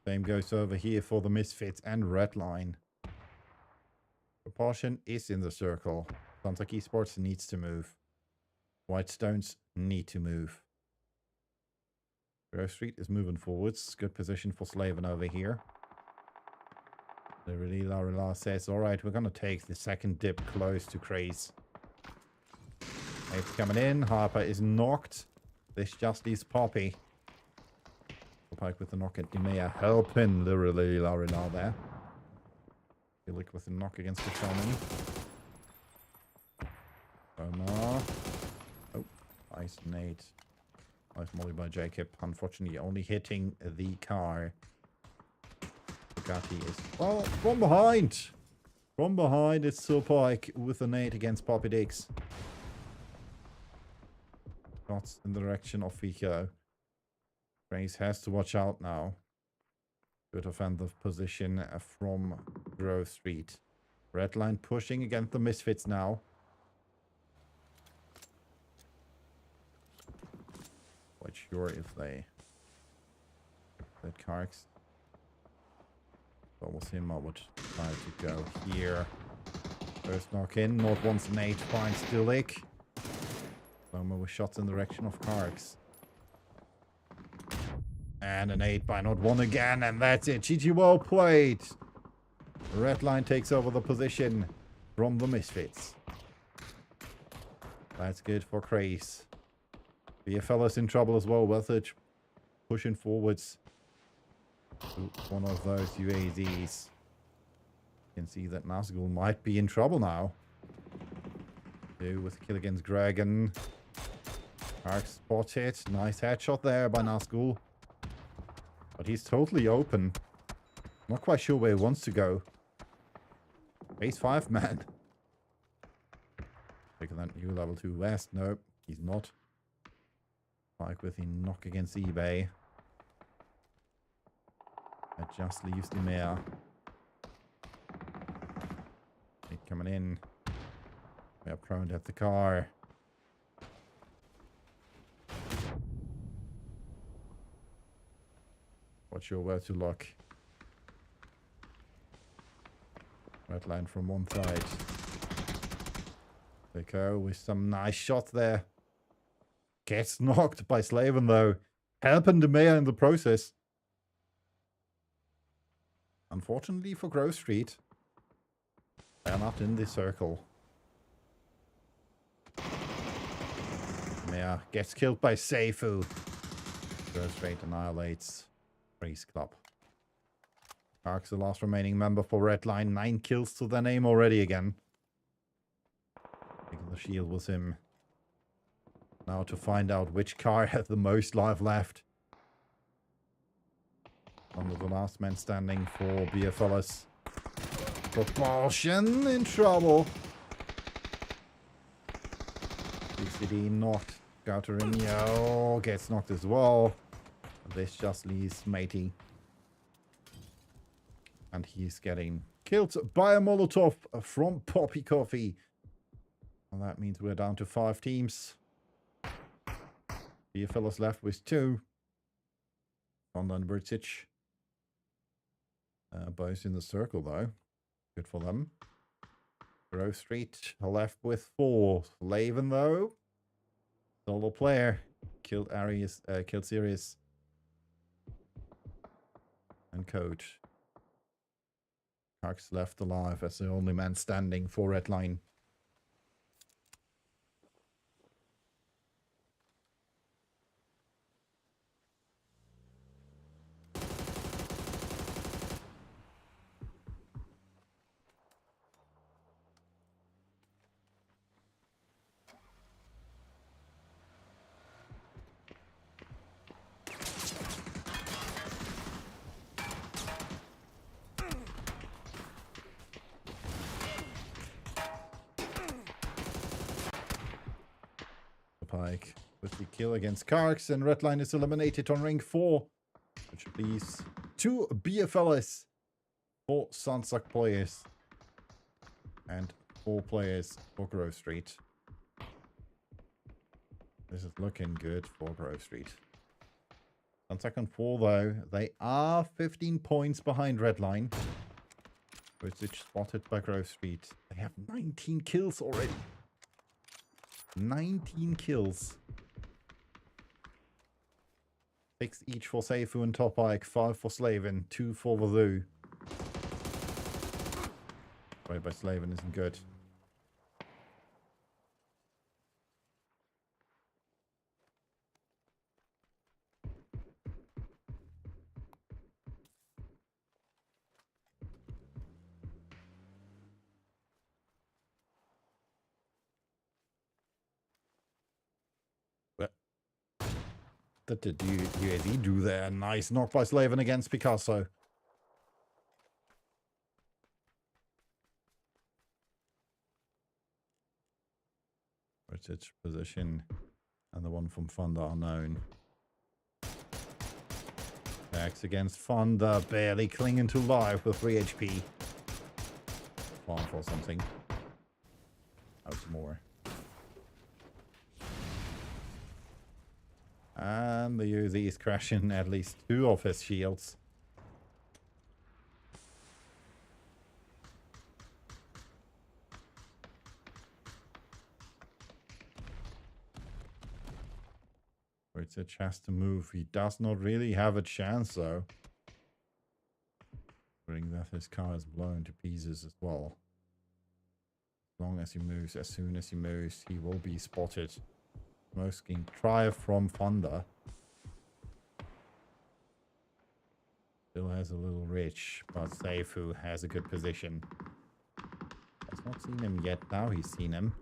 Same goes over here for the Misfits and Redline. Propulsion is in the circle. Suntech Esports needs to move. Whitestones need to move. Grove Street is moving forwards. Good position for Slaven over here. The Rila says, alright, we're going to take the second dip close to Craze. Ape's coming in. Harper is knocked. This just leaves Poppy. Pike with the knock at Dimea, helping literally Larila there. Felix with the knock against the Shaman. Omar. Oh, nice nade. Nice molly by Jacob. Unfortunately, only hitting the car. Bugatti is... Oh, from behind! From behind, it's still Pike with a nade against Poppy Dix. Shots in the direction of Fico. Grace has to watch out now. Good offensive position from Grove Street. Redline pushing against the Misfits now. Quite sure if they... That Karks. If I was him, I would try to go here. First knock in. Not once an 8 finds Stilik. Loma with shots in the direction of Karks. And an 8 by not 1 again, and that's it. GG well played. Redline takes over the position from the Misfits. That's good for Craze. BFL's in trouble as well. Weathage pushing forwards to one of those UAZs. You can see that Nazgul might be in trouble now. With a kill against Dragon. Ark spotted. Nice headshot there by Nazgul. But he's totally open. Not quite sure where he wants to go. Base 5, man. Taking that new level 2 west. Nope, he's not. Pike with the knock against eBay. That just leaves the mare. It coming in. We are prone at the car. Not sure where to look. Red line from one side. They go with some nice shots there. Gets knocked by Slaven though. Helping the mayor in the process. unfortunately for Grove Street, they're not in the circle. Yeah, gets killed by Seifu. Grove Street annihilates Freeze Club. Kark's the last remaining member for Red Line. 9 kills to their name already again. Taking the shield with him. Now to find out which car has the most life left. Under the last man standing for BFLS. Propulsion in trouble. BCD knocked. Gauterino gets knocked as well. This just leaves Matey. And he's getting killed by a Molotov from Poppy Coffee. And that means we're down to 5 teams. BFLS left with 2. Honda and British. Both in the circle though. Good for them. Grove Street left with 4. Laven though. Solo player. Killed Arius, killed Sirius. And Coach. Kark's left alive as the only man standing for Red Line. Pike with the kill against Karks, and Redline is eliminated on ring 4, which leaves 2 BFLs, 4 Sunsuck players, and 4 players for Grove Street. This is looking good for Grove Street. Sunsuck on 4 though, they are 15 points behind Redline, which is spotted by Grove Street. They have 19 kills already. 19 kills. 6 each for Seifu and Topike, 5 for Slaven, 2 for Vazoo. Play by Slaven isn't good. What did UAZ do there? Nice knock by Slaven against Picasso. British position. And the one from Fonda unknown. Attacks against Fonda, barely clinging to life with 3 HP. Farm for something. Out more. And the UZ is crashing at least 2 of his shields. Rich has to move. He does not really have a chance though. Considering that his car is blown to pieces as well. As long as he moves, as soon as he moves, he will be spotted. Smoking try from Fonda. Still has a little rich, but Seifu has a good position. Has not seen him yet. Now he's seen him.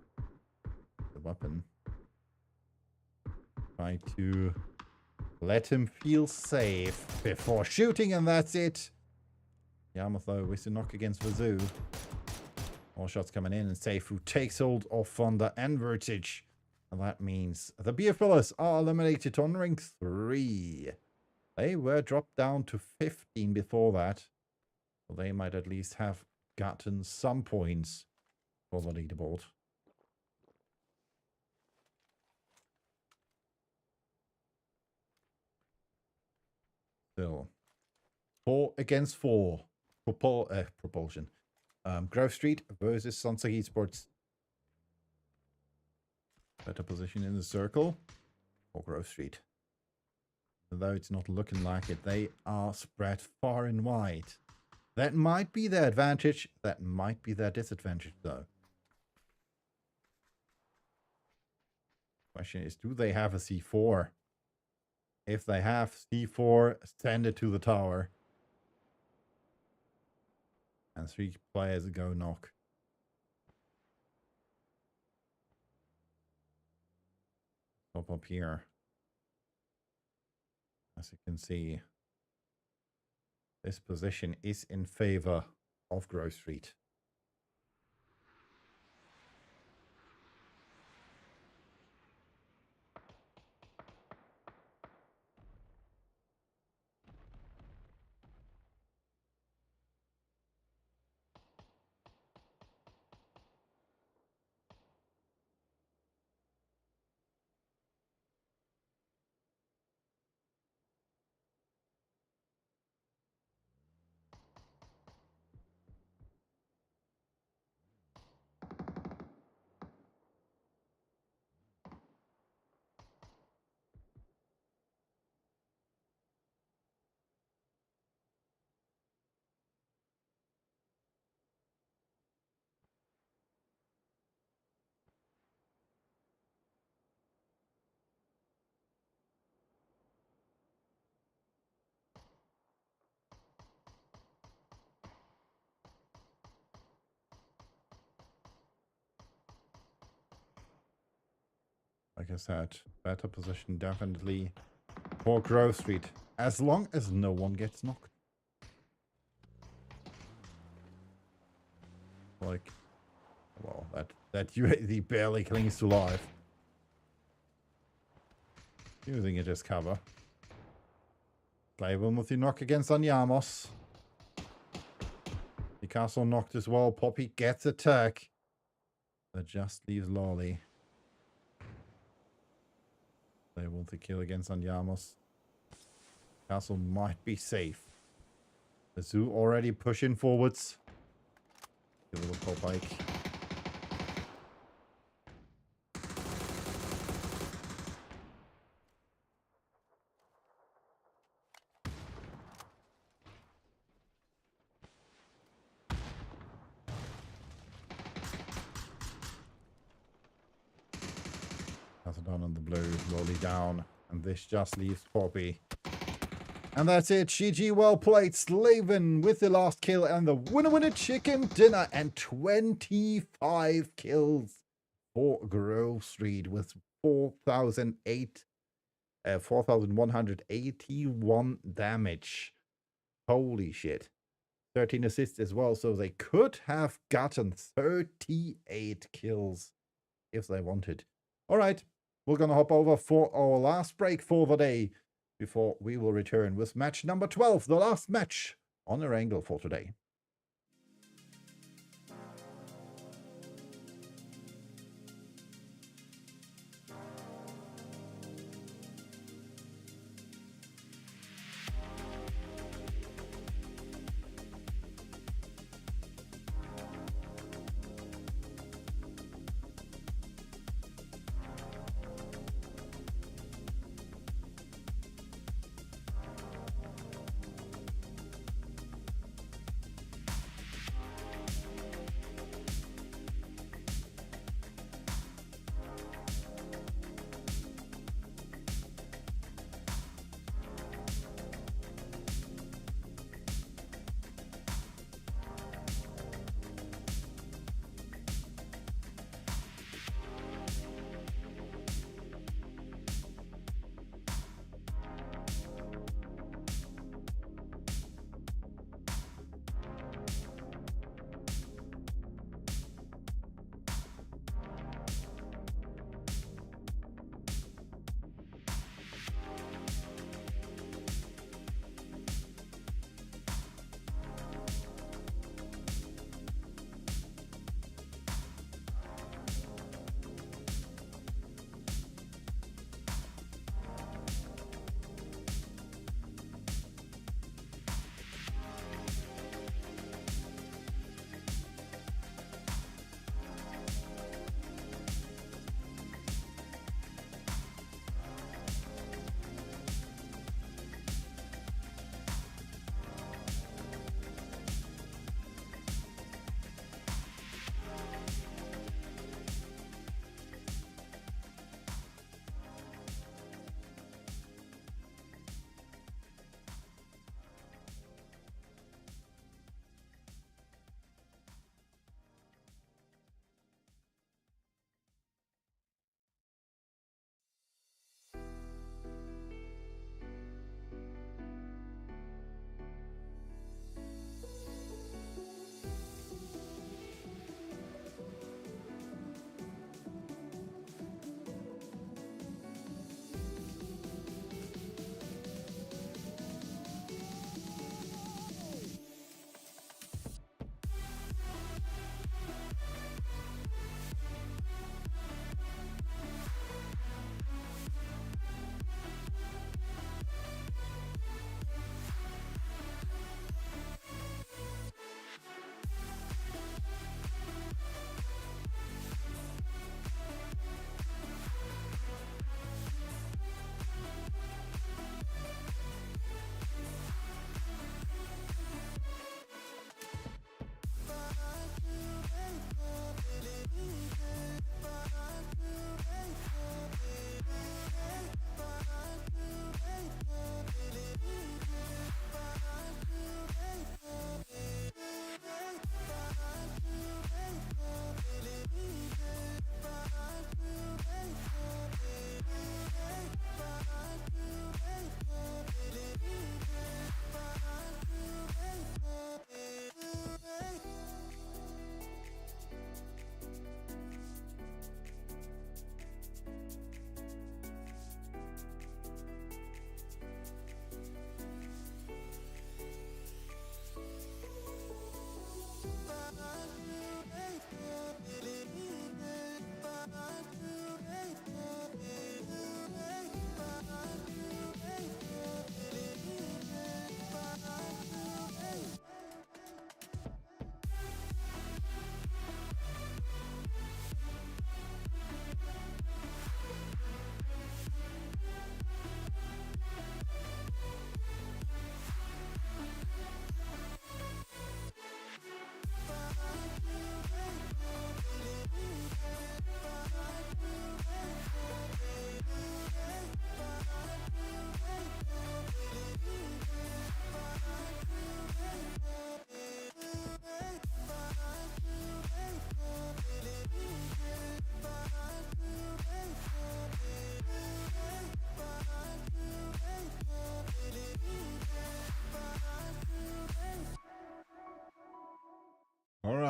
The weapon. Try to let him feel safe before shooting, and that's it. Yamato with the knock against Vazoo. All shots coming in, and Seifu takes hold of Fonda and Vertige. And that means the BFLs are eliminated on ring 3. They were dropped down to 15 before that. So they might at least have gotten some points for the leaderboard. Still. 4 against 4. Propulsion. Grove Street versus Sunset Esports. Better position in the circle for Grove Street. Although it's not looking like it, they are spread far and wide. That might be their advantage. That might be their disadvantage, though. Question is, do they have a C4? If they have C4, send it to the tower. And 3 players go knock. Up here. As you can see, this position is in favor of Grove Street. Like I said, better position definitely for Grove Street. As long as no one gets knocked. Like, well, that UAV barely clings to life. Using it as cover. Claiborne with the knock against Anyamos. The castle knocked as well. Poppy gets attack. That just leaves Lolly. They want to kill against Anyamos. Castle might be safe. The zoo already pushing forwards. A little pop bike. Castle down on the blue, Lolly down, and this just leaves Poppy. And that's it. GG, well played. Slaven with the last kill and the winner chicken dinner and 25 kills for Grove Street with 4,181 damage. Holy shit. 13 assists as well, so they could have gotten 38 kills if they wanted. All right, we're going to hop over for our last break for the day before we will return with match number 12, the last match on Erangel for today.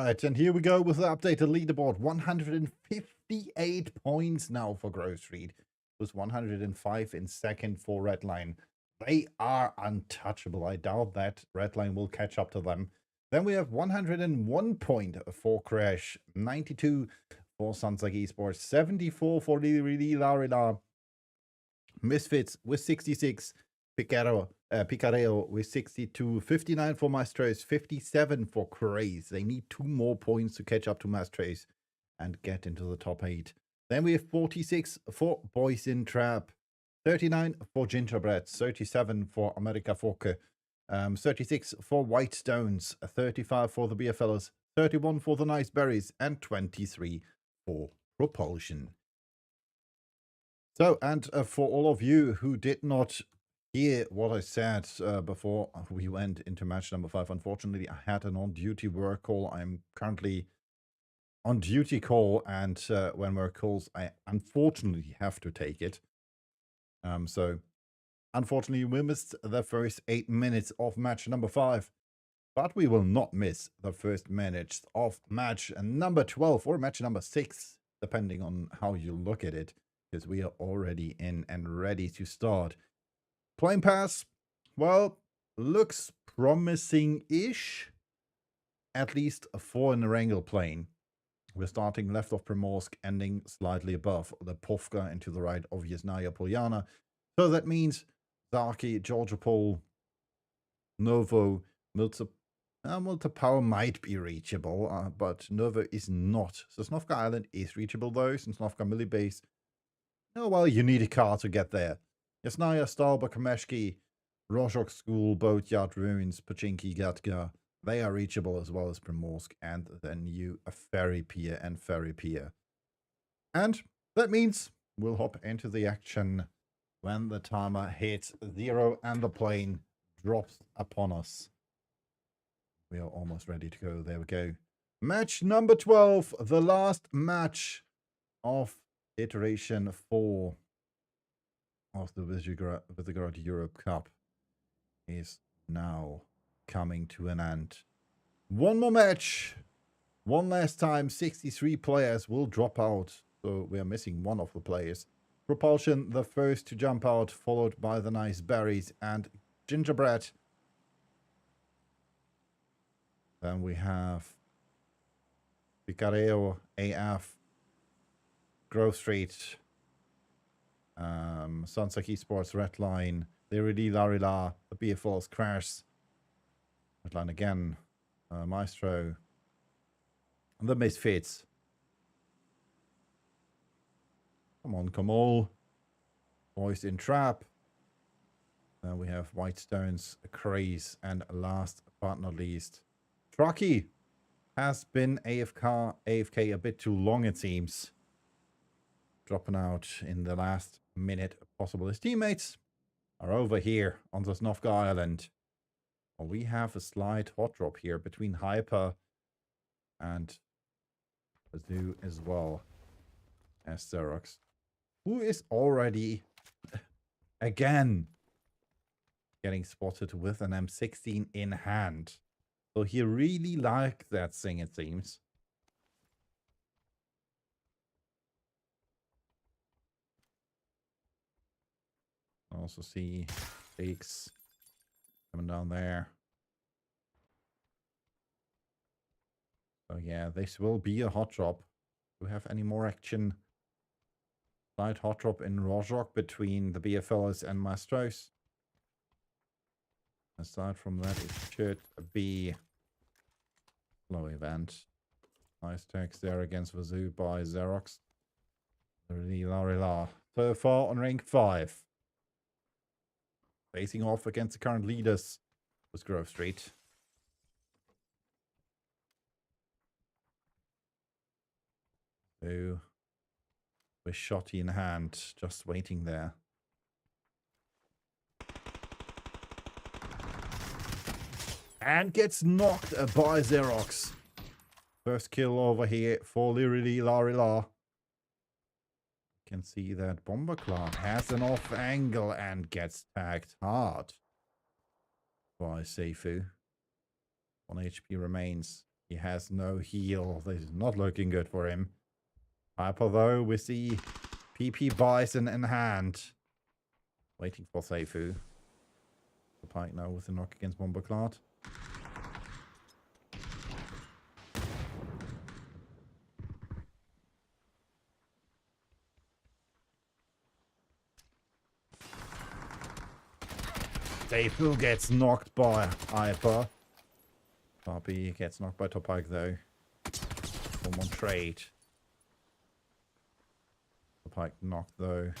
right, and here we go with the updated leaderboard. 158 points now for Grove Street. It was 105 in second for Redline. They are untouchable. I doubt that Redline will catch up to them. Then we have 101 point for Crash, 92 for Sunsuck Esports, 74 for Larila, Misfits with 66, Picareo with 62, 59 for Mastres, 57 for Craze. They need 2 more points to catch up to Mastres and get into the top 8. Then we have 46 for Boys in Trap, 39 for Gingerbread, 37 for America Foke, 36 for White Stones, 35 for the Beer Fellas, 31 for the Nice Berries, and 23 for Propulsion. So, and for all of you who did not hear what I said before we went into match number 5, unfortunately, I had an on-duty work call. I'm currently on duty call, and when work calls, I unfortunately have to take it. So, unfortunately, we missed the first 8 minutes of match number 5. But we will not miss the first minutes of match number 12 or match number 6, depending on how you look at it. Because we are already in and ready to start. Plane pass, well, looks promising-ish. At least for an Erangel plane. We're starting left of Primorsk, ending slightly above the Povka and to the right of Yasnaya Polyana. So that means Zaki, Georgiopol, Novo, Power might be reachable, but Novo is not. Sosnovka Island is reachable though, Sosnovka Milli Base. Oh, well, you need a car to get there. Yasnaya, Stalba, Kameshki, Rozhok School, Boatyard Ruins, Pachinki, Gatka. They are reachable as well as Primorsk and the new Ferry Pier and Ferry Pier. And that means we'll hop into the action when the timer hits 0 and the plane drops upon us. We are almost ready to go. There we go. Match number 12, the last match of iteration 4 of the Visegrad Europe Cup is now coming to an end. One more match, one last time. 63 players will drop out, so we are missing one of the players. Propulsion, the first to jump out, followed by the Nice Berries and Gingerbread. Then we have Picareo, AF, Grove Street, Sunsuck Esports, Redline, Liridi, Larila, the BFLs, Crash, Redline again, Maestro, and the Misfits. Come on, come all. Boys in Trap. Then we have White Stones, Craze, and last but not least, Trucky has been AFK a bit too long, it seems. Dropping out in the last minute possible. His teammates are over here on the Sosnovka Island. Well, we have a slight hot drop here between Hyper and Zoo as well as Xerox, who is already again getting spotted with an M16 in hand. So he really liked that thing, it seems. Also see X coming down there. So yeah, this will be a hot drop. Do we have any more action? Slight hot drop in Rozhok between the BFLs and Maestros. Aside from that, it should be slow event. Nice text there against Vazoo by Xerox. So far on rank 5. Facing off against the current leaders was Grove Street. So, with shotty in hand, just waiting there. And gets knocked by Xerox. First kill over here for Lirili Larila. Can see that Bomberclaw has an off angle and gets tagged hard by Seifu. 1 HP remains. He has no heal. This is not looking good for him. Hyper, though, with the PP Bison in hand. Waiting for Seifu. The Pike now with the knock against Bomberclad. Seifu gets knocked by Hyper. Barbie gets knocked by Topike, though. One more trade. Topike knocked, though,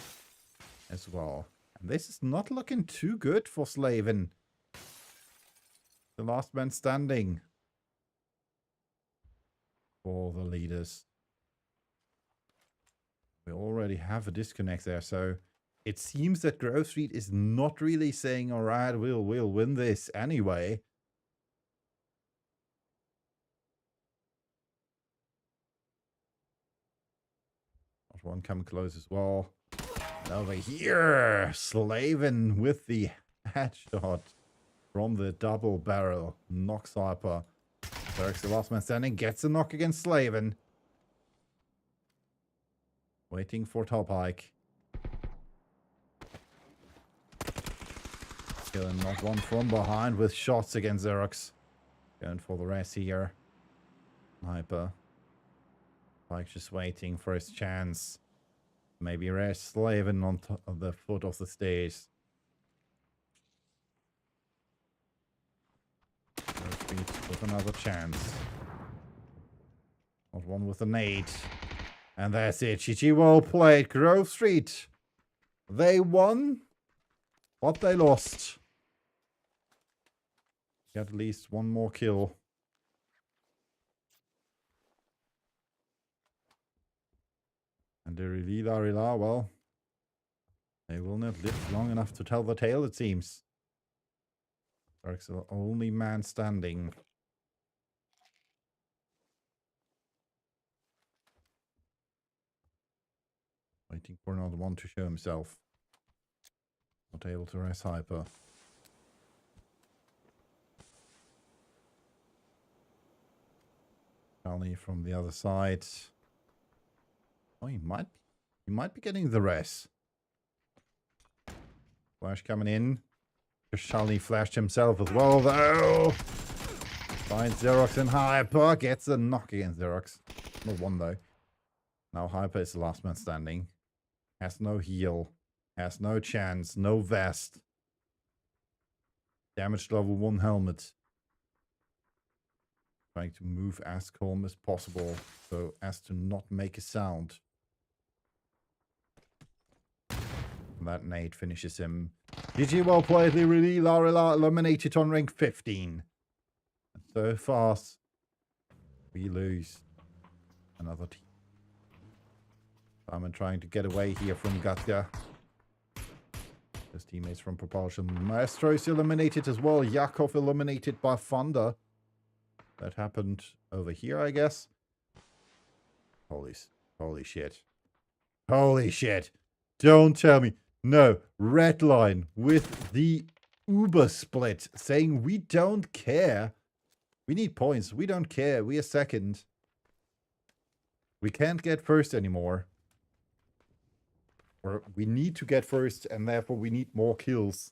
as well. And this is not looking too good for Slaven. The last man standing for the leaders. We already have a disconnect there, so it seems that Grove Street is not really saying, all right, we'll win this anyway. Not one coming close as well. And over here, Slaven with the headshot from the double barrel. Knocks Hyper. Derek's the last man standing. Gets a knock against Slaven. Waiting for Topike. Killing not one from behind with shots against Xerox. Going for the rest here. Hyper. Pike just waiting for his chance. Maybe rest Slaven on the foot of the stairs. With another chance. Not one with a nade. And that's it. GG, well played. Grove Street. They won, but they lost. Got at least one more kill. And the Rila, well, they will not live long enough to tell the tale, it seems. Derek's the only man standing. Waiting for another one to show himself. Not able to rest Hyper. Charlie from the other side. Oh, he might be getting the rest. Flash coming in. Charlie flashed himself as well, though. Finds Xerox and Hyper. Gets a knock against Xerox. Not one, though. Now Hyper is the last man standing. Has no heal. Has no chance. No vest. Damaged level 1 helmet. Trying to move as calm as possible so as to not make a sound. And that nade finishes him. GG, well played. Really, Larila eliminated on rank 15. And so fast, we lose another team. Simon trying to get away here from Gatka. His teammates from Propulsion. Maestro's eliminated as well. Yakov eliminated by Thunder. That happened over here, I guess. Holy shit. Holy shit. Don't tell me. No. Redline with the Uber split saying we don't care. We need points. We don't care. We are second. We can't get first anymore. Or we need to get first and therefore we need more kills.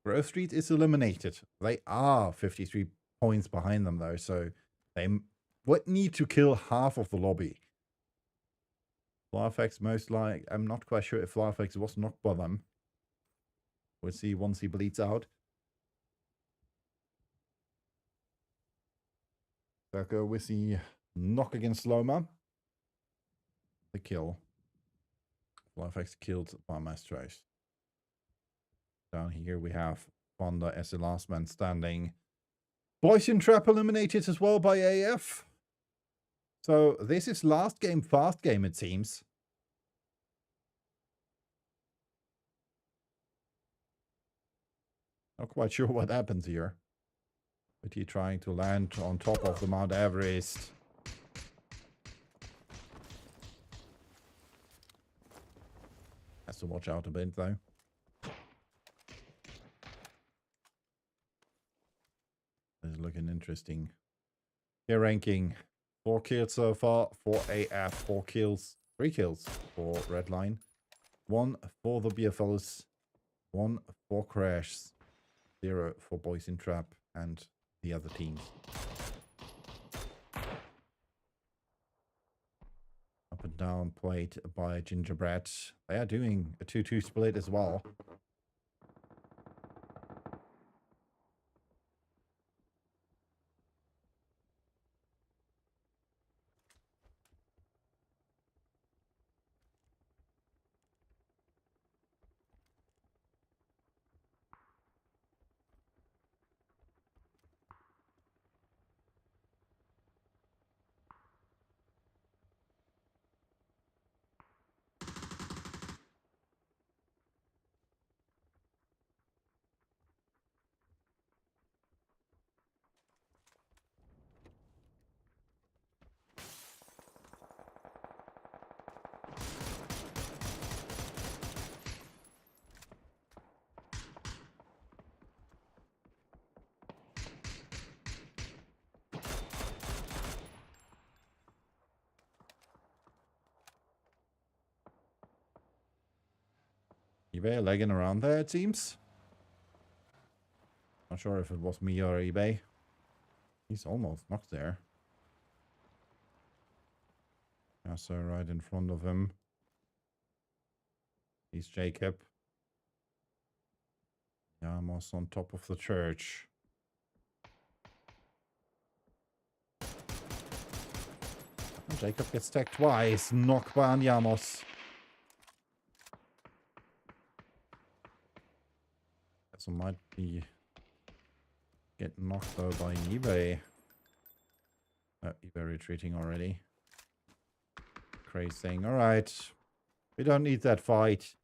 Grove Street is eliminated. They are 53 points behind them, though, so they would need to kill half of the lobby. Flarfex most like... I'm not quite sure if Flarfex was knocked by them. We'll see once he bleeds out. Go with the knock against Loma. The kill. Flarfex killed by Maestros. Down here we have Fonda as the last man standing. Poison Trap eliminated as well by AF. So this is last game, fast game, it seems. Not quite sure what happens here. But he trying to land on top of the Mount Everest. Has to watch out a bit, though. is looking interesting. Here ranking. 4 kills so far for AF. 4 kills. 3 kills for Redline. 1 for the BFLs. 1 for Crash. 0 for Boys in Trap and the other teams. Up and down played by Gingerbread. They are doing a 2-2 split as well. eBay lagging around there, it seems. Not sure if it was me or eBay. He's almost knocked there. Yeah, so right in front of him. He's Jacob. Yamos on top of the church. And Jacob gets tagged twice. Knocked by Yamos. So might be get knocked though by eBay. eBay retreating already. Crazy saying, alright, we don't need that fight.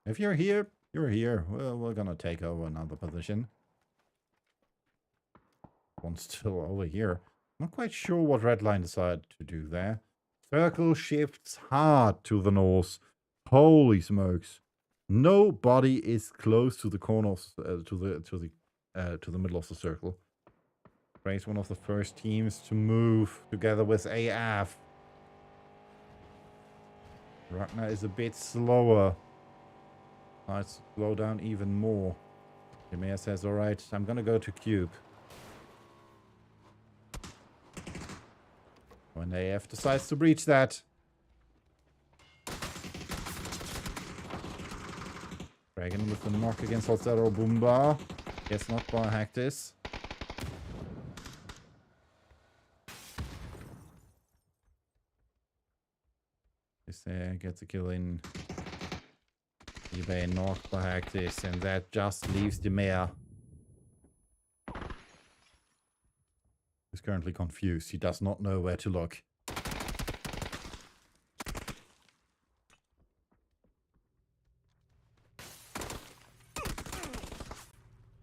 If you're here, you're here. Well, we're gonna take over another position. One's still over here. Not quite sure what Redline decided to do there. Circle shifts hard to the north. Holy smokes. Nobody is close to the corners, to the middle of the circle. Race one of the first teams to move together with AF. Ragnar is a bit slower. Let's slow down even more. Demir says, alright, I'm gonna go to Cube. When AF decides to breach that. Dragon with the knock against Holzero Boomba. Gets knocked by Hactis. This gets a kill in. eBay knocked by Hactis, and that just leaves the mayor. He's currently confused. He does not know where to look.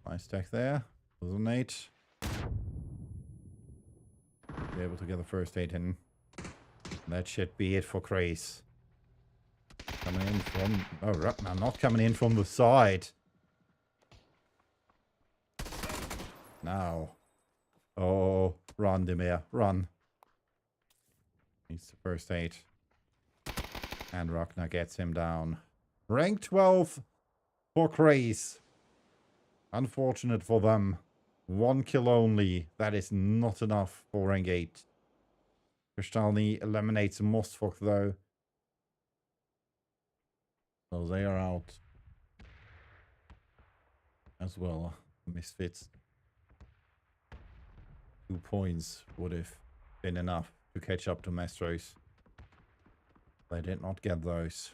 Nice stack there. There's a nate. Be able to get the first aid in. That should be it for Craze. Coming in from... Oh, Ragnar not coming in from the side. Now. Oh, run, Demir. Run. Needs the first aid. And Ragnar gets him down. Rank 12 for Craze. Unfortunate for them. 1 kill only. That is not enough for rank 8. Kristalny eliminates Mostfok though. So they are out as well. Misfits. 2 points would have been enough to catch up to Mastros. They did not get those.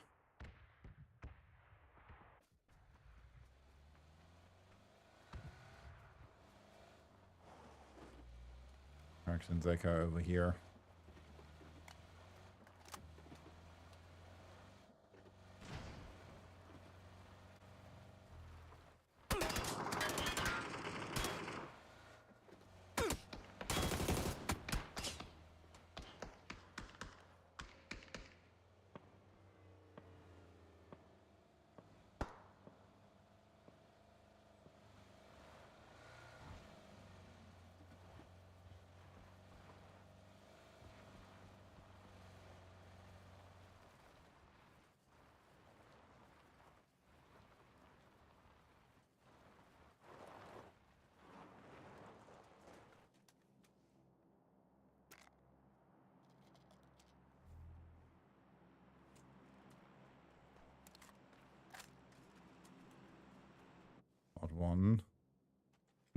Marks and Zeka over here.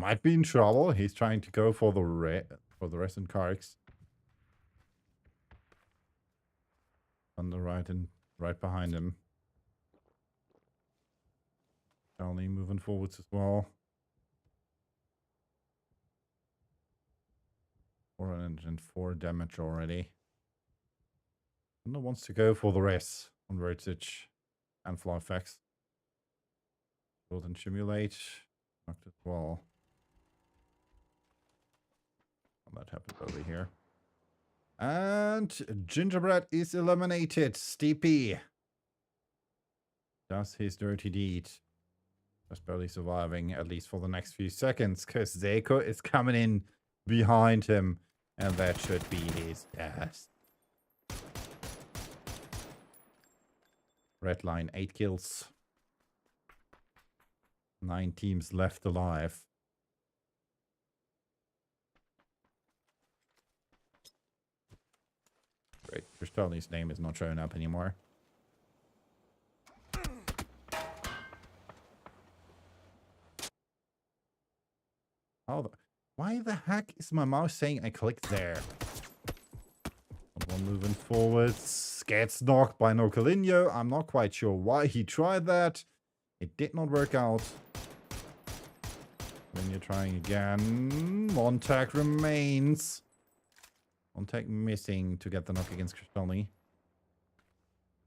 might be in trouble. He's trying to go for the rest in Karks. On the right and right behind him. Charlie moving forwards as well. 404 damage already. Thunder wants to go for the rest on Vertage and Fly Effects. Build and simulate. Knocked as well. Well, that happened over here. And Gingerbread is eliminated. Steepy does his dirty deed. Just barely surviving, at least for the next few seconds, because Zeko is coming in behind him. And that should be his death. Red line, 8 kills. 9 teams left alive. Great. Kristali's name is not showing up anymore. Why the heck is my mouse saying I clicked there? One moving forwards. Gets knocked by Nocalinho. I'm not quite sure why he tried that. It did not work out. Then you're trying again. One tag remains. One tag missing to get the knock against Kristali.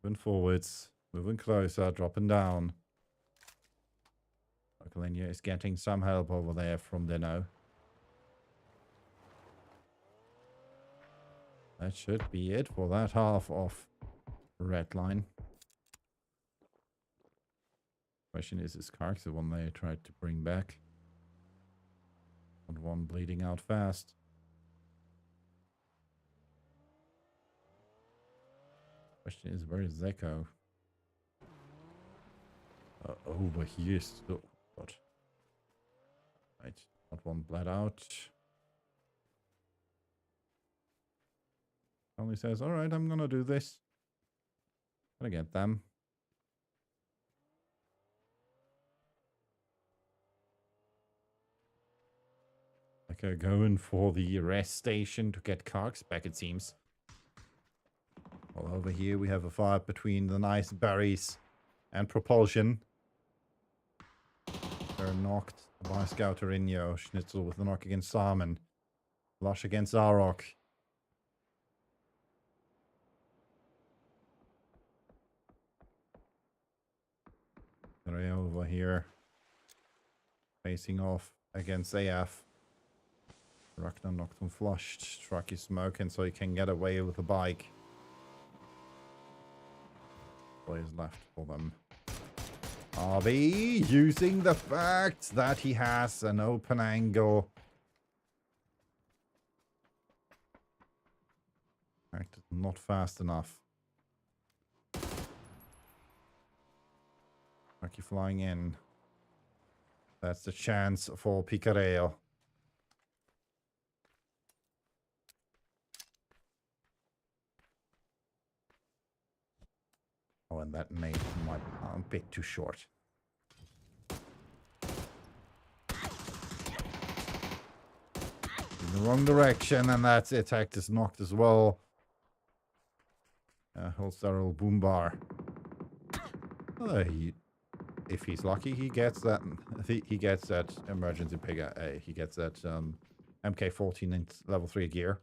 Moving forwards. Moving closer. Dropping down. Nocalinho is getting some help over there from Deno. That should be it for that half of red line. Question is Karks the one they tried to bring back? And one bleeding out fast. Question is, where is Zeko? Over here still. What? Right, not one bled out. Only says, all right, I'm gonna do this. Gonna get them. Okay, going for the rest station to get Karks back, it seems. Well, over here we have a fight between the nice berries and Propulsion. They're knocked by Scouterino. Schnitzel with the knock against Salmon. Lush against Zarok. They're over here. Facing off against AF. Ragnar knocked him flushed. Truck is smoking so he can get away with the bike. What is left for them? RV using the fact that he has an open angle. Fact, not fast enough. Rocky flying in. That's the chance for Picareo. Oh, and that made my a bit too short. In the wrong direction, and that's it. Attack is knocked as well. Holsteral boom bar. If he's lucky, he gets that. He gets that emergency pigger. He gets that MK14 in level 3 gear.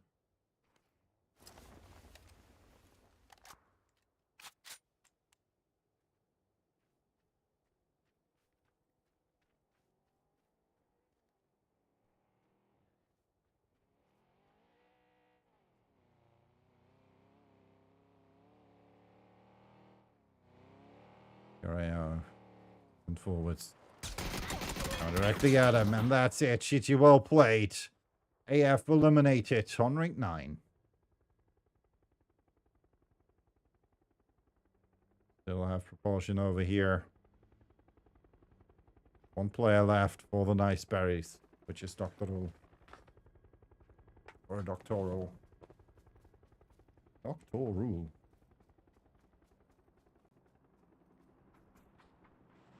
Here I am. And forwards. Now directly at him, and that's it. Shitty well played. AF eliminated on rank 9. Still have Propulsion over here. One player left for the nice berries, which is Doctoral. Or Doctoral. Doctoral.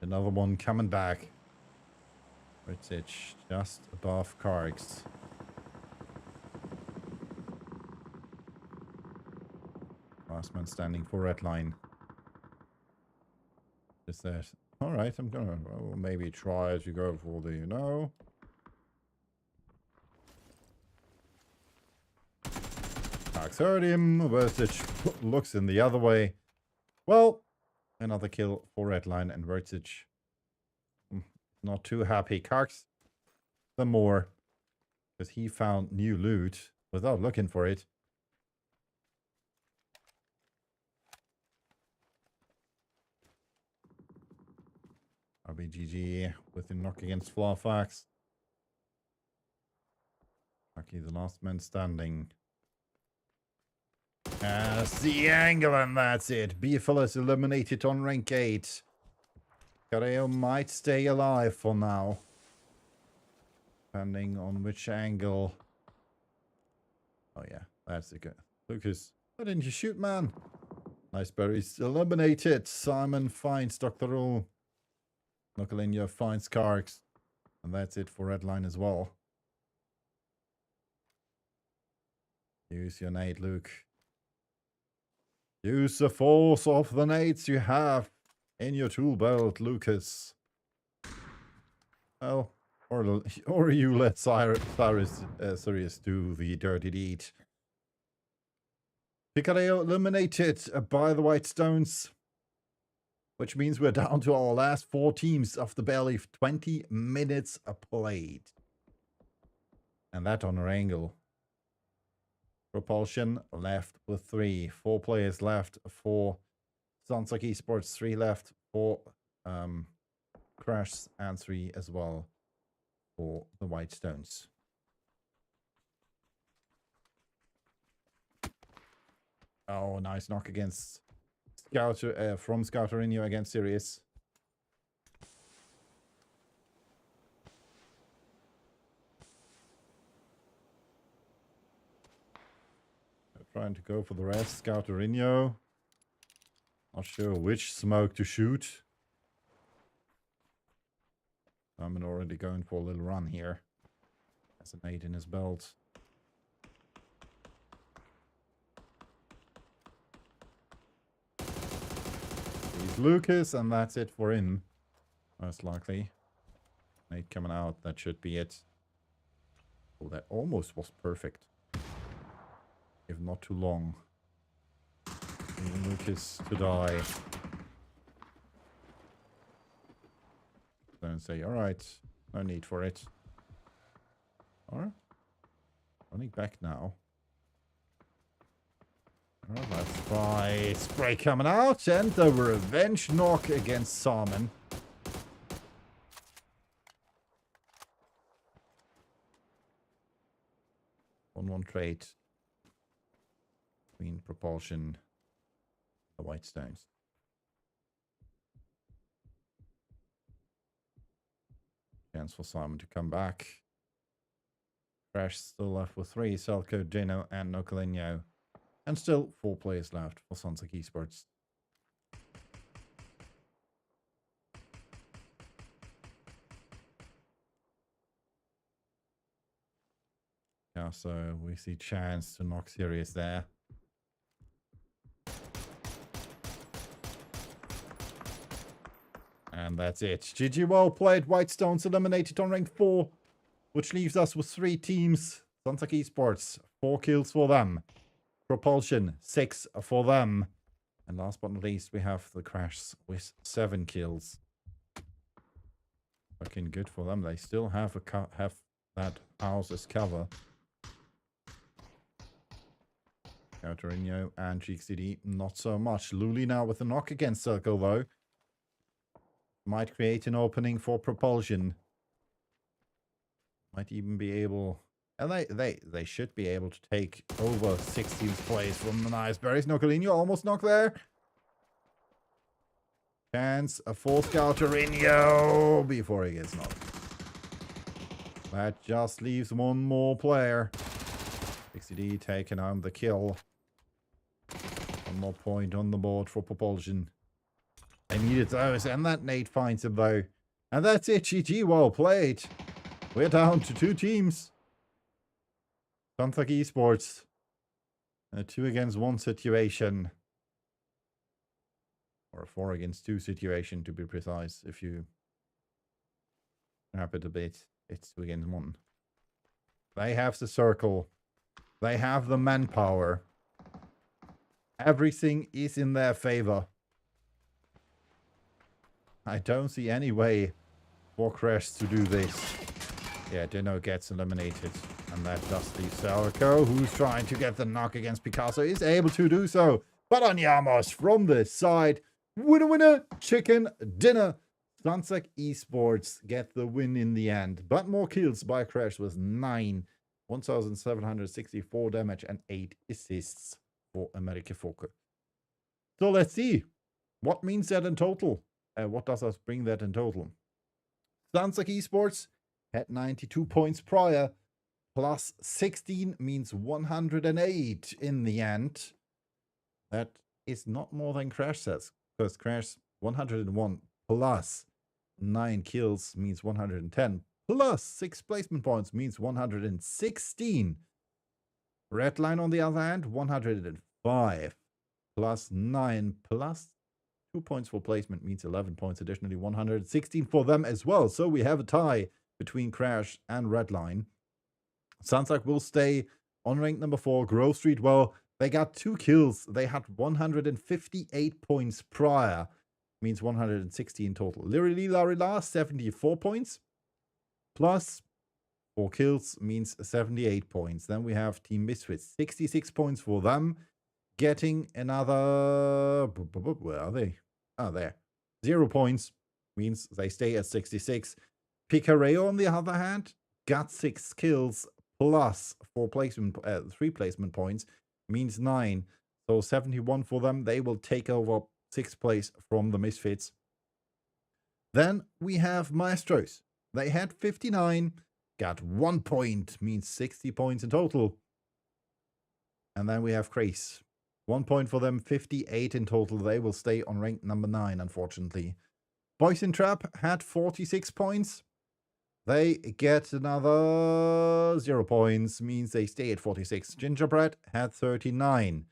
Another one coming back. British just above Kargs. Last man standing for red line. Is that alright? I'm gonna maybe try to go for the Kargs heard him. Vertage looks in the other way. Well, another kill for red line and Vertage. Not too happy. Kargs the more. Because he found new loot without looking for it. RBGG with the knock against Flarfax. Lucky the last man standing. Has the angle and that's it. Beefel is eliminated on rank 8. Careo might stay alive for now. Depending on which angle. Oh yeah, that's a good. Lucas, why didn't you shoot, man? Nice berries eliminated. Simon finds Dr. Rule. Nokalinja finds Kargs. And that's it for red line as well. Use your nade, Luke. Use the force of the nades you have in your tool belt, Lucas. Well, or you let Sirius do the dirty deed. Picareo eliminated by the White Stones. Which means we're down to our last 4 teams of the barely 20 minutes played. And that on our angle. Propulsion left with 3. 4 players left for Sunsock Esports. 3 left for Crash and 3 as well for the White Stones. Oh, nice knock against Scouter from Scouterinho against Sirius. Trying to go for the rest. Scouterinho. Not sure which smoke to shoot. I'm already going for a little run here. Has an 8 in his belt. He's Lucas, and that's it for him. Most likely. 8 coming out. That should be it. Oh, that almost was perfect. If not too long. Even Lucas to die. Don't say, alright, no need for it. Alright. Running back now. Alright, let's try spray coming out and the revenge knock against Salmon. 1-1 trade. Between Propulsion, the White Stones. Chance for Simon to come back. Crash still left with 3. Selko, Dino, and Nokalinho. And still 4 players left for Sunsock Esports. Yeah, so we see chance to knock Sirius there. And that's it. GG, well played. White Stones eliminated on rank 4. Which leaves us with 3 teams. Sunsock Esports, 4 kills for them. Propulsion, 6 for them. And last but not least, we have the Crash with 7 kills. Looking good for them. They still have that house as cover. Counterinho and GXCD, not so much. Luli now with a knock against Circle, though. Might create an opening for Propulsion. Might even be able... And they should be able to take over 16th place from the nice berries. Nokalinho almost knocked there. Chance for Scouterinho before he gets knocked. That just leaves 1 more player. XCD taking home the kill. 1 more point on the board for Propulsion. They needed those, and that nade finds him though. And that's it, GG, well played. We're down to 2 teams. Sunfuck Esports. A 2 against 1 situation. Or a 4 against 2 situation, to be precise. If you wrap it a bit, it's 2 against 1. They have the circle. They have the manpower. Everything is in their favor. I don't see any way for Crash to do this. Yeah, Dino gets eliminated. And that does leave Selko, who's trying to get the knock against Picasso, is able to do so. But Anyamos from the side. Winner, winner, chicken dinner. Sunfuck Esports get the win in the end. But more kills by Crash with 9. 1,764 damage and 8 assists for America Fokker. So let's see. What means that in total? What does us bring that in total? Sunfuck Esports had 92 points prior. Plus 16 means 108 in the end. That is not more than Crash says. Because Crash 101 plus 9 kills means 110. Plus 6 placement points means 116. Redline on the other hand, 105. Plus 9 plus 2 points for placement means 11 points. Additionally, 116 for them as well. So we have a tie between Crash and Redline. Sunfuck will stay on rank number 4. Grove Street, well, they got 2 kills. They had 158 points prior. Means 160 in total. Literally, Larila, 74 points. Plus 4 kills means 78 points. Then we have Team Misfits, 66 points for them. Getting another... Where are they? Oh, there. 0 points means they stay at 66. Picareo, on the other hand, got 6 kills plus 3 placement points means 9. So 71 for them. They will take over 6th place from the Misfits. Then we have Maestros. They had 59, got 1 point, means 60 points in total. And then we have Craze. 1 point for them, 58 in total. They will stay on rank number 9, unfortunately. Boys in Trap had 46 points. They get another 0 points, means they stay at 46. Gingerbread had 39.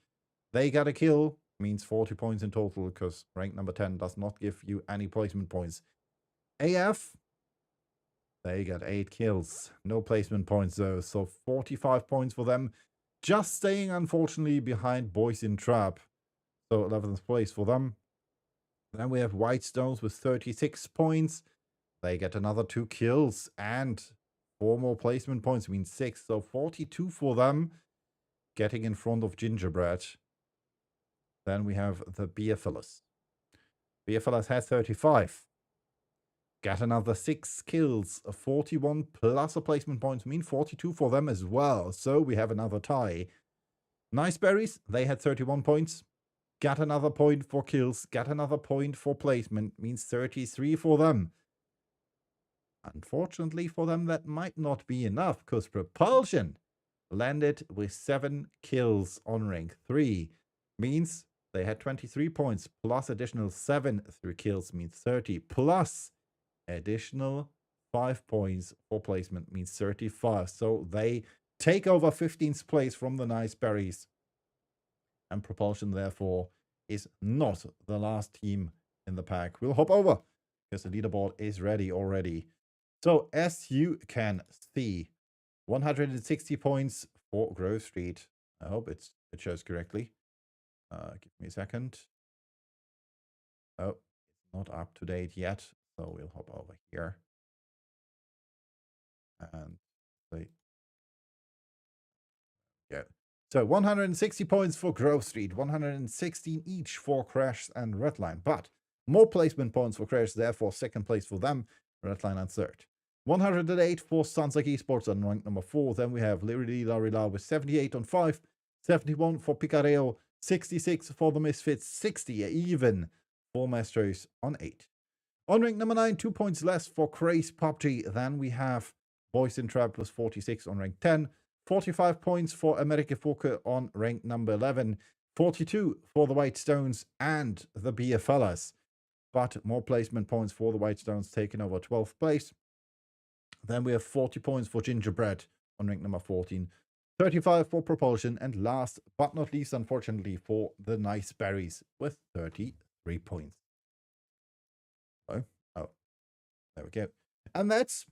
They got a kill, means 40 points in total, because rank number 10 does not give you any placement points. AF, they got 8 kills. No placement points though, so 45 points for them. Just staying, unfortunately, behind Boys in Trap. So 11th place for them. Then we have White Stones with 36 points. They get another 2 kills and 4 more placement points, means 6. So 42 for them, getting in front of Gingerbread. Then we have the Beer Fellas. Beer Fellas has 35. Got another 6 kills, 41 plus a placement points, mean 42 for them as well. So we have another tie. Nice Berries, they had 31 points. Got another point for kills, got another point for placement, means 33 for them. Unfortunately for them, that might not be enough, because Propulsion landed with 7 kills on rank 3. Means they had 23 points, plus additional 7 through kills, means 30, plus additional 5 points for placement, means 35. So they take over 15th place from the Nice Berries. And Propulsion, therefore, is not the last team in the pack. We'll hop over, because the leaderboard is ready already. So, as you can see, 160 points for Grove Street. I hope it shows correctly. Give me a second. Oh, it's not up to date yet. So we'll hop over here. And say, yeah. So 160 points for Grove Street, 116 each for Crash and Redline. But more placement points for Crash, therefore 2nd place for them, Redline and 3rd. 108 for Sunfuck Esports on rank number 4. Then we have Lirili Larila with 78 on 5, 71 for Picareo, 66 for the Misfits, 60 even for Maestros on 8. On rank number 9, 2 points less for Craze PUBG. Then we have Boys in Trap with 46 on rank 10, 45 points for America Fokker on rank number 11, 42 for the White Stones and the Beer Fellas. but more placement points for the Whitestones, taking over 12th place. Then we have 40 points for Gingerbread on rank number 14. 35 for Propulsion, and last but not least, unfortunately, for the Nice Berries with 33 points. Oh, there we go. And that's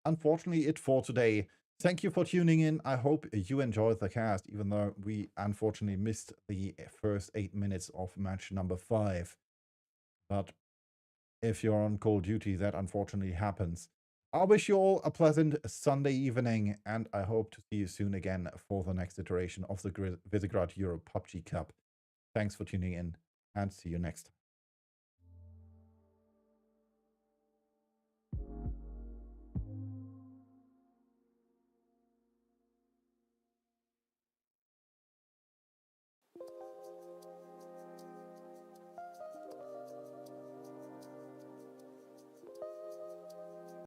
unfortunately it for today. Thank you for tuning in. I hope you enjoyed the cast, even though we unfortunately missed the first 8 minutes of match number 5. But if you're on Call of Duty, that unfortunately happens. I wish you all a pleasant Sunday evening, and I hope to see you soon again for the next iteration of the Visegrad Europe PUBG Cup. Thanks for tuning in, and see you next time.